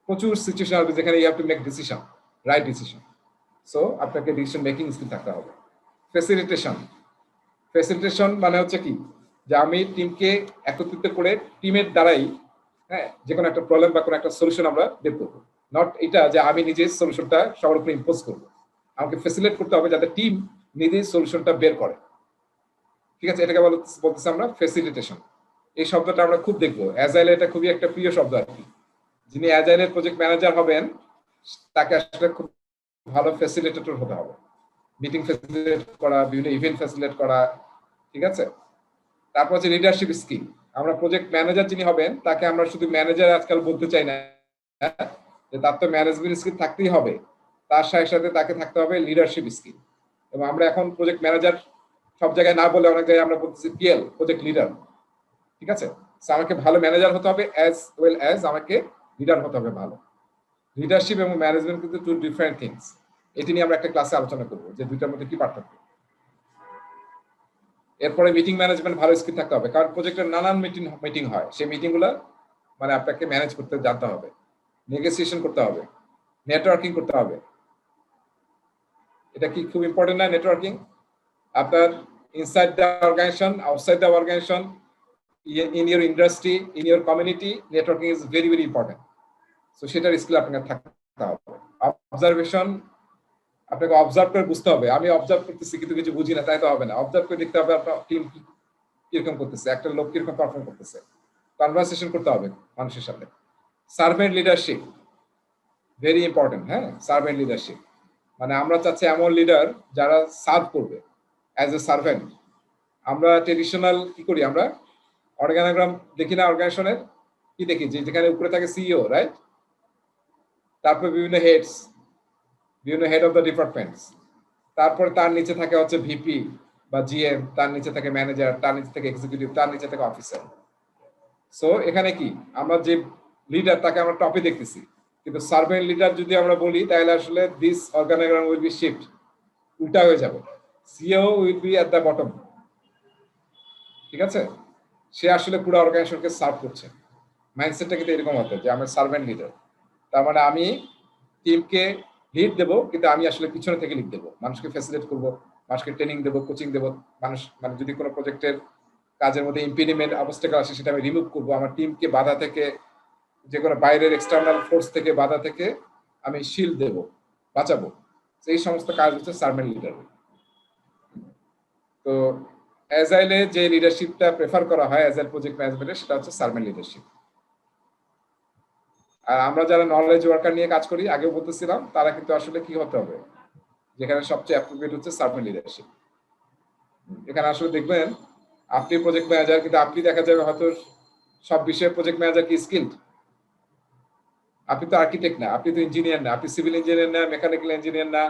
প্রচুর সিচুয়েশন হবে যেখানে you have to make decision, right decision. So আপনাকে ডিসিশন মেকিং স্কিল থাকতে হবে। ফ্যাসিলিটেশন, ফ্যাসিলিটেশন মানে হচ্ছে কি, যে আমি টিমকে একত্রিত করে টিমের দ্বারাই, হ্যাঁ, যে কোনো একটা প্রবলেম বা কোনো একটা সলিউশন আমরা বের করবো। নট এটা যে আমি নিজে সলিউশনটা সবার উপরে ইম্পোজ করবো। আমাকে ফ্যাসিলিটেট করতে হবে যাতে টিম নিজেই সলিউশনটা বের করে। ঠিক আছে, এটাকে বলতেছি আমরা ফ্যাসিলিটেশন। এই শব্দটা আমরা খুব দেখবো অ্যাজাইলে, এটা খুবই একটা প্রিয় শব্দ আর কি। যিনি অ্যাজাইলের প্রজেক্ট ম্যানেজার হবেন তাকে আসলে খুব ভালো ফ্যাসিলিটেটর হতে হবে, মিটিং ফ্যাসিলিটেট করা, বিভিন্ন ইভেন্ট ফ্যাসিলিটেট করা। ঠিক আছে, তারপর হচ্ছে লিডারশিপ স্কিল। আমরা প্রজেক্ট ম্যানেজার যিনি হবেন তাকে আমরা শুধু ম্যানেজার আজকাল বলতে চাই না, যে তার তো ম্যানেজমেন্ট স্কিল থাকতেই হবে, তার সাথে সাথে তাকে থাকতে হবে লিডারশিপ স্কিল। এবং আমরা এখন প্রজেক্ট ম্যানেজার সব জায়গায় না বলে অনেক জায়গায় আমরা বলতেছি পিএল, প্রজেক্ট লিডার। ঠিক আছে, আমাকে ভালো ম্যানেজার হতে হবে অ্যাজ ওয়েল অ্যাজ আমাকে লিডার হতে হবে ভালো। লিডারশিপ এবং ম্যানেজমেন্ট কিন্তু টু ডিফারেন্ট থিংস। এটি নিয়ে আমরা একটা ক্লাসে আলোচনা করবো যে দুইটার মধ্যে কি পার্থক্য। এরপরে মিটিং ম্যানেজমেন্ট ভালো স্কিল থাকতে হবে, কারণ প্রজেক্টের নানান মিটিং হয়, সেই মিটিংগুলো মানে আপনাকে ম্যানেজ করতে জানতে হবে, নেগোসিয়েশন করতে হবে, নেটওয়ার্কিং করতে হবে। এটা কি খুব ইম্পর্টেন্ট না? নেটওয়ার্কিং আপনার inside the organization, outside the organization, in your industry, in your community, networking is very very important. So সেটার স্কিল আপনাকে থাকতে হবে। অবজারভেশন, আপনাকে অবজার্ভ করে বুঝতে হবে। আমি অবজার্ভ করতেছি কিন্তু কিছু বুঝি না, তাই তো হবে না। অবজার্ভ করে দেখতে হবে আপনার টিম কিরকম করতেছে, একটা লোক কিরকম পারফর্ম করতেছে, কনভারসেশন করতে হবে মানুষের সাথে। Servant leadership very important. হ্যাঁ, সার্ভেন্ট লিডারশিপ মানে আমরা চাচ্ছি এমন লিডার যারা সার্ভ করবে অ্যাজ এ সার্ভেন্ট। আমরা ট্রেডিশনাল কি করি, আমরা অর্গানোগ্রাম দেখি না, অর্গানাইজেশনের কি দেখি, যে যেখানে উপরে থাকে সিইও, রাইট, তারপর বিভিন্ন হেডস, বিভিন্ন হেড অফ দ্য ডিপার্টমেন্টস, তারপর তার নিচে থাকে হচ্ছে ভিপি বা জিএম, তার নিচে থাকে ম্যানেজার, তার নিচে থাকে এক্সিকিউটিভ, তার নিচে থাকে অফিসার। সো এখানে কি আমরা যে লিডার তাকে আমরা টপে দেখতেছি, কিন্তু সার্ভেন্ট লিডার যদি আমরা বলি তাহলে আসলে this organogram will be shift, উল্টা হয়ে যাবে। CEO will be at the bottom. ঠিক আছে, সে আসলে পুরো অর্গানাইজেশনকে সার্ভ করছে। মাইন্ডসেটটা কিন্তু এরকম হতো যে আমি সার্ভেন্ট লিডার, তার মানে আমি টিমকে লিড দেবো, কিন্তু আমি আসলে পিছনে থেকে লিড দেবো, মানুষকে ফ্যাসিলিটেট করবো, মানুষকে ট্রেনিং দেবো, কোচিং দেবো, মানুষ মানে যদি কোনো প্রজেক্টের কাজের মধ্যে ইম্পিডিমেন্ট অবস্টাকেল আসে সেটা আমি রিমুভ করবো, আমার টিমকে বাধা থেকে, যে কোনো বাইরের এক্সটার্নাল ফোর্স থেকে বাধা থেকে আমি শিল্ড দেবো, বাঁচাবো। এই সমস্ত কাজ হচ্ছে সার্ভেন্ট লিডার। তো অ্যাজাইলে যে লিডারশিপটা প্রেফার করা হয় অ্যাজাইল প্রজেক্ট ম্যানেজমেন্টে, সেটা হচ্ছে সার্ভেন্ট লিডারশিপ। আর আমরা যারা নলেজ ওয়ার্কার নিয়ে কাজ করি, আগেও বলতেছিলাম, তারা কিন্তু আসলে কি হতে হবে, যেখানে সবচেয়ে অ্যাপ্রোপ্রিয়েট হচ্ছে সার্ভেন্ট লিডারশিপ। এখানে আসলে দেখবেন আপনি প্রজেক্ট ম্যানেজার, কিন্তু আপনি দেখা যাবে হয়তো সব বিষয়ে প্রজেক্ট ম্যানেজার কি স্কিলড, আপনি তো আর্কিটেক্ট না, আপনি তো ইঞ্জিনিয়ার না, আপনি সিভিল ইঞ্জিনিয়ার না, মেকানিক্যাল ইঞ্জিনিয়ার না,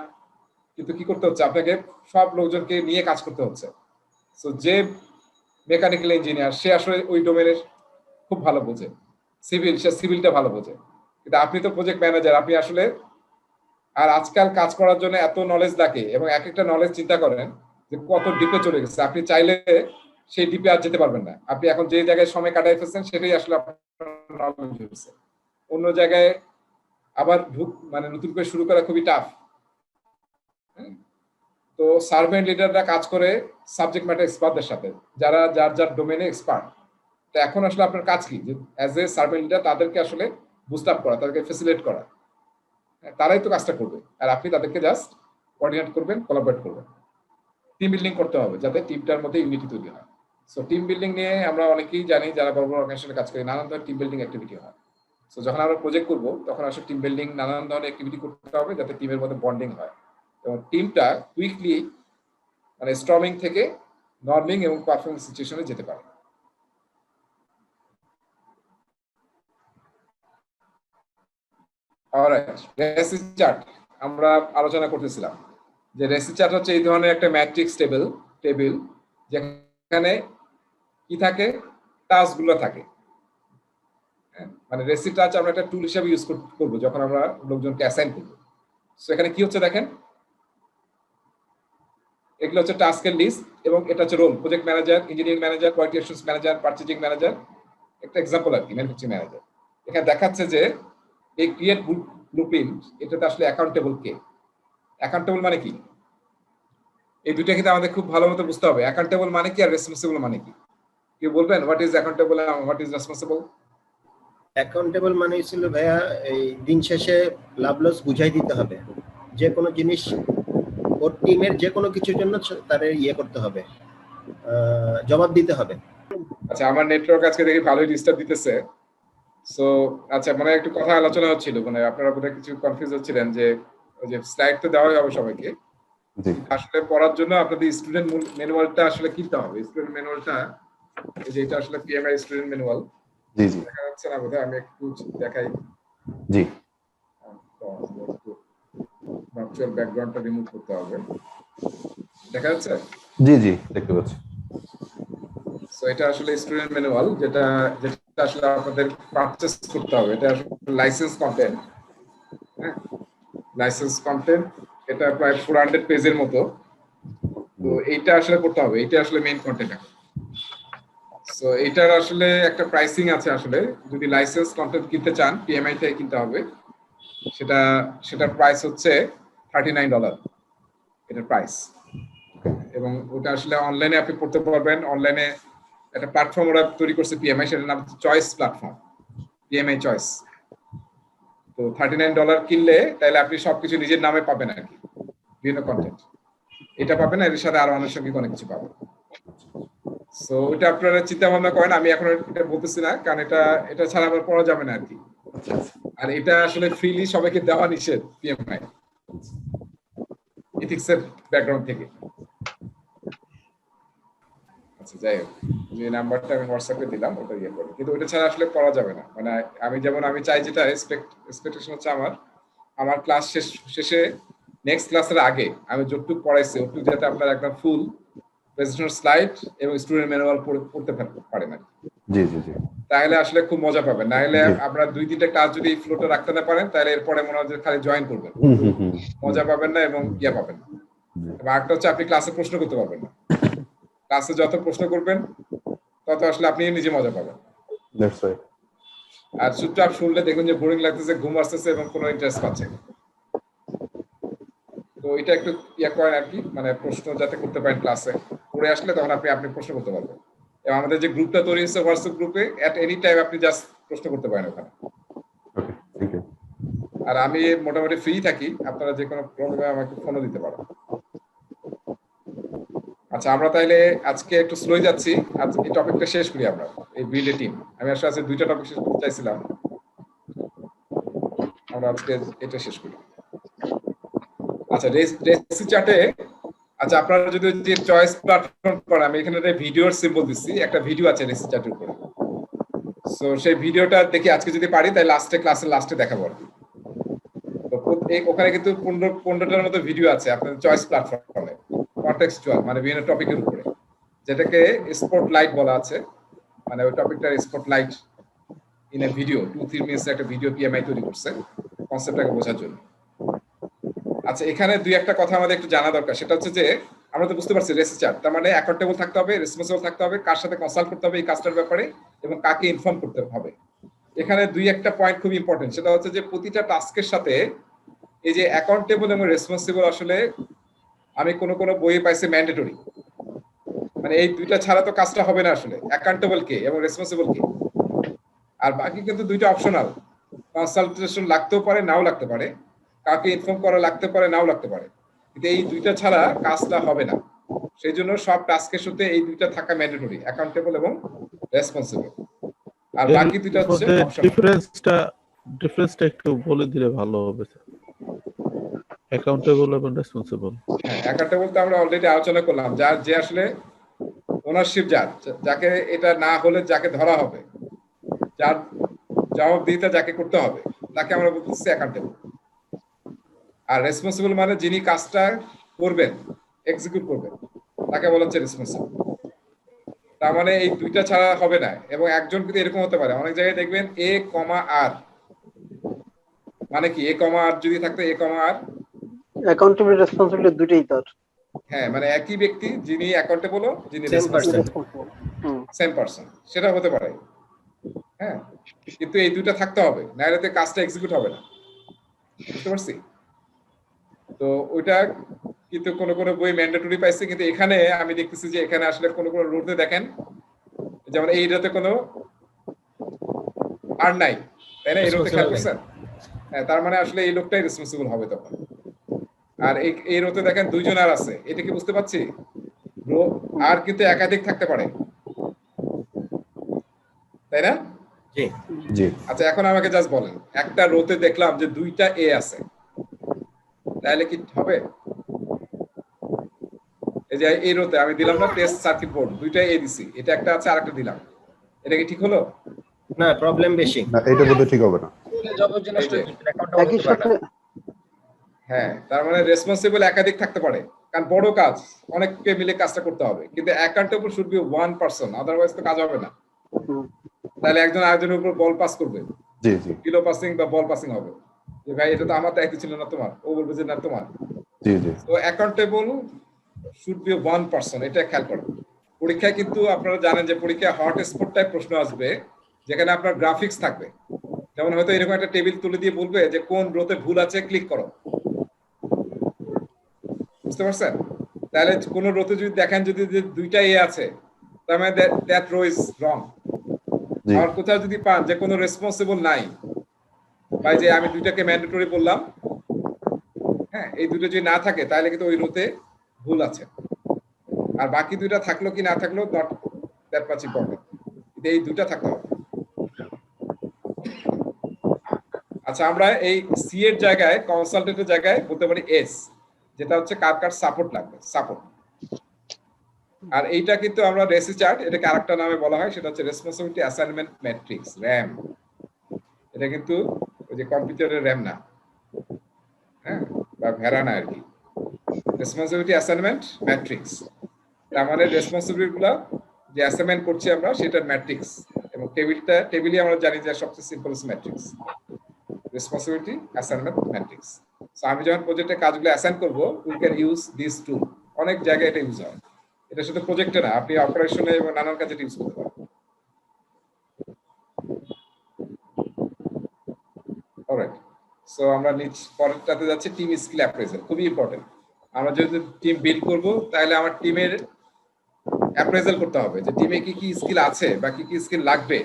কিন্তু কি করতে হচ্ছে, আপনাকে সব লোকজনকে নিয়ে কাজ করতে হচ্ছে। সো যে মেকানিক্যাল ইঞ্জিনিয়ার সে আসলে ওই ডোমেনের খুব ভালো বোঝে, সিভিল সে সিভিলটা ভালো বোঝে, কিন্তু আপনি তো প্রজেক্ট ম্যানেজার, আপনি আসলে, আর আজকাল কাজ করার জন্য এত নলেজ লাগে, এবং এক একটা নলেজ চিন্তা করেন যে কত ডিপে চলে গেছে, আপনি চাইলে সেই ডিপে আর যেতে পারবেন না। আপনি এখন যে জায়গায় সময় কাটাই ফেলছেন সেটাই আসলে আপনার নলেজ হচ্ছে, অন্য জায়গায় আবার মানে নতুন করে শুরু করা খুবই টাফ। তো সার্ভেন্ট লিডাররা কাজ করে সাবজেক্ট ম্যাটার এক্সপার্টদের সাথে, যারা যার যার ডোমেনে এক্সপার্ট। তো এখন আসলে আপনার কাজ কি, যে অ্যাজ এ সার্ভেন্ট লিডার তাদেরকে আসলে বুস্ট আপ করা, তাদেরকে ফেসিলিটেট করা, তারাই তো কাজটা করবে, আর আপনি তাদেরকে জাস্ট কোঅর্ডিনেট করবেন, কোলাবরেট করবেন। টিম বিল্ডিং করতে হবে যাতে টিমটার মধ্যে ইউনিটি তৈরি হয়। সো টিম বিল্ডিং নিয়ে আমরা অনেকেই জানি, যারা বড় বড় অর্গানাইজেশনে কাজ করি, নানান ধরনের টিম বিল্ডিং অ্যাক্টিভিটি হয়। সো যখন আমরা প্রজেক্ট করবো তখন আসলে টিম বিল্ডিং নানান ধরনের অ্যাক্টিভিটি করতে হবে যাতে টিমের মধ্যে বন্ডিং হয়, এবং টিমটা কুইকলি মানে স্টর্মিং থেকে নর্মিং এবং পারফরমেন্স সিচুয়েশনে যেতে পারে। অলরাইট, রেসি চার্ট আমরা আলোচনা করতেছিলাম, যে রেসি চার্ট হচ্ছে এই ধরনের একটা ম্যাট্রিক্স টেবিল যেখানে কি থাকে, টাস্ক গুলো থাকে। মানে রেসি টাচ আমরা একটা টুল হিসেবে ইউজ করবো যখন আমরা লোকজনকে অ্যাসাইন করবো। সো এখানে কি হচ্ছে দেখেন, এগুলো হচ্ছে টাস্কের লিস্ট, এবং এটা হচ্ছে role, project manager, engineering manager, quality assurance manager, purchasing manager, একটা এক্সাম্পল আর কি, ম্যানুফ্যাকচারিং ম্যানেজার। এখানে দেখাচ্ছে যে এই ক্রিয়েট ব্লুপ্রিন্ট, এটাতে আসলে অ্যাকাউন্টেবল কে, অ্যাকাউন্টেবল মানে কি, এই দুইটা কিন্তু আমাদের খুব ভালো মতো বুঝতে হবে। অ্যাকাউন্টেবল মানে কি আর রেসপন্সিবল মানে কি, কি বলবেন, what is accountable and what is responsible? Accountable মানে ছিল ভাইয়া, এই দিন শেষে লাভ লস বুঝাই দিতে হবে, যে কোনো জিনিস ওর টিমের যে কোনো কিছুর জন্য তারে ইয়ে করতে হবে, জবাব দিতে হবে। আচ্ছা, আমার নেটওয়ার্ক আজকে দেখি ভালোই ডিস্টার্ব দিতেছে। সো আচ্ছা, মানে একটু কথা আলোচনা হচ্ছিল, মানে আপনারা বোধহয় কিছু কনফিউজ হচ্ছিলেন যে ওই যে স্লাইড তো দেওয়াই হবে সবাইকে, আসলে পড়ার জন্য আপনাদের স্টুডেন্ট ম্যানুয়ালটা আসলে কিনতে হবে। স্টুডেন্ট ম্যানুয়ালটা এই যে এটা আসলে পিএমআই স্টুডেন্ট ম্যানুয়াল, জি জি দেখা যাচ্ছে না বোধহয়, আমি একটু দেখাই। জি, ভার্চুয়াল ব্যাকগ্রাউন্ডটা রিমুভ করতে হবে, দেখা যাচ্ছে? জি জি দেখতে পাচ্ছি। সো এটা আসলে স্টুডেন্ট ম্যানুয়াল, যেটা আসলে আপনাদের পারচেজ করতে হবে। এটা আসলে লাইসেন্স কন্টেন্ট, হ্যাঁ, লাইসেন্স কন্টেন্ট, এটা প্রায় 400 পেজের মতো। তো এইটা আসলে করতে হবে, এটা আসলে মেইন কন্টেন্ট এখন। সো এটার আসলে একটা প্রাইসিং আছে, আসলে যদি লাইসেন্স কন্টেন্ট কিনতে চান পিএমআই থেকে কিনতে হবে, সেটার প্রাইস হচ্ছে $39 এটার প্রাইস। এবং ওটা আসলে অনলাইনে আপনি পড়তে পারবেন। অনলাইনে একটা প্ল্যাটফর্ম ওরা তৈরি করছে পিএমআই, সেটার নাম হচ্ছে চয়েস প্ল্যাটফর্ম, পিএমআই চয়েস। তো $39 কিনলে তাহলে আপনি সবকিছু নিজের নামে পাবেন আর কি, বিভিন্ন কন্টেন্ট এটা পাবেন, এর সাথে আরো আনুষঙ্গিক অনেক কিছু পাবেন। সো ওটা আপনারা চিন্তা ভাবনা করেন, আমি এখন এটা বলতেছি না, কারণ এটা ছাড়া আবার পড়া যাবে না আর কি। আর এটা আসলে ফ্রিলি সবাইকে দেওয়া নিষেধ পিএমআই এথিক্সের ব্যাকগ্রাউন্ড থেকে। আচ্ছা, যাই হোক, যে নাম্বারটা আমি হোয়াটসঅ্যাপে দিলাম ওটা ইয়ে করবো, কিন্তু ওটা ছাড়া আসলে পড়া যাবে না। মানে আমি চাই যেটা এক্সপেকটেশন হচ্ছে আমার ক্লাস শেষে নেক্সট ক্লাসের আগে আমি যতটুকু পড়াইছি ওটুকু যাতে আপনারা একদম ফুল প্রেজেন্টেশন স্লাইড এবং স্টুডেন্ট ম্যানুয়াল পড়তে পারেন আর জি জি জি, তাহলে আসলে খুব মজা পাবেন। না হলে আপনারা 2-3টা ক্লাস যদি ফ্লোটা রাখতে না পারেন, তাহলে এরপরে মনে হয় খালি জয়েন করবেন, মজা পাবেন না এবং ইয়া পাবেন না। এবং একটা হচ্ছে আপনি ক্লাসে প্রশ্ন করতে পারবেন না, ক্লাসে যত প্রশ্ন করবেন তত আসলে আপনি নিজে মজা পাবেন। আর চুপচাপ শুনলে দেখুন যে বোরিং লাগতেছে, ঘুম আসতেছে এবং কোনো ইন্টারেস্ট পাচ্ছে না। তো এটা একটু ইয়ে করেন আর কি, মানে প্রশ্ন যাতে করতে পারেন ক্লাসে, পড়ে আসলে তখন আপনি প্রশ্ন করতে পারবেন। এবং আমাদের যে গ্রুপটা তৈরি হয়েছে হোয়াটসঅ্যাপ গ্রুপে, এট এনি টাইম আপনি জাস্ট প্রশ্ন করতে পারেন ওখানে। ওকে, থ্যাংক ইউ। আর আমি মোটামুটি ফ্রি থাকি, আপনারা যে কোনো প্রবলেমে আমাকে ফোনও দিতে পারেন। আচ্ছা, আমরা তাইলে আজকে একটু স্লো যাচ্ছি, আজকে এই টপিকটা শেষ করি আমরা, এই বিল্ড টিম। আমি আসলে আজকে 2টা টপিক শেষ করতে চাইছিলাম, আমরা আজকে এটা শেষ করি। আচ্ছা, রেসি চার্টে, আচ্ছা আপনারা যদি যে চয়েস প্ল্যাটফর্ম করেন, আমি এখানে ভিডিওর সিম্বল দিচ্ছি, একটা ভিডিও আছে রেসি চার্টের উপরে। সো সেই ভিডিওটা দেখি আজকে যদি পারি তাই ক্লাসের লাস্টে দেখাবো আর কি। তো ওখানে কিন্তু 15টার মতো ভিডিও আছে আপনাদের চয়েস প্ল্যাটফর্মে, কনটেক্সচুয়াল মানে বিভিন্ন টপিকের উপরে, যেটাকে স্পটলাইট বলা আছে, মানে ওই টপিকটার spotlight in a video 2-3 minutes একটা ভিডিও পিএমআই তৈরি করছে কনসেপ্টটাকে বোঝার জন্য। আচ্ছা, এখানে দুই একটা কথা আমাদের একটু জানা দরকার, সেটা হচ্ছে যে আমরা তো বুঝতে পারছি রেসি চার্ট তার মানে অ্যাকাউন্টেবল থাকতে হবে, রেসপন্সিবল থাকতে হবে, কার সাথে কনসাল্ট করতে হবে এই কাজটার ব্যাপারে, এবং কাকে ইনফর্ম করতে হবে। এখানে দুই একটা পয়েন্ট খুব ইম্পর্টেন্ট, সেটা হচ্ছে যে প্রতিটা টাস্কের সাথে এই যে অ্যাকাউন্টেবল এবং রেসপন্সিবল, আসলে আমি কোনো বইয়ে পাইছি ম্যান্ডেটরি, মানে এই দুইটা ছাড়া তো কাজটা হবে না আসলে। অ্যাকাউন্টেবল কে এবং রেসপন্সিবল কে, আর বাকি কিন্তু দুইটা অপশনাল, কনসালটেশন লাগতেও পারে নাও লাগতে পারে, কাকে ইনফর্ম করা লাগতে পারে নাও লাগতে পারে, কিন্তু এই দুইটা ছাড়া কাজটা হবে না। সেই জন্য সব টাস্কের সাথে এই দুইটা থাকা ম্যান্ডেটরি, অ্যাকাউন্টেবল এবং রেসপন্সিবল, আর বাকি দুইটা হচ্ছে অপশনাল। ডিফারেন্সটা একটু বলে দিলে ভালো হবে স্যার, অ্যাকাউন্টেবল এবং রেসপন্সিবল। হ্যাঁ, অ্যাকাউন্টেবল তো আমরা অলরেডি আলোচনা করলাম, যার যে আসলে ওনারশিপ, যাকে এটা না হলে যাকে ধরা হবে, যার জবাবদিহিতা যাকে করতে হবে, তাকে আমরা বলতেছি অ্যাকাউন্টেবল। আর রেসপন্সিবল মানে যিনি কাজটা করবেন, এক্সিকিউট করবেন, তাকে বলা হচ্ছে রেসপন্সিবল। তার মানে এই দুইটা ছাড়া হবে না। এবং একজন কিন্তু এরকম হতে পারে, অনেক জায়গায় দেখবেন এ কমা আর, মানে কি এ কমা আর যদি থাকতো, এ কমা আর অ্যাকাউন্টেবল রেসপন্সিবিলিটি দুটেই তার। হ্যাঁ, মানে একই ব্যক্তি, যিনি অ্যাকাউন্টেবল যিনি Same person. Responsible, same person, সেটা হতে পারে। হ্যাঁ, কিন্তু এই দুইটা থাকতে হবে, নাহলে তো কাজটা এক্সিকিউট হবে না। বুঝতে পারছি? তো ওইটা কিন্তু কোনো বই ম্যান্ডেটরি পাইছে, কিন্তু এখানে আমি দেখতেছি যে এখানে আসলে কোনো রুলতে দেখেন, যেমন এইটাতে কোনো আর নাই, তাই না? এই রুলতে খেয়াল করছেন? হ্যাঁ, তার মানে আসলে এই লোকটাই রেসপন্সিবল হবে তখন। আর এই রোতে দেখেন দুইজন আর আছে, এটা কি বুঝতে পারছি? আর কিন্তু একাধিক থাকতে পারে, তাই না? জি জি। আচ্ছা, এখন আমাকে জাস্ট বলেন, একটা রোতে দেখলাম যে দুইটা এ আছে, তাহলে কি হবে? এই যে এই রোতে আমি দিলাম না টেস্ট সার্কিট বোর্ড, দুইটা এ দিছি, এটা একটা আছে আর একটা দিলাম, এটা কি ঠিক হলো? না, প্রবলেম বেশি। না, এটা বোধহয় ঠিক হবে না। একই সাথে হ্যাঁ, তার মানে রেসপন্সিবল একাধিক থাকতে পারে, কারণ বড় কাজ অনেককে মিলে কাজটা করতে হবে, কিন্তু accountable should be one person, otherwise তো কাজ হবে না। তাহলে একজন আরেকজনের উপর বল পাস করবে, জি জি কিলো পাসিং বা বল পাসিং হবে, যে ভাই এটা তো আমার দায়িত্ব ছিল না তোমার, ও বলবে যে না তোমার। জি জি তো accountable should be one person, এটা খেয়াল করুন। পরীক্ষায় কিন্তু আপনারা জানেন যে পরীক্ষায় হট স্পট টাইপ প্রশ্ন আসবে, যেখানে আপনার গ্রাফিক্স থাকবে, যেমন হয়তো এরকম একটা টেবিল তুলে দিয়ে বলবে যে কোন রোতে ভুল আছে ক্লিক করো। বুঝতে পারছেন? তাহলে কোন রোতে যদি দেখেন যদি দুইটা এ আছে, তার মানে দ্যাট রো ইজ রং। জি আর কোথাও যদি পান যে কোনো রেসপন্সিবল নাই, ভাই যে আমি দুইটাকে ম্যান্ডেটরি বললাম, হ্যাঁ, এই দুটো যদি না থাকে তাহলে কিন্তু ওই রোতে ভুল আছে। আর বাকি দুইটা থাকলো কি না থাকলো নট দ্যাট মাচ ইম্পর্টেন্ট, এই দুইটা থাকতে হবে। আচ্ছা, আমরা এই সি এর জায়গায়, কনসালটেন্টের জায়গায় বলতে পারি এস, যেটা হচ্ছে কার কার সাপোর্ট লাগবে, সাপোর্ট। আর এইটা কিন্তু আমরা রেসি চার্ট, এটাকে আরেকটা নামে বলা হয়, সেটা হচ্ছে রেসপন্সিবিলিটি অ্যাসাইনমেন্ট ম্যাট্রিক্স, র‍্যাম। এটা কিন্তু ওই যে কম্পিউটারের র‍্যাম না, হ্যাঁ, বা ভেড়া না আর কি। রেসপন্সিবিলিটি অ্যাসাইনমেন্ট ম্যাট্রিক্স, তার মানে রেসপন্সিবিলিটি গুলা যে অ্যাসাইনমেন্ট করছি আমরা সেটার ম্যাট্রিক্স, এবং টেবিলই আমরা জানি যে সবচেয়ে simplest matrix, responsibility assignment matrix. So আমি যখন প্রজেক্টের কাজগুলো অ্যাসাইন করব, উই ক্যান ইউজ দিস টুল। অনেক জায়গায় এটা ইউজ হয়, এটা শুধু প্রজেক্টে না, আপনি অপারেশনে এবং নানান কাজে ইউজ করতে পারেন। অলরাইট, সো আমরা পরেরটাতে যাচ্ছি টিম স্কিল অ্যাপ্রেজাল, খুবই ইম্পর্টেন্ট। আমরা যদি টিম বিল্ড করব তাহলে আমার টিমের অ্যাপ্রেজাল করতে হবে যে টিমে কি কি স্কিল আছে বা কি কি স্কিল লাগবে,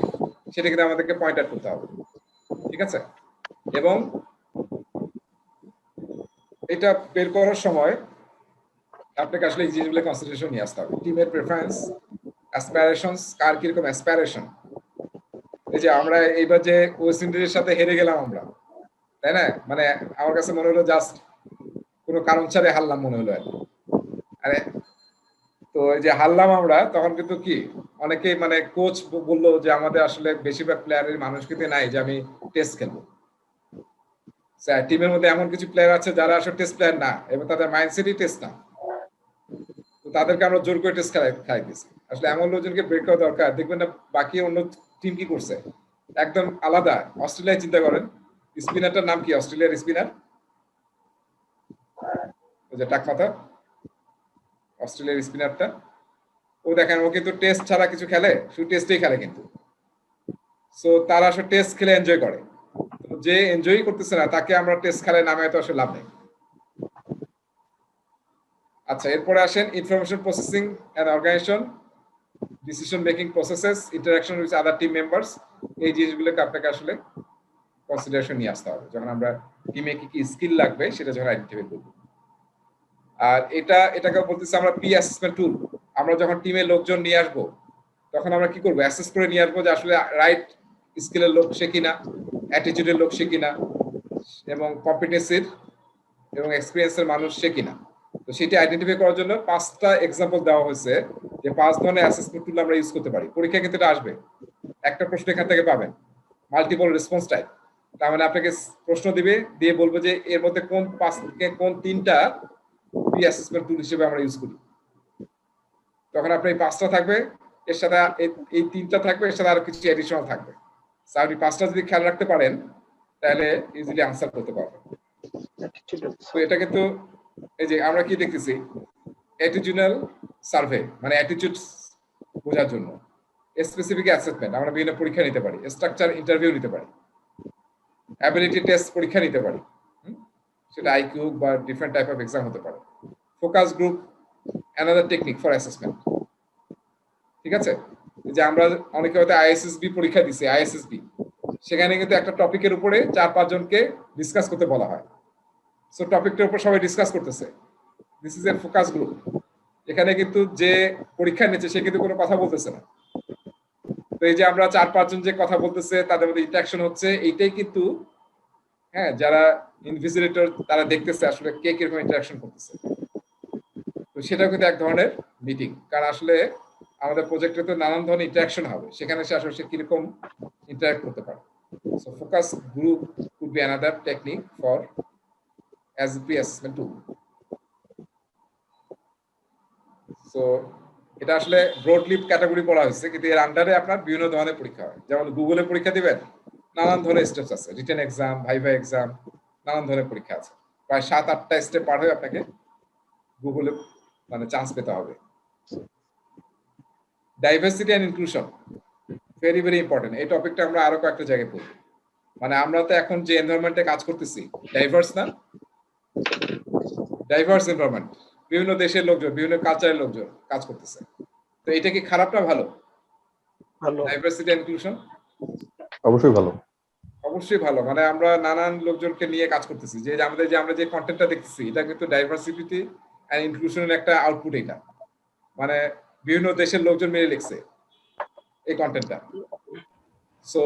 সেটা কিন্তু আমাদেরকে পয়েন্ট আউট করতে হবে, ঠিক আছে? এবং এটা বের করার সময় আপনাকে আসলে এই জিনিসগুলো কনসিডারেশন নিয়ে আসতে হবে। টিমের প্রেফারেন্স, অ্যাসপিরেশনস, কার কিরকম অ্যাসপিরেশন। এই যে আমরা এইবার যে ওয়েস্ট ইন্ডিজের সাথে হেরে গেলাম আমরা, তাই না? মানে আমার কাছে মনে হলো জাস্ট কোনো কারণ ছাড়াই হারলাম মনে হলো। আরে তো এই যে হারলাম আমরা, তখন কিন্তু কি অনেকেই মানে কোচ বললো যে আমাদের আসলে বেশিরভাগ প্লেয়ারের মানসিকতা নাই যে আমি টেস্ট খেলবো। টিমের মধ্যে এমন কিছু প্লেয়ার আছে যারা আসলে টেস্ট প্লেয়ার না এবং তাদের মাইন্ডসেটই টেস্ট না, তো তাদেরকে আমরা জোর করে টেস্ট খাই দিচ্ছি। আসলে এমন লোকজনকে ব্রেক করা দরকার। দেখবেন না বাকি অন্য টিম কি করছে, একদম আলাদা। অস্ট্রেলিয়ায় চিন্তা করেন, স্পিনারটার নাম কি? অস্ট্রেলিয়ার স্পিনার ওই যে টাক মাথা, অস্ট্রেলিয়ার স্পিনারটা, ও দেখেন ও কিন্তু টেস্ট ছাড়া কিছু খেলে, শুধু টেস্টেই খেলে কিন্তু। সো তারা আসলে টেস্ট খেলে এনজয় করে। তো যে এনজয় করতেছে না তাকে আমরা টেস্ট খেলায় নামায় তো আসলে লাভ নেই। আচ্ছা, এরপরে আসেন information processing and organization, decision making processes, interaction with other team members. এই জিনিসগুলোকে আপনাকে আসলে কনসিডারেশন নিয়ে আসতে হবে যখন আমরা টিমে কি কি স্কিল লাগবে সেটা যখন আইডেন্টিফাই করব। আর এটাকে বলতেছে আমরা পি অ্যাসেসমেন্ট টুল। আমরা যখন টিমে লোকজন নিয়ে আসবো তখন আমরা কি করবো, অ্যাসেস করে নিয়ে আসবো যে আসলে রাইট স্কিলের লোক সে কিনা, অ্যাটিটিউডের লোক সে কিনা, এবং কম্পিটেন্সির এবং এক্সপিরিয়েন্সের মানুষ সে কিনা। তো সেটা আইডেন্টিফাই করার জন্য 5টা এক্সাম্পল দেওয়া হয়েছে যে 5 ধরনের অ্যাসেসমেন্ট টুল আমরা ইউজ করতে পারি। পরীক্ষা ক্ষেত্রে আসবে, একটা প্রশ্ন এখান থেকে পাবেন, মাল্টিপল রেসপন্স টাইপ। তার মানে আপনাকে প্রশ্ন দিবে, দিয়ে বলবো যে এর মধ্যে কোন 3টা প্রি অ্যাসেসমেন্ট টুল হিসেবে আমরা ইউজ করি। তখন আপনার এই 5টা থাকবে, এর সাথে এই 3টা থাকবে, এর সাথে আরো কিছু এডিশনাল থাকবে। আপনি 5টা যদি খেয়াল রাখতে পারেন তাহলে ইজিলি আনসার করতে পারবেন। তো এটা কিন্তু এই যে আমরা কি দেখতেছি, অ্যাটিটিউডাল সার্ভে মানে অ্যাটিটিউড বোঝার জন্য, স্পেসিফিক অ্যাসেসমেন্ট আমরা বিভিন্ন পরীক্ষা নিতে পারি, স্ট্রাকচার ইন্টারভিউ নিতে পারি, অ্যাবিলিটি টেস্ট পরীক্ষা নিতে পারি, সেটা আইকিউ বা ডিফারেন্ট টাইপ অফ এক্সাম হতে পারে। Focus group another technique for assessment, ঠিক আছে? যে আমরা অনেকে হয়তো আইএসএসবি পরীক্ষা দিছি, আইএসএসবি, সেখানে কিন্তু একটা টপিকের উপরে 4-5 জনকে ডিসকাস করতে বলা হয়। সো টপিকটার উপর সবাই ডিসকাস করতেছে, this is a focus group. এখানে কিন্তু যে পরীক্ষা নিচ্ছে সে কিন্তু কোনো কথা বলতেছে না। তো এই যে আমরা 4-5 জন যে কথা বলতেছে তাদের মধ্যে ইন্টারঅ্যাকশন হচ্ছে, এইটাই কিন্তু হ্যাঁ যারা ইনভিজিলেটর তারা দেখতেছে আসলে কে কিরকম ইন্টারঅ্যাকশন করতেছে। তো সেটাও কিন্তু এক ধরনের মিটিং, কারণ আসলে আমাদের প্রজেক্টে তো নানান ধরনের ইন্টারঅ্যাকশন হবে, সেখানে সে আসলে সে কিরকম ইন্টারঅ্যাক্ট করতে পারে। So focus group could be another technique for as a pre-assessment tool. So এটা আসলে ব্রডলি ক্যাটাগরি বলা হয়েছে, কিন্তু এর আন্ডারে আপনার বিভিন্ন ধরনের পরীক্ষা হয়। যেমন গুগলে পরীক্ষা দিবেন, নানান ধরনের স্টেপস আছে, রিটেন এক্সাম, ভাইভা এক্সাম, নানান ধরনের পরীক্ষা আছে। প্রায় 7-8টা স্টেপ পার হয়ে আপনাকে গুগলে মানে চান্স পেতে হবে। Diversity and inclusion very very important. এই টপিকটা আমরা আরো কয়েকটা জায়গায় পড়ব। মানে আমরা তো এখন যে এনভায়রনমেন্টে কাজ করতেছি, ডাইভার্স না, ডাইভার্স এনভায়রনমেন্ট, বিভিন্ন দেশের লোকজন, বিভিন্ন কালচারের লোকজন কাজ করতেছে। তো এটা কি খারাপ না ভালো? ভালো, ডাইভার্সিটি ইনক্লুশন অবশ্যই ভালো। অবশ্যই ভালো। মানে আমরা নানান লোকজনকে নিয়ে কাজ করতেছি, যে আমরা যে কন্টেন্টটা দেখতেছি এটা কিন্তু ডাইভার্সিটি এন্ড ইনক্লুশনের একটা আউটপুট। এটা মানে বিভিন্ন দেশের লোকজন মিলে লিখছে এই কন্টেন্টটা। সো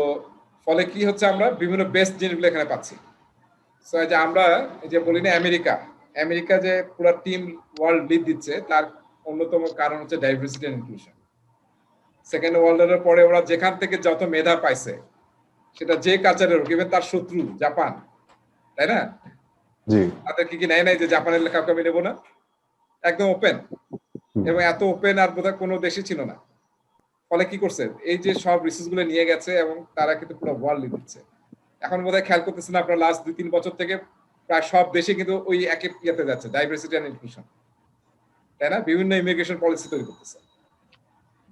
ফলে কি হচ্ছে, আমরা বিভিন্ন বেস্ট জিনিসগুলো এখানে পাচ্ছি। সো এই যে আমরা এই যে বলি না আমেরিকা যে পুরো টিম ওয়ার্ল্ড লিড দিচ্ছে, তার অন্যতম কারণ হচ্ছে diversity and inclusion. Second world ওয়ারের পরে ওরা যেখান থেকে যত মেধা পাইছে, সেটা যে কালচারের হোক, ইভেন তার শত্রু জাপান, তাই না? জি, তাদের কি নেয় নাই যে জাপানের লেখাকে আমি নেবো না, একদম ওপেন। এবং এত ওপেন আর বোধহয় কোনো দেশে ছিল না। ফলে কি করছে, এই যে সব রিসোর্স গুলো নিয়ে গেছে এবং তারা কিন্তু পুরো ওয়ার্ল্ড লিড দিচ্ছে। এখন বোধহয় খেয়াল করতেছেন আপনারা, লাস্ট 2-3 বছর থেকে প্রায় সব দেশে কিন্তু ওই একই ইয়েতে যাচ্ছে, ডাইভার্সিটি এন্ড ইনক্লুশন, তাই না? বিভিন্ন ইমিগ্রেশন পলিসি তৈরি করতেছে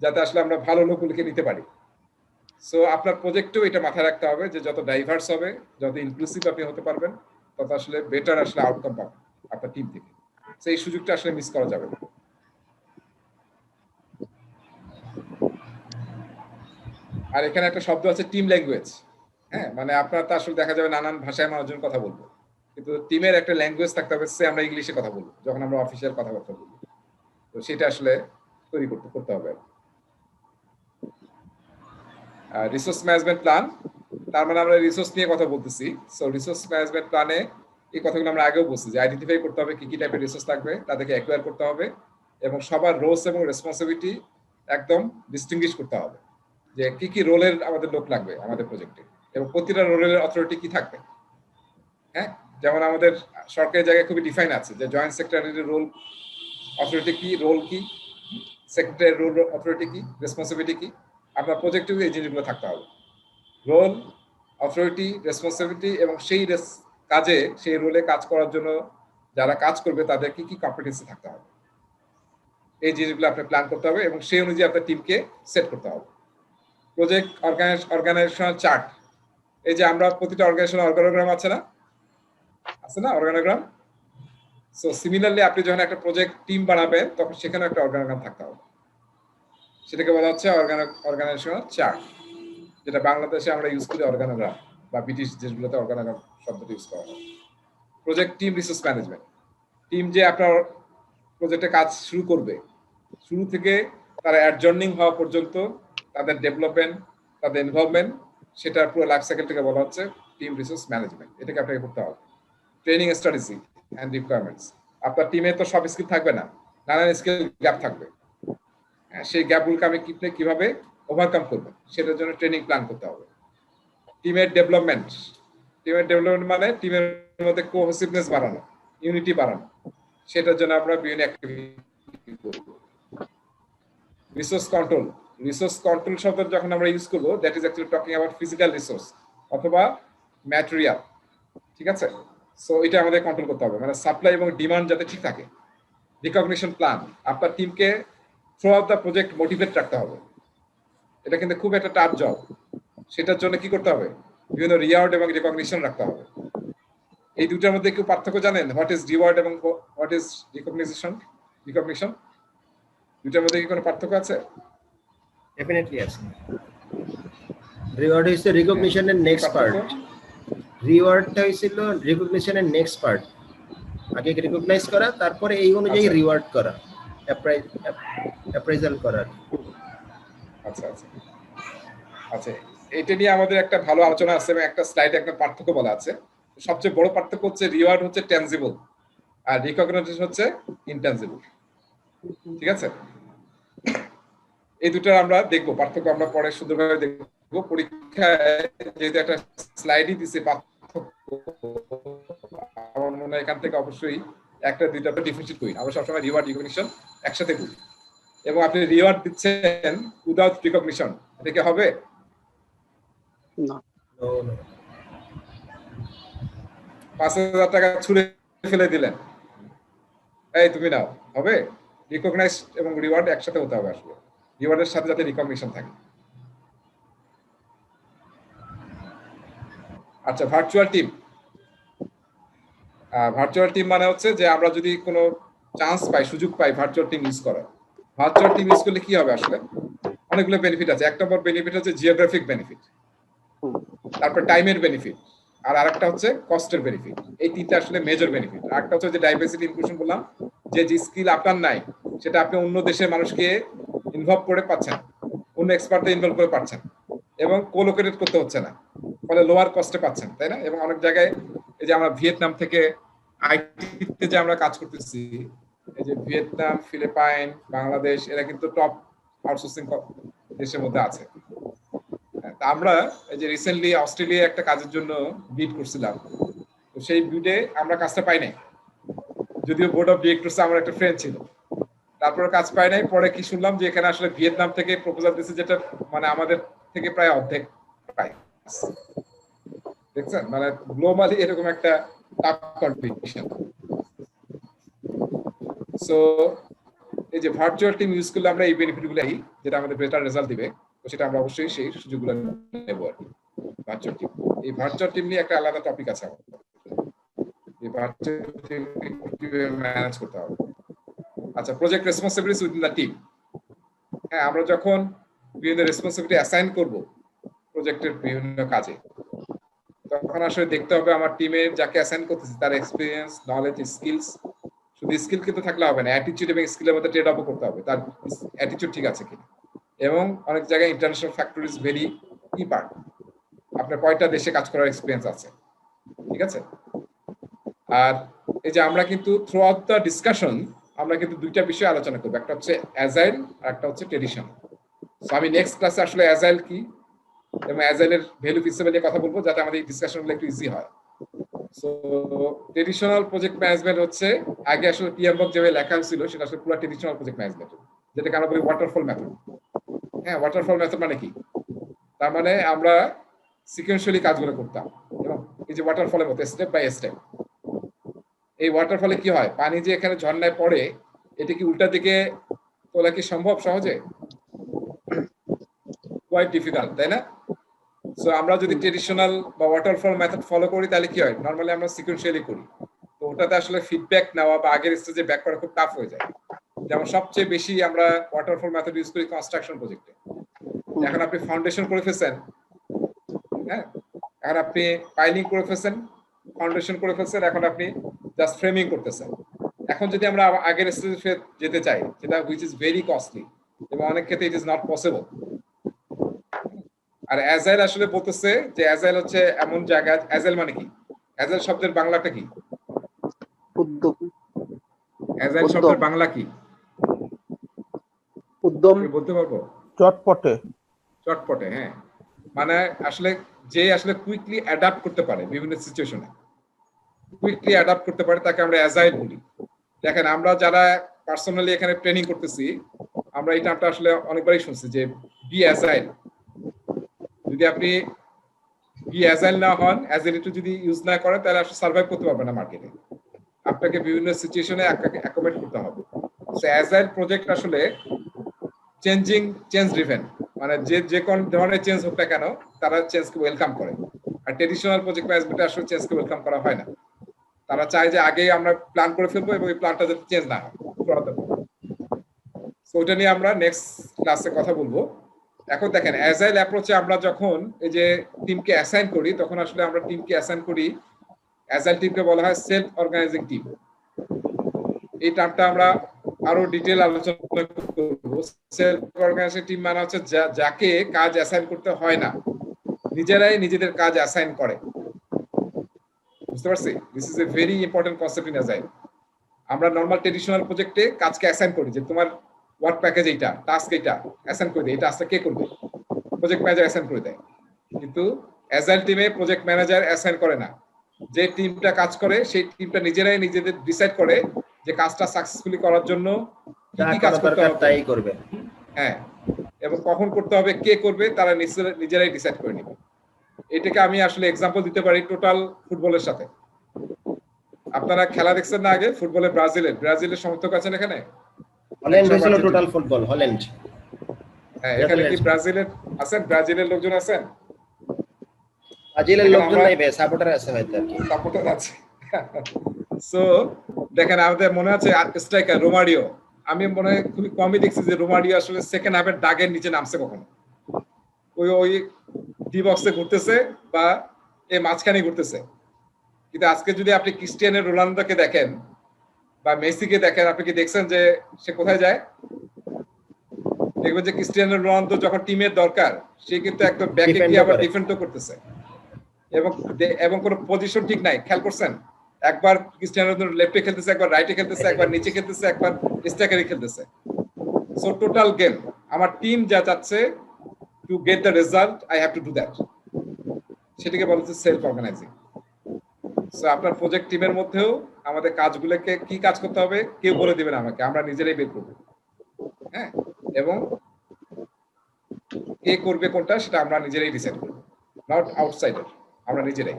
যাতে আসলে আমরা ভালো লোকগুলোকে নিতে পারি। সো আপনার প্রজেক্টেও এটা মাথায় রাখতে হবে যে যত ডাইভার্স হবে, যত ইনক্লুসিভ আপনি হতে পারবেন, তত আসলে বেটার আসলে আউটকাম পাবেন আপনার টিম থেকে। সেই সুযোগটা আসলে মিস করা যাবে না। আর এখানে একটা শব্দ আছে টিম ল্যাঙ্গুয়েজ। হ্যাঁ, মানে আপনার তো আসলে দেখা যাবে নানান ভাষায় মানুষজন কথা বলবো, কিন্তু টিমের একটা ল্যাঙ্গুয়েজ থাকতে হবে, সে আমরা ইংলিশে কথা বলবো যখন আমরা অফিসিয়াল কথাবার্তা বলবো। তো সেটা আসলে তৈরি করতে হবে। রিসোর্স ম্যানেজমেন্ট প্ল্যান, তার মানে আমরা রিসোর্স নিয়ে কথা বলতেছি। সো রিসোর্স ম্যানেজমেন্ট প্ল্যানে এই কথাগুলো আমরা আগেও বলছি যে আইডেন্টিফাই করতে হবে কি কি টাইপের রিসোর্স থাকবে, তাদেরকে অ্যাকোয়ার করতে হবে এবং সবার রোলস এবং রেসপন্সিবিলিটি একদম ডিস্টিংগুইশ করতে হবে যে কি কি রোলের আমাদের লোক লাগবে আমাদের প্রজেক্টে এবং প্রতিটা রোলের অথরিটি কি থাকবে। হ্যাঁ, যেমন আমাদের সরকারি জায়গায় খুবই ডিফাইন আছে যে জয়েন্ট সেক্রেটারির রোল অথরিটি কি, রোল কি, সেক্রেটারির রোল অথরিটি কি, রেসপন্সিবিলিটি কি। আপনার প্রজেক্টেও এই জিনিসগুলো থাকতে হবে, রোল, অথরিটি, রেসপন্সিবিলিটি এবং সেই কাজে সেই রোলে কাজ করার জন্য যারা কাজ করবে তাদের কি কি কম্পিটেন্সি থাকতে হবে। এই জিনিসগুলো আপনি প্ল্যান করতে হবে এবং সেই অনুযায়ী আপনার টিমকে সেট করতে হবে। প্রজেক্ট অর্গানাইজেশনাল চার্ট, এই যে আমরা প্রতিটা অর্গানাইজেশন অর্গানোগ্রাম আছে না অর্গানোগ্রাম। সো সিমিলারলি আপনি যখন একটা প্রজেক্ট টিম বানাবেন তখন সেখানে একটা অর্গানোগ্রাম থাকতে হবে, সেটাকে বলা হচ্ছে অর্গানাইজেশনাল চার্ট, যেটা বাংলাদেশে আমরা ইউজ করি অর্গানোগ্রাম, বা ব্রিটিশ দেশগুলোতে অর্গানোগ্রাম শব্দটা ইউজ করা হয়। Project team resource management, team যে আপনার প্রজেক্টে কাজ শুরু করবে, শুরু থেকে তারা অ্যাডজার্নিং হওয়া পর্যন্ত তাদের ডেভেলপমেন্ট, তাদের ইনভলভমেন্ট, সেটা পুরো লাইফ সাইকেলটাকে বলা হচ্ছে টিম রিসোর্স ম্যানেজমেন্ট। এটাকে আপনাকে করতে হবে। ট্রেনিং স্ট্র্যাটেজি অ্যান্ড রিকোয়ারমেন্টস, আপনার টিমে তো সব স্কিল থাকবে না, নানান স্কিল গ্যাপ থাকবে। সেই গ্যাপগুলোকে আমি কিভাবে ওভারকাম করবো সেটার জন্য ট্রেনিং প্ল্যান করতে হবে। টিমের ডেভেলপমেন্ট মানে টিমের মধ্যে কোহেসিভনেস বাড়ানো, ইউনিটি বাড়ানো, সেটার জন্য আমরা বিভিন্ন অ্যাক্টিভিটি করব। রিসোর্স কন্ট্রোল শব্দ যখন আমরা ইউজ করবো, that is actually talking about physical resource অথবা ম্যাটেরিয়াল। ঠিক আছে, সো এটা আমাদের কন্ট্রোল করতে হবে, মানে সাপ্লাই এবং ডিমান্ড যাতে ঠিক থাকে। রিকগনিশন প্ল্যান, আপনার টিমকে through out the project motivate রাখতে হবে। এটা কিন্তু খুব একটা টাফ জব, সেটার জন্য কি করতে হবে, বিভিন্ন রিওয়ার্ড এবং রিকগনিশন রাখতে হবে। এই দুটার মধ্যে কি পার্থক্য জানেন? হোয়াট ইজ রিওয়ার্ড এবং হোয়াট ইজ রিকগনিশন? দুটার মধ্যে কি কোনো পার্থক্য আছে? ডেফিনেটলি আছে। রিওয়ার্ড হইছে রিকগনিশনের নেক্সট পার্ট, রিওয়ার্ডটা হইছিল রিকগনিশনের নেক্সট পার্ট। আগে রিকগনাইজ করা, তারপরে এই অনুযায়ী রিওয়ার্ড করা, অ্যাপ্রাইজাল করা। আচ্ছা আচ্ছা আচ্ছা, এটা নিয়ে আমাদের একটা ভালো আলোচনা আছে এবং একটা স্লাইডে একটা পার্থক্য বলা আছে। সবচেয়ে বড় পার্থক্য হচ্ছে রিওয়ার্ড হচ্ছে ট্যানজিবল আর রিকগনিশন হচ্ছে ইনট্যানজিবল। ঠিক আছে, এই দুটো আমরা দেখবো, পার্থক্য আমরা পরে সুন্দরভাবে দেখবো। পরীক্ষায় যেহেতু একটা স্লাইডই দিছে পার্থক্য, আমার মনে হয় এখান থেকে অবশ্যই একটা দুইটা ডিফারেন্সিয়েট করি। আমরা সবসময় রিওয়ার্ড রিকগনিশন একসাথে করি, এবং আপনি রিওয়ার্ড দিচ্ছেন উইদাউট রিকগনিশন, এটা কি হবে? না, ৫,০০০ টাকা ছুঁড়ে ফেলে দিলেন, এই তুমি নাও, হবে? রিকগনাইজ এবং রিওয়ার্ড একসাথে হতে হবে আসলে, রিওয়ার্ডের সাথে যাতে রিকগনিশন থাকে। আচ্ছা, ভার্চুয়াল টিম মানে হচ্ছে যে আমরা যদি কোনো চান্স পাই, সুযোগ পাই ভার্চুয়াল টিম ইউজ করার। ভার্চুয়াল টিম ইউজ করলে কি হবে? আসলে অনেকগুলো বেনিফিট আছে। এক নম্বর বেনিফিট হচ্ছে জিওগ্রাফিক বেনিফিট, তারপর টাইমের বেনিফিট, আর আরেকটা হচ্ছে কস্টের বেনিফিট। এই তিনটা আসলে মেজর বেনিফিট। আরেকটা হচ্ছে যে ডাইভার্সিটি ইনক্লুশন বললাম, যে স্কিল আপনার নাই সেটা আপনি অন্য দেশের মানুষকে ইনভলভ করে পাচ্ছেন, অন্য এক্সপার্টদের ইনভলভ করে পাচ্ছেন, এবং কোলোকেটেড করতে হচ্ছে না, ফলে লোয়ার কস্টে পাচ্ছেন, তাই না? এবং অনেক জায়গায় এই যে আমরা ভিয়েতনাম থেকে আইটিতে যে আমরা কাজ করতেছি, এই যে ভিয়েতনাম, ফিলিপাইন, বাংলাদেশ, এরা কিন্তু টপ আউটসোর্সিং দেশের মধ্যে আছে। আমরা এই যে রিসেন্টলি অস্ট্রেলিয়া একটা কাজের জন্য বিড করছিলাম, তো সেই বিডে আমরা কাজটা পাই নাই, যদিও বোর্ড অফ ডিরেক্টরস আমার একটা ফ্রেন্ড ছিল। তারপরে কাজ পাই নাই, পরে কি শুনলাম যে এখানে আসলে ভিয়েতনাম থেকে প্রপোজাল দিয়েছে, যেটা মানে আমাদের থেকে প্রায় অর্ধেক প্রায়। দেখছেন, মানে গ্লোবালি এরকম একটা টাফ কম্পিটিশন। সো এই যে ভার্চুয়াল টিম ইউজ করলে আমরা এই বেনিফিটগুলো, যেটা আমাদের বেটার রেজাল্ট দিবে, তো সেটা আমরা অবশ্যই সেই সুযোগগুলো নেব আর কি। ভার্চুয়াল টিম, এই ভার্চুয়াল টিম নিয়ে একটা আলাদা টপিক আছে আমাদের। এই ভার্চুয়াল টিম কিভাবে ম্যানেজ করতে হবে। আচ্ছা, project responsibilities within the team. হ্যাঁ, আমরা যখন বিভিন্ন রেসপন্সিবিলিটি অ্যাসাইন করব প্রজেক্টের বিভিন্ন কাজে, তখন আসলে দেখতে হবে আমার টিমের যাকে অ্যাসাইন করতেছি তার এক্সপিরিয়েন্স, নলেজ, স্কিলস। শুধু স্কিল কিন্তু থাকলে হবে না, অ্যাটিটিউড এবং স্কিলের মধ্যে ট্রেড অফও করতে হবে, তার অ্যাটিটিউড ঠিক আছে কিনা। এবং অনেক জায়গায় ইন্টারন্যাশনাল ফ্যাক্টর ইজ ভেরি কি পার্ট, আপনার কয়টা দেশে কাজ করার এক্সপিরিয়েন্স আছে, ঠিক আছে। আর এই যে আমরা কিন্তু থ্রু আউট দ্য ডিসকাশন আমরা কিন্তু দুইটা বিষয় আলোচনা করবো, একটা হচ্ছে অ্যাজাইল আর একটা হচ্ছে ট্রেডিশন। সো আমি নেক্সট ক্লাসে আসলে অ্যাজাইল কি এবং অ্যাজাইলের ভ্যালু প্রিন্সিপাল নিয়ে কথা বলবো, যাতে আমাদের এই ডিসকাশনগুলো একটু ইজি হয়। সো ট্রেডিশনাল প্রজেক্ট ম্যানেজমেন্ট হচ্ছে, আগে আসলে পিএমবক যেভাবে লেখা হয়েছিল সেটা আসলে পুরো ট্রেডিশনাল প্রজেক্ট ম্যানেজমেন্ট, যেটাকে আমরা বলি ওয়াটারফল মেথড। হ্যাঁ, ওয়াটারফল মেথড মানে কি? তার মানে আমরা সিকোয়েন্সিয়ালি কাজগুলো করতাম, এবং এই যে ওয়াটারফলের মতো স্টেপ বাই স্টেপ। এই ওয়াটারফলে কি হয়, পানি যে এখানে ঝর্ণায় পড়ে, এটা কি উল্টা দিকে তোলা কি সম্ভব সহজে? কোয়াইট ডিফিকাল্ট, তাই না? সো আমরা যদি ট্রেডিশনাল বা ওয়াটারফল মেথড ফলো করি তাহলে কি হয়, নরমালি আমরা সিকোয়েন্সিয়ালি করি, তো ওটাতে আসলে ফিডব্যাক নেওয়া বা আগের স্টেজে ব্যাক করা খুব টাফ হয়ে যায়। যেমন সবচেয়ে বেশি আমরা ওয়াটারফল মেথড ইউজ করি কনস্ট্রাকশন প্রজেক্টে। এখন আপনি ফাউন্ডেশন করে ফেলছেন, হ্যাঁ, এখন আপনি পাইলিং করে ফেলছেন, ফাউন্ডেশন করে ফেলছেন, এখন আপনি জাস্ট ফ্রেমিং করতেছেন। এখন যদি আমরা আগের স্টেজে যেতে চাই, যেটা হুইচ ইজ ভেরি কস্টলি এবং অনেক ক্ষেত্রে ইট ইজ নট পসিবল। আর অ্যাজাইল আসলে বলতেছে যে অ্যাজাইল হচ্ছে এমন জায়গা, অ্যাজাইল মানে কি? অ্যাজাইল শব্দের বাংলাটা কি? উদ্যম। অ্যাজাইল শব্দের বাংলা কি? উদ্যম বলতে পারবো? চটপটে। চটপটে, হ্যাঁ। মানে আসলে যে আসলে কুইকলি অ্যাডাপ্ট করতে পারে বিভিন্ন সিচুয়েশনে, কুইকলি অ্যাডাপ্ট করতে পারে, তাকে আমরা অ্যাজাইল বলি। দেখেন, আমরা যারা পার্সোনালি এখানে ট্রেনিং করতেছি, আমরা এই টার্মটা আসলে অনেকবারই শুনছি যে বি অ্যাজাইল। যদি আপনি বি অ্যাজাইল না হন, অ্যাজাইলিটি যদি ইউজ না করেন, তাহলে আসলে সার্ভাইভ করতে পারবেন না মার্কেটে। আপনাকে বিভিন্ন সিচুয়েশনে অ্যাকোমোডেট করতে হবে। সো অ্যাজাইল প্রজেক্ট আসলে চেঞ্জ ড্রিভেন, মানে যে কোন ধরনের চেঞ্জ হোক না কেন তারা চেঞ্জকে ওয়েলকাম করে। আর ট্রেডিশনাল প্রজেক্ট ম্যানেজমেন্টে আসলে চেঞ্জকে ওয়েলকাম করা হয় না, তারা চায় যে আগে আমরা প্ল্যান করে ফেলবো এবং এই প্ল্যানটা যাতে চেঞ্জ না হয়। সো ওটা নিয়ে আমরা নেক্সট ক্লাসে কথা বলবো। এখন দেখেন, অ্যাজাইল অ্যাপ্রোচে আমরা যখন এই যে টিমকে অ্যাসাইন করি, তখন আসলে আমরা টিমকে অ্যাসাইন করি, অ্যাজাইল টিমকে বলা হয় সেলফ অর্গানাইজিং টিম। এই টার্মটা আমরা আরো ডিটেল আলোচনা করব। সেলফ অর্গানাইজিং টিম মানে হচ্ছে যাকে কাজ অ্যাসাইন করতে হয় না, নিজেরাই নিজেদের কাজ অ্যাসাইন করে। বুঝতে পারছি? This is a very important concept in agile. আমরা নরমাল ট্রেডিশনাল প্রজেক্টে কাজকে অ্যাসাইন করি, যে তোমার ওয়ার্ক প্যাকেজ এইটা, টাস্ক এইটা, অ্যাসাইন করে দেয়, এই টাস্কটা কে করবে, প্রজেক্ট ম্যানেজার অ্যাসাইন করে দেয়। কিন্তু অ্যাজাইল টিমে প্রজেক্ট ম্যানেজার অ্যাসাইন করে না, যে টিমটা কাজ করে সেই টিমটা নিজেরাই নিজেদের ডিসাইড করে যে কাজটা সাকসেসফুলি করার জন্য কি কি কাজ করতে হবে, তাই করবে। হ্যাঁ, এবং কখন করতে হবে, কে করবে, তারা নিজেরাই ডিসাইড করে নেবে। এটাকে আমি আসলে এক্সাম্পল দিতে পারি টোটাল ফুটবলের সাথে। আপনারা খেলা দেখছেন না আগে ফুটবলে? ব্রাজিলের সমর্থক আছেন এখানে? হল্যান্ড হয়েছিল টোটাল ফুটবল, হল্যান্ড। হ্যাঁ, এখানে কি ব্রাজিলের আছেন? ব্রাজিলের লোকজন আছেন? ব্রাজিলের লোকজন নাই ভাই, সাপোর্টার আছে হয়তো, আর কি সাপোর্টার আছে। সো দেখেন, আমাদের মনে আছে স্ট্রাইকার রোমারিও, আমি মনে হয় খুবই কমই দেখছি যে রোমারিও আসলে সেকেন্ড হাফের দাগের নিচে নামছে কখনো। ওই ডি বক্সে ঘুরতেছে বা এই মাঝখানে ঘুরতেছে। কিন্তু আজকে যদি আপনি ক্রিস্টিয়ানো রোনালদোকে দেখেন বা মেসিকে দেখেন, আপনি কি দেখছেন যে সে কোথায় যায়? দেখবেন যে ক্রিস্টিয়ানো রোনালদো যখন টিমের দরকার, সে কিন্তু একদম ব্যাকে গিয়ে আবার ডিফেন্ডও করতেছে, এবং কোনো পজিশন ঠিক নাই। খেয়াল করছেন? একবার ক্রিস্টিয়ানো রোনালদো লেফটে খেলতেছে, একবার রাইটে খেলতেছে, একবার নিচে খেলতেছে, একবার স্ট্রাইকারে খেলতেছে। সো টোটাল গেম, আমার টিম যা চাচ্ছে two get the result, I have to do that, সেটাকে বলা হচ্ছে সেলফ অর্গানাইজিং। সো আপনার প্রজেক্ট টিমের মধ্যেও আমাদের কাজগুলোকে কি কাজ করতে হবে কেউ বলে দিবেন আমাকে, আমরা নিজেরাই বের করবো। হ্যাঁ, এবং কে করবে কোনটা সেটা আমরা নিজেরাই ডিসাইড করবো, নট আউটসাইডার, আমরা নিজেরাই।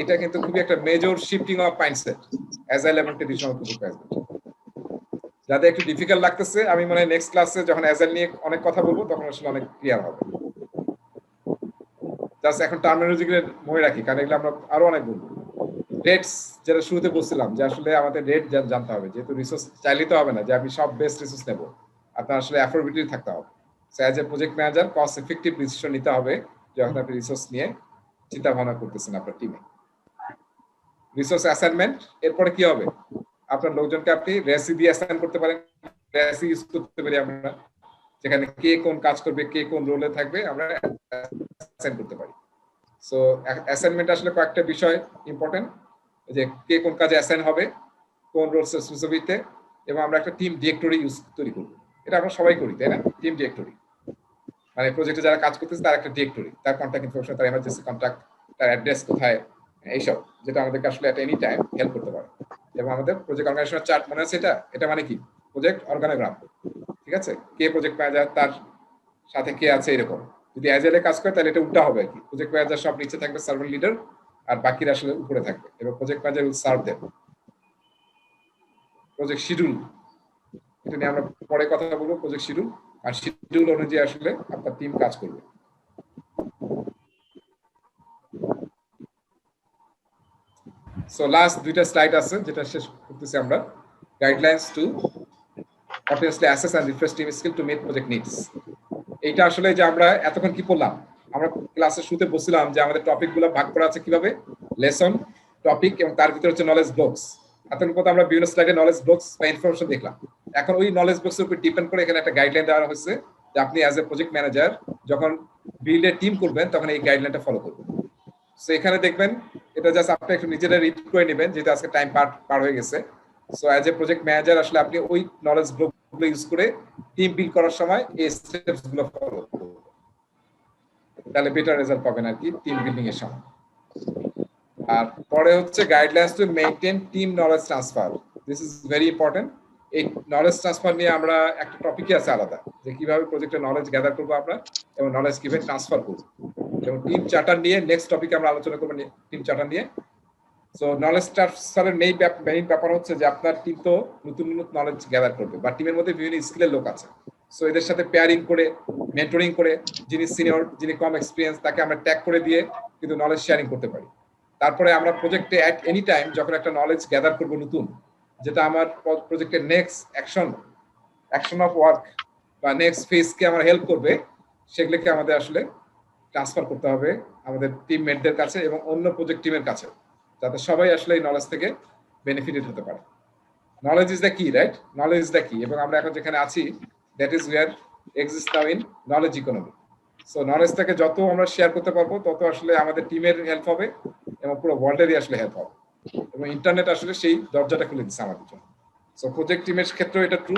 এটা কিন্তু খুবই একটা major shifting of mindset agile এবং ট্রেডিশনাল প্রজেক্ট ম্যানেজমেন্ট। যাদের একটু ডিফিকাল্ট লাগতেছে আমি মনে হয় নেক্সট ক্লাসে যখন অ্যাজাইল নিয়ে অনেক কথা বলবো তখন আসলে অনেক ক্লিয়ার হবে। জাস্ট এখন টার্মিনোলজিগুলো মনে রাখি, কারণ এগুলো আমরা আরো অনেক বলবো। রেটস যেটা শুরুতে বলছিলাম যে আসলে আমাদের রেট জানতে হবে, যেহেতু রিসোর্স চাইলেই তো হবে না যে আমি সব বেস্ট রিসোর্স নেবো, আপনার আসলে অ্যাফোর্ডেবিলিটি থাকতে হবে। So as a project manager cost effective decision নিতে হবে যখন আপনি রিসোর্স নিয়ে চিন্তা ভাবনা করতেছেন আপনার টিমে। রিসোর্স অ্যাসাইনমেন্ট, এরপরে কি হবে, আপনার লোকজনকে আপনি রেসি দিয়ে অ্যাসাইন করতে পারেন। রেসি ইউজ করতে পারি আমরা, যেখানে কে কোন কাজ করবে, কে কোন রোলে থাকবে, আমরা অ্যাসাইন করতে পারি। সো অ্যাসাইনমেন্ট আসলে কয়েকটা বিষয় ইম্পর্টেন্ট, যে কে কোন কাজে অ্যাসাইন হবে, কোন রোলস রেসপন্সিবিলিটি, এবং আমরা একটা টিম ডিরেক্টরি তৈরি করবো। এটা আমরা সবাই করি, তাই না? টিম ডিরেক্টরি মানে প্রজেক্টে যারা কাজ করতেছে তার একটা ডিরেক্টরি, তার কন্ট্যাক্ট ইনফরমেশন, তার এমার্জেন্সি কন্ট্যাক্ট, তার অ্যাড্রেস কোথায়, এইসব, যেটা আমাদেরকে আসলে এট এনি টাইম হেল্প করতে পারে। এবং আমাদের প্রজেক্ট অর্গানাইজেশন চার্ট মনে আছে, এটা মানে কি প্রজেক্ট অর্গানোগ্রাম, ঠিক আছে? কে প্রজেক্ট ম্যানেজার, তার সাথে কে আছে, এরকম। যদি অ্যাজাইলে কাজ করে তাহলে এটা উল্টা হবে আর কি, প্রজেক্ট ম্যানেজার সব নিচে থাকবে, সার্ভেন্ট লিডার, আর বাকিরা আসলে উপরে থাকবে, এবং project manager will serve them. Project schedule, এটা নিয়ে আমরা পরে কথা বলবো, প্রজেক্ট শিডিউল, আর শিডিউল অনুযায়ী আসলে আপনার টিম কাজ করবে। সো লাস্ট দুইটা স্লাইড আছে যেটা শেষ করতেছি আমরা। Guidelines two continuously assess and refresh team skill to meet project needs. এইটা আসলে যে আমরা এতক্ষণ কি পড়লাম, আমরা ক্লাসের শুরুতে বলছিলাম যে আমাদের টপিকগুলো ভাগ করা আছে কিভাবে, লেসন, টপিক, এবং তার ভিতরে হচ্ছে নলেজ ব্লকস। এতক্ষণ পর্যন্ত আমরা বিভিন্ন স্লাইডে নলেজ ব্লকস বা ইনফরমেশন দেখলাম। এখন ওই নলেজ ব্লকসের উপর ডিপেন্ড করে এখানে একটা গাইডলাইন দেওয়া হয়েছে যে আপনি অ্যাজ এ প্রজেক্ট ম্যানেজার যখন বিল্ডে টিম করবেন তখন এই গাইডলাইনটা ফলো করবেন। সো এখানে দেখবেন, এটা জাস্ট আপনি একটু নিজেরা রিড করে নেবেন, যেহেতু আজকে টাইম পার হয়ে গেছে। So as a project manager আসলে আপনি ওই নলেজ ব্লকগুলো ইউজ করে টিম বিল্ড করার সময় এই স্টেপস গুলো ফলো করবেন, তাহলে বেটার রেজাল্ট পাবেন আর কি টিম বিল্ডিং এর সময়। আর পরে হচ্ছে guidelines to maintain team knowledge transfer, this is very important. এই নলেজ ট্রান্সফার নিয়ে আমরা একটা টপিকই আছে আলাদা, যে কিভাবে প্রজেক্টের নলেজ গ্যাদার করবো আমরা এবং নলেজ কিভাবে ট্রান্সফার করবো, এবং টিম চার্টার নিয়ে নেক্সট টপিকে আমরা আলোচনা করবো, টিম চার্টার নিয়ে। সো নলেজ ট্রান্সফারের মেইন ব্যাপার হচ্ছে যে আপনার টিম তো নতুন নলেজ গ্যাদার করবে, বা টিমের মধ্যে বিভিন্ন স্কিলের লোক আছে। সো এদের সাথে পেয়ারিং করে, মেন্টরিং করে, যিনি সিনিয়র, যিনি কম এক্সপিরিয়েন্স, তাকে আমরা ট্যাগ করে দিয়ে কিন্তু নলেজ শেয়ারিং করতে পারি। তারপরে আমরা প্রজেক্টে অ্যাট এনি টাইম যখন একটা নলেজ গ্যাদার করবো নতুন, যেটা আমার প্রজেক্টের নেক্সট অ্যাকশন অফ ওয়ার্ক বা নেক্সট ফেজকে আমার হেল্প করবে, সেগুলোকে আমাদের আসলে ট্রান্সফার করতে হবে আমাদের টিমমেটদের কাছে এবং অন্য প্রজেক্ট টিমের কাছে, যাতে সবাই আসলে এই নলেজ থেকে বেনিফিটেড হতে পারে। Knowledge is the key, right? Knowledge is the key. এবং আমরা এখন যেখানে আছি, that is where exist now in knowledge economy. So নলেজটাকে যত আমরা শেয়ার করতে পারবো তত আসলে আমাদের টিমের হেল্প হবে এবং পুরো ওয়ার্ল্ডেরই আসলে হেল্প হবে, এবং ইন্টারনেট আসলে সেই দরজাটা খুলে দিচ্ছে আমাদের জন্য। সো প্রজেক্ট টিমের ক্ষেত্রেও এটা ট্রু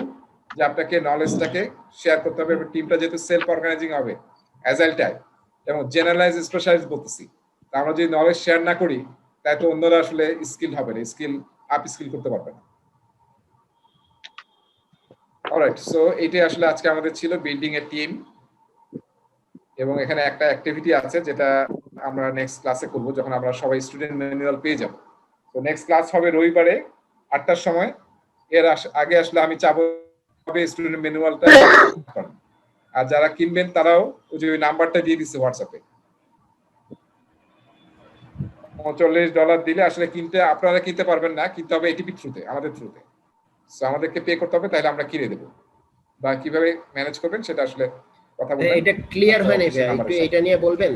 যে আপনাকে নলেজটাকে শেয়ার করতে হবে, এবং টিমটা যেহেতু সেলফ অর্গানাইজিং হবে, অ্যাজাইল টাইপ এবং জেনারেলাইজ স্পেশালাইজ বলতেছি, তা আমরা যদি নলেজ শেয়ার না করি তাই তো অন্যরা আসলে স্কিল হবে না, আপ স্কিল করতে পারবে না। অলরাইট, সো এইটাই আসলে আজকে আমাদের ছিল বিল্ডিং এ টিম, এবং এখানে একটা অ্যাক্টিভিটি আছে যেটা আমরা নেক্সট ক্লাসে করব যখন আমরা সবাই স্টুডেন্ট ম্যানুয়াল পেয়ে যাব। তো নেক্সট ক্লাস হবে রবিবারে 8টার সময়। এর আগে আসলে আমি চাবো স্টুডেন্ট ম্যানুয়ালটা, আর যারা কিনবেন তারাও ওই যে নাম্বারটা দিয়ে দিচ্ছে হোয়াটসঅ্যাপে, $45 দিলে আসলে আপনারা কিনতে পারবেন না, কিনতে হবে এটিপি থ্রুতে, আমাদের থ্রুতে। সো আমাদেরকে পে করতে হবে, তাহলে আমরা কিনে দেবো। বা কিভাবে ম্যানেজ করবেন সেটা আসলে কথা বলবেন। এটা ক্লিয়ার হয় না ভাই, একটু এটা নিয়ে বলবেন।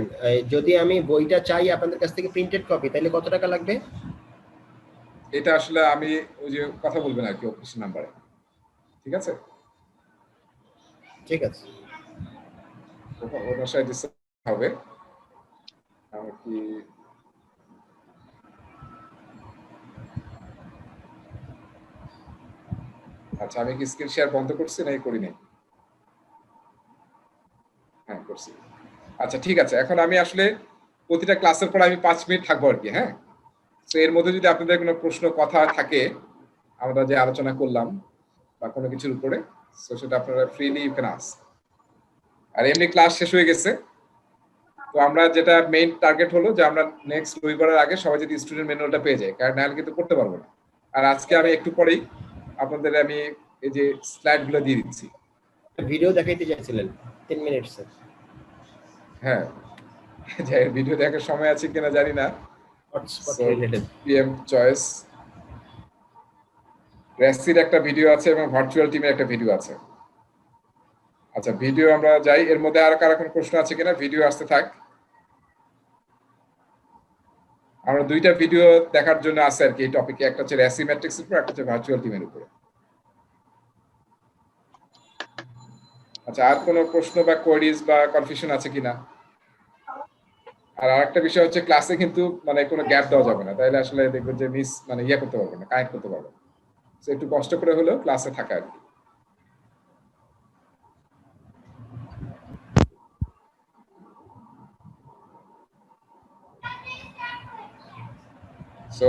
যদি আমি বইটা চাই আপনাদের কাছ থেকে প্রিন্টেড কপি, তাহলে কত টাকা লাগবে? এটা আসলে আমি ওই যে কথা বলবেন আর কি অফিস নাম্বারে, ঠিক আছে? ঠিক আছে, ওনার সাথে হবে। আমি কি আচ্ছা, আমি কি স্ক্রিন শেয়ার বন্ধ করছি নাকি করি নাই? হ্যাঁ, করছি। আচ্ছা, ঠিক আছে। এখন আমি আসলে প্রতিটা ক্লাসের পর আমি 5 মিনিট থাকবো আর কি। হ্যাঁ, তো এর মধ্যে যদি আপনাদের কোনো প্রশ্ন কথা থাকে আমরা যে আলোচনা করলাম বা কোনো কিছুর উপরে, তো সেটা আপনারা ফ্রিলি ইউ ক্যান আস্ক। আর এমনি ক্লাস শেষ হয়ে গেছে, তো আমরা যেটা মেইন টার্গেট হলো যে আমরা নেক্সট রবিবারের আগে সবাই যদি স্টুডেন্ট ম্যানুয়ালটা পেয়ে যাই, কারণ নাহলে কিন্তু করতে পারবো না। আর আজকে আমি একটু পরেই আপনাদের আমি এই যে স্লাইডগুলো দিয়ে দিচ্ছি। ভিডিও দেখাইতে চাইছিলেন 3 মিনিট স্যার। হ্যাঁ, যে ভিডিও দেখার সময় আছে কিনা জানি না। হটস্পট রিলেটেড পিএম চয়েস রেসির একটা ভিডিও আছে এবং ভার্চুয়াল টিমের একটা ভিডিও আছে। আচ্ছা, ভিডিও আমরা যাই। এর মধ্যে আর কারো কোনো প্রশ্ন আছে কিনা? ভিডিও আসতে থাক। আমরা দুইটা ভিডিও দেখার জন্য আছে আর কি এই টপিকে, একটা হচ্ছে রেসি ম্যাট্রিক্স এর উপর, একটা হচ্ছে ভার্চুয়াল টিমের উপরে। আচ্ছা, আর কোনো প্রশ্ন বা কোয়েরিজ বা কনফিউশন আছে কিনা? আর আরেকটা বিষয় হচ্ছে ক্লাসে কিন্তু মানে কোনো গ্যাপ দেওয়া যাবে না, তাইলে আসলে দেখবেন যে মিস মানে ইয়ে করতে পারবেন না, কানেক্ট করতে পারবেন না। তো একটু কষ্ট করে হলেও ক্লাসে থাকা আর কি। সো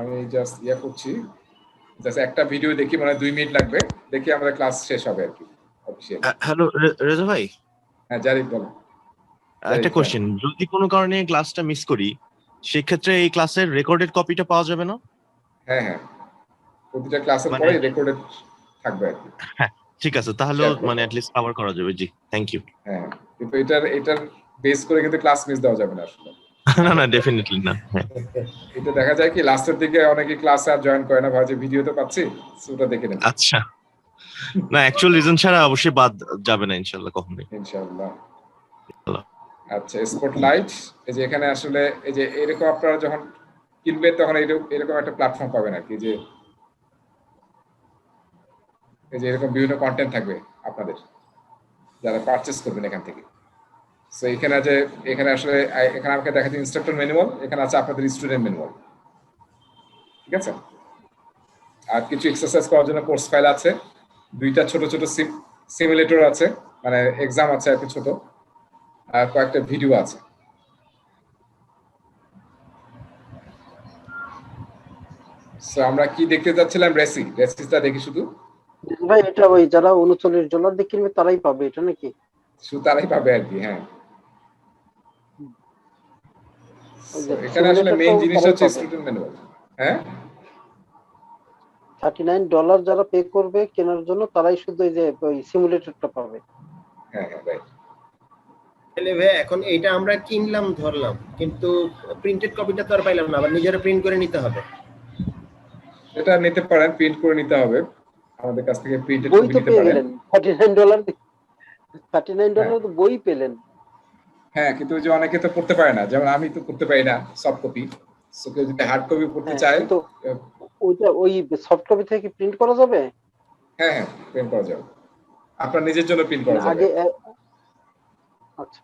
আমি জাস্ট ইয়ে করছি, জাস্ট একটা ভিডিও দেখি, মানে 2 মিনিট লাগবে, দেখি আমাদের ক্লাস শেষ হবে আর কি অফিশিয়ালি। হ্যালো রেজা ভাই, হ্যাঁ জারিফ বলো। একটা কোশ্চেন, যদি কোনো কারণে ক্লাসটা মিস করি সেক্ষেত্রে এই ক্লাসের রেকর্ডেড কপিটা পাওয়া যাবে না? হ্যাঁ হ্যাঁ, প্রতিটা ক্লাসের মানে- পরে রেকর্ডেড থাকবে আর কি। হ্যাঁ ঠিক আছে, তাহলে মানে অ্যাট লিস্ট কভার করা যাবে। জি থ্যাংক ইউ। হ্যাঁ, কিন্তু এটার বেস করে কিন্তু ক্লাস মিস দেওয়া যাবে না আসলে। না না ডেফিনেটলি না। হ্যাঁ এটা দেখা যায় কি লাস্টের দিকে অনেকে ক্লাসে আর জয়েন করে না, ভাবে ভিডিও তো পাচ্ছি, ওটা দেখে নেন। আচ্ছা, না অ্যাকচুয়াল রিজন ছাড়া অবশ্যই বাদ যাবে না ইনশাআল্লাহ কখনোই। ইনশাআল্লাহ। আচ্ছা, স্পটলাইট, এই যে এখানে আসলে এই যে এরকম আপনারা যখন কিনবেন তখন এরকম একটা প্ল্যাটফর্ম পাবেন আর কি, যে এই যে এরকম বিভিন্ন কন্টেন্ট থাকবে আপনাদের যারা পারচেজ করবেন এখান থেকে। সো এখানে আসলে এখানে আমাকে দেখাচ্ছি ইনস্ট্রাক্টর ম্যানুয়াল, এখানে আছে আপনাদের স্টুডেন্ট ম্যানুয়াল, ঠিক আছে। আর কিছু এক্সারসাইজ করার জন্য কোর্স ফাইল আছে, 2টা ছোট ছোট সিমুলেটর আছে, মানে এক্সাম আছে আর কি ছোট, আর কয়েকটা ভিডিও আছে। সো আমরা কি দেখতে যাচ্ছিলাম? রেসিটা দেখি শুধু ভাই, এটা ওই যারা $39 দিয়ে কিনবে তারাই পাবে এটা নাকি? শুধু তারাই পাবে আর কি। হ্যাঁ, এখানে আসলে মেইন জিনিস হচ্ছে স্টুডেন্ট ম্যানুয়াল। হ্যাঁ, $39 যারা পে করবে কেনার জন্য তারাই শুধু এই যে ওই সিমুলেটরটা পাবে। হ্যাঁ হ্যাঁ রাইট। তাহলে ভাই এখন এটা আমরা কিনলাম ধরলাম, কিন্তু প্রিন্টেড কপিটা তো আর পাইলাম না, আবার নিজেরা প্রিন্ট করে নিতে হবে। এটা নিতে পারেন, প্রিন্ট করে নিতে হবে আমাদের কাছ থেকে, প্রিন্টেড বই কপি তো নিতে পেয়ে পারেন। গেলেন $39 তো বই পেলেন। হ্যাঁ, কিন্তু ওই যে অনেকে তো পড়তে পারে না, যেমন আমি তো করতে পারি না সফট কপি। সো কেউ যদি হার্ড কপি পড়তে চায়, কিন্তু ওইটা ওই সফট কপি থেকে প্রিন্ট করা যাবে? হ্যাঁ হ্যাঁ প্রিন্ট করা যাবে, আপনার নিজের জন্য প্রিন্ট করা যাবে। আগে আচ্ছা,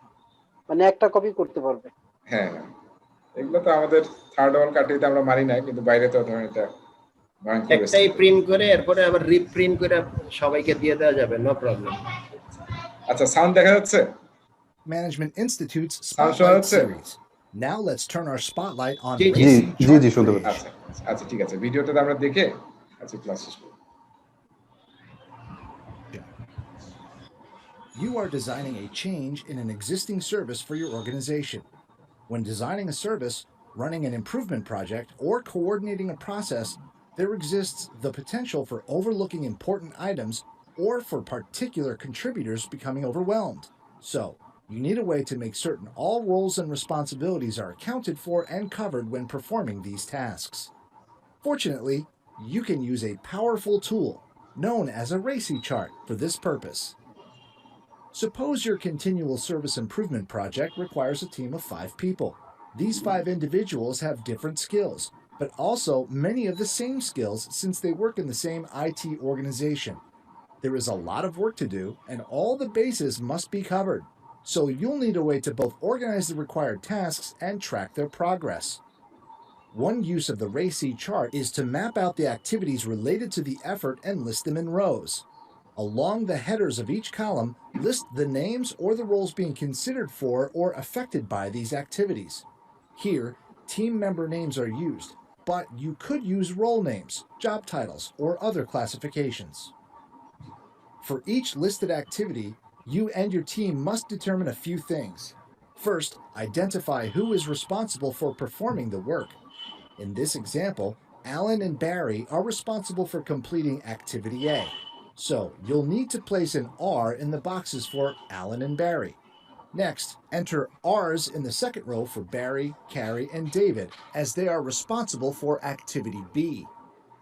মানে একটা কপি করতে পারবে? হ্যাঁ হ্যাঁ, এগুলো তো আমাদের থার্ড ওয়াল কাটিতে আমরা মারি না, কিন্তু বাইরে তো ধরেন এটা একটাই প্রিন্ট করে এরপরে আবার রিপ্রিন্ট করে সবাইকে দিয়ে দেওয়া যাবে, নো প্রবলেম। আচ্ছা, সাউন্ড দেখা যাচ্ছে? Management Institute's Sound Spotlight show. series. Now let's turn our spotlight on G, G, racing G chart জি শুনতে পাচ্ছি। আচ্ছা আচ্ছা ঠিক আছে, ভিডিওটা আমরা দেখে আচ্ছা ক্লাস শেষ করব। You are designing a change in an existing service for your organization. When designing a service, running an improvement project, or coordinating a process, there exists the potential for overlooking important items or for particular contributors becoming overwhelmed. So, you need a way to make certain all roles and responsibilities are accounted for and covered when performing these tasks. Fortunately, you can use a powerful tool known as a RACI chart for this purpose. Suppose your continual service improvement project requires a team of 5 people. These 5 individuals have different skills, but also many of the same skills since they work in the same IT organization. There is a lot of work to do, and all the bases must be covered. So you'll need a way to both organize the required tasks and track their progress. One use of the RACI chart is to map out the activities related to the effort and list them in rows. Along the headers of each column, list the names or the roles being considered for or affected by these activities. Here, team member names are used, but you could use role names, job titles, or other classifications. For each listed activity, you and your team must determine a few things. First, identify who is responsible for performing the work. In this example, Alan and Barry are responsible for completing activity A. So you'll need to place an R in the boxes for Alan and Barry. Next, enter R's in the second row for Barry, Carrie, and David, as they are responsible for activity B.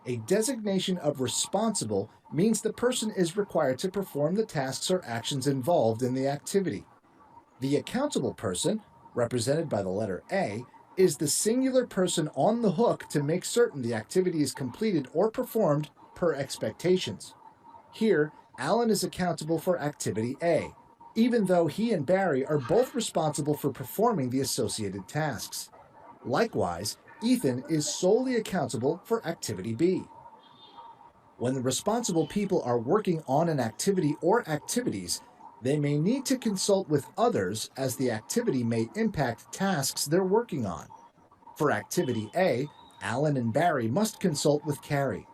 A designation of responsible means the person is required to perform the tasks or actions involved in the activity. The accountable person, represented by the letter A, is the singular person on the hook to make certain the activity is completed or performed per expectations. Here, Alan is accountable for activity A, even though he and Barry are both responsible for performing the associated tasks. Likewise, Ethan is solely accountable for activity B. When the responsible people are working on an activity or activities, they may need to consult with others as the activity may impact tasks they're working on. For activity A, Alan and Barry must consult with Carrie.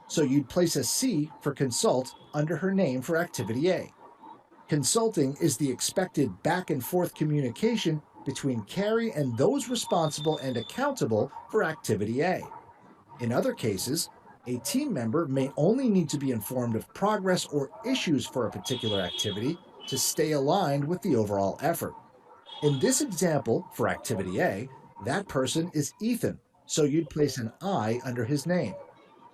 So you'd place a C for consult under her name for activity A. Consulting is the expected back and forth communication between Carrie and those responsible and accountable for activity A. In other cases, a team member may only need to be informed of progress or issues for a particular activity to stay aligned with the overall effort. In this example, for activity A, that person is Ethan, so you'd place an I under his name.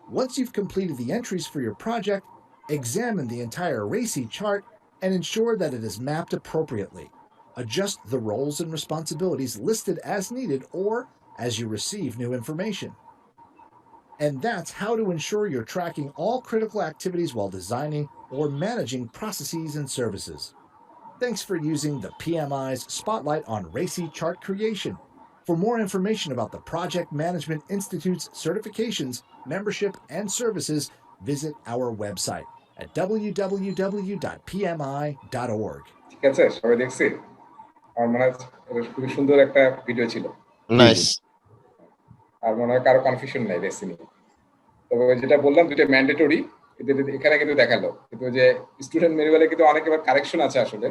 Once you've completed the entries for your project, examine the entire RACI chart and ensure that it is mapped appropriately. Adjust the roles and responsibilities listed as needed or as you receive new information. And that's how to ensure you're tracking all critical activities while designing or managing processes and services. Thanks for using the PMI's Spotlight on RACI chart creation. For more information about the Project Management Institute's certifications, membership, and services, visit our website at www.pmi.org. ঠিক আছে, সবাই দেখছি? আমার মনে হয় এটা খুবই সুন্দর একটা ভিডিও ছিল। নাইস। আর মনে হয় কারো কনফিউশন নাই রেসি নিয়ে। তবে যেটা বললাম দুটো ম্যান্ডেটরি, এখানে কিন্তু দেখালো। কিন্তু যে স্টুডেন্ট ম্যানুয়ালে কিন্তু অনেক কারেকশন আছে আসলে।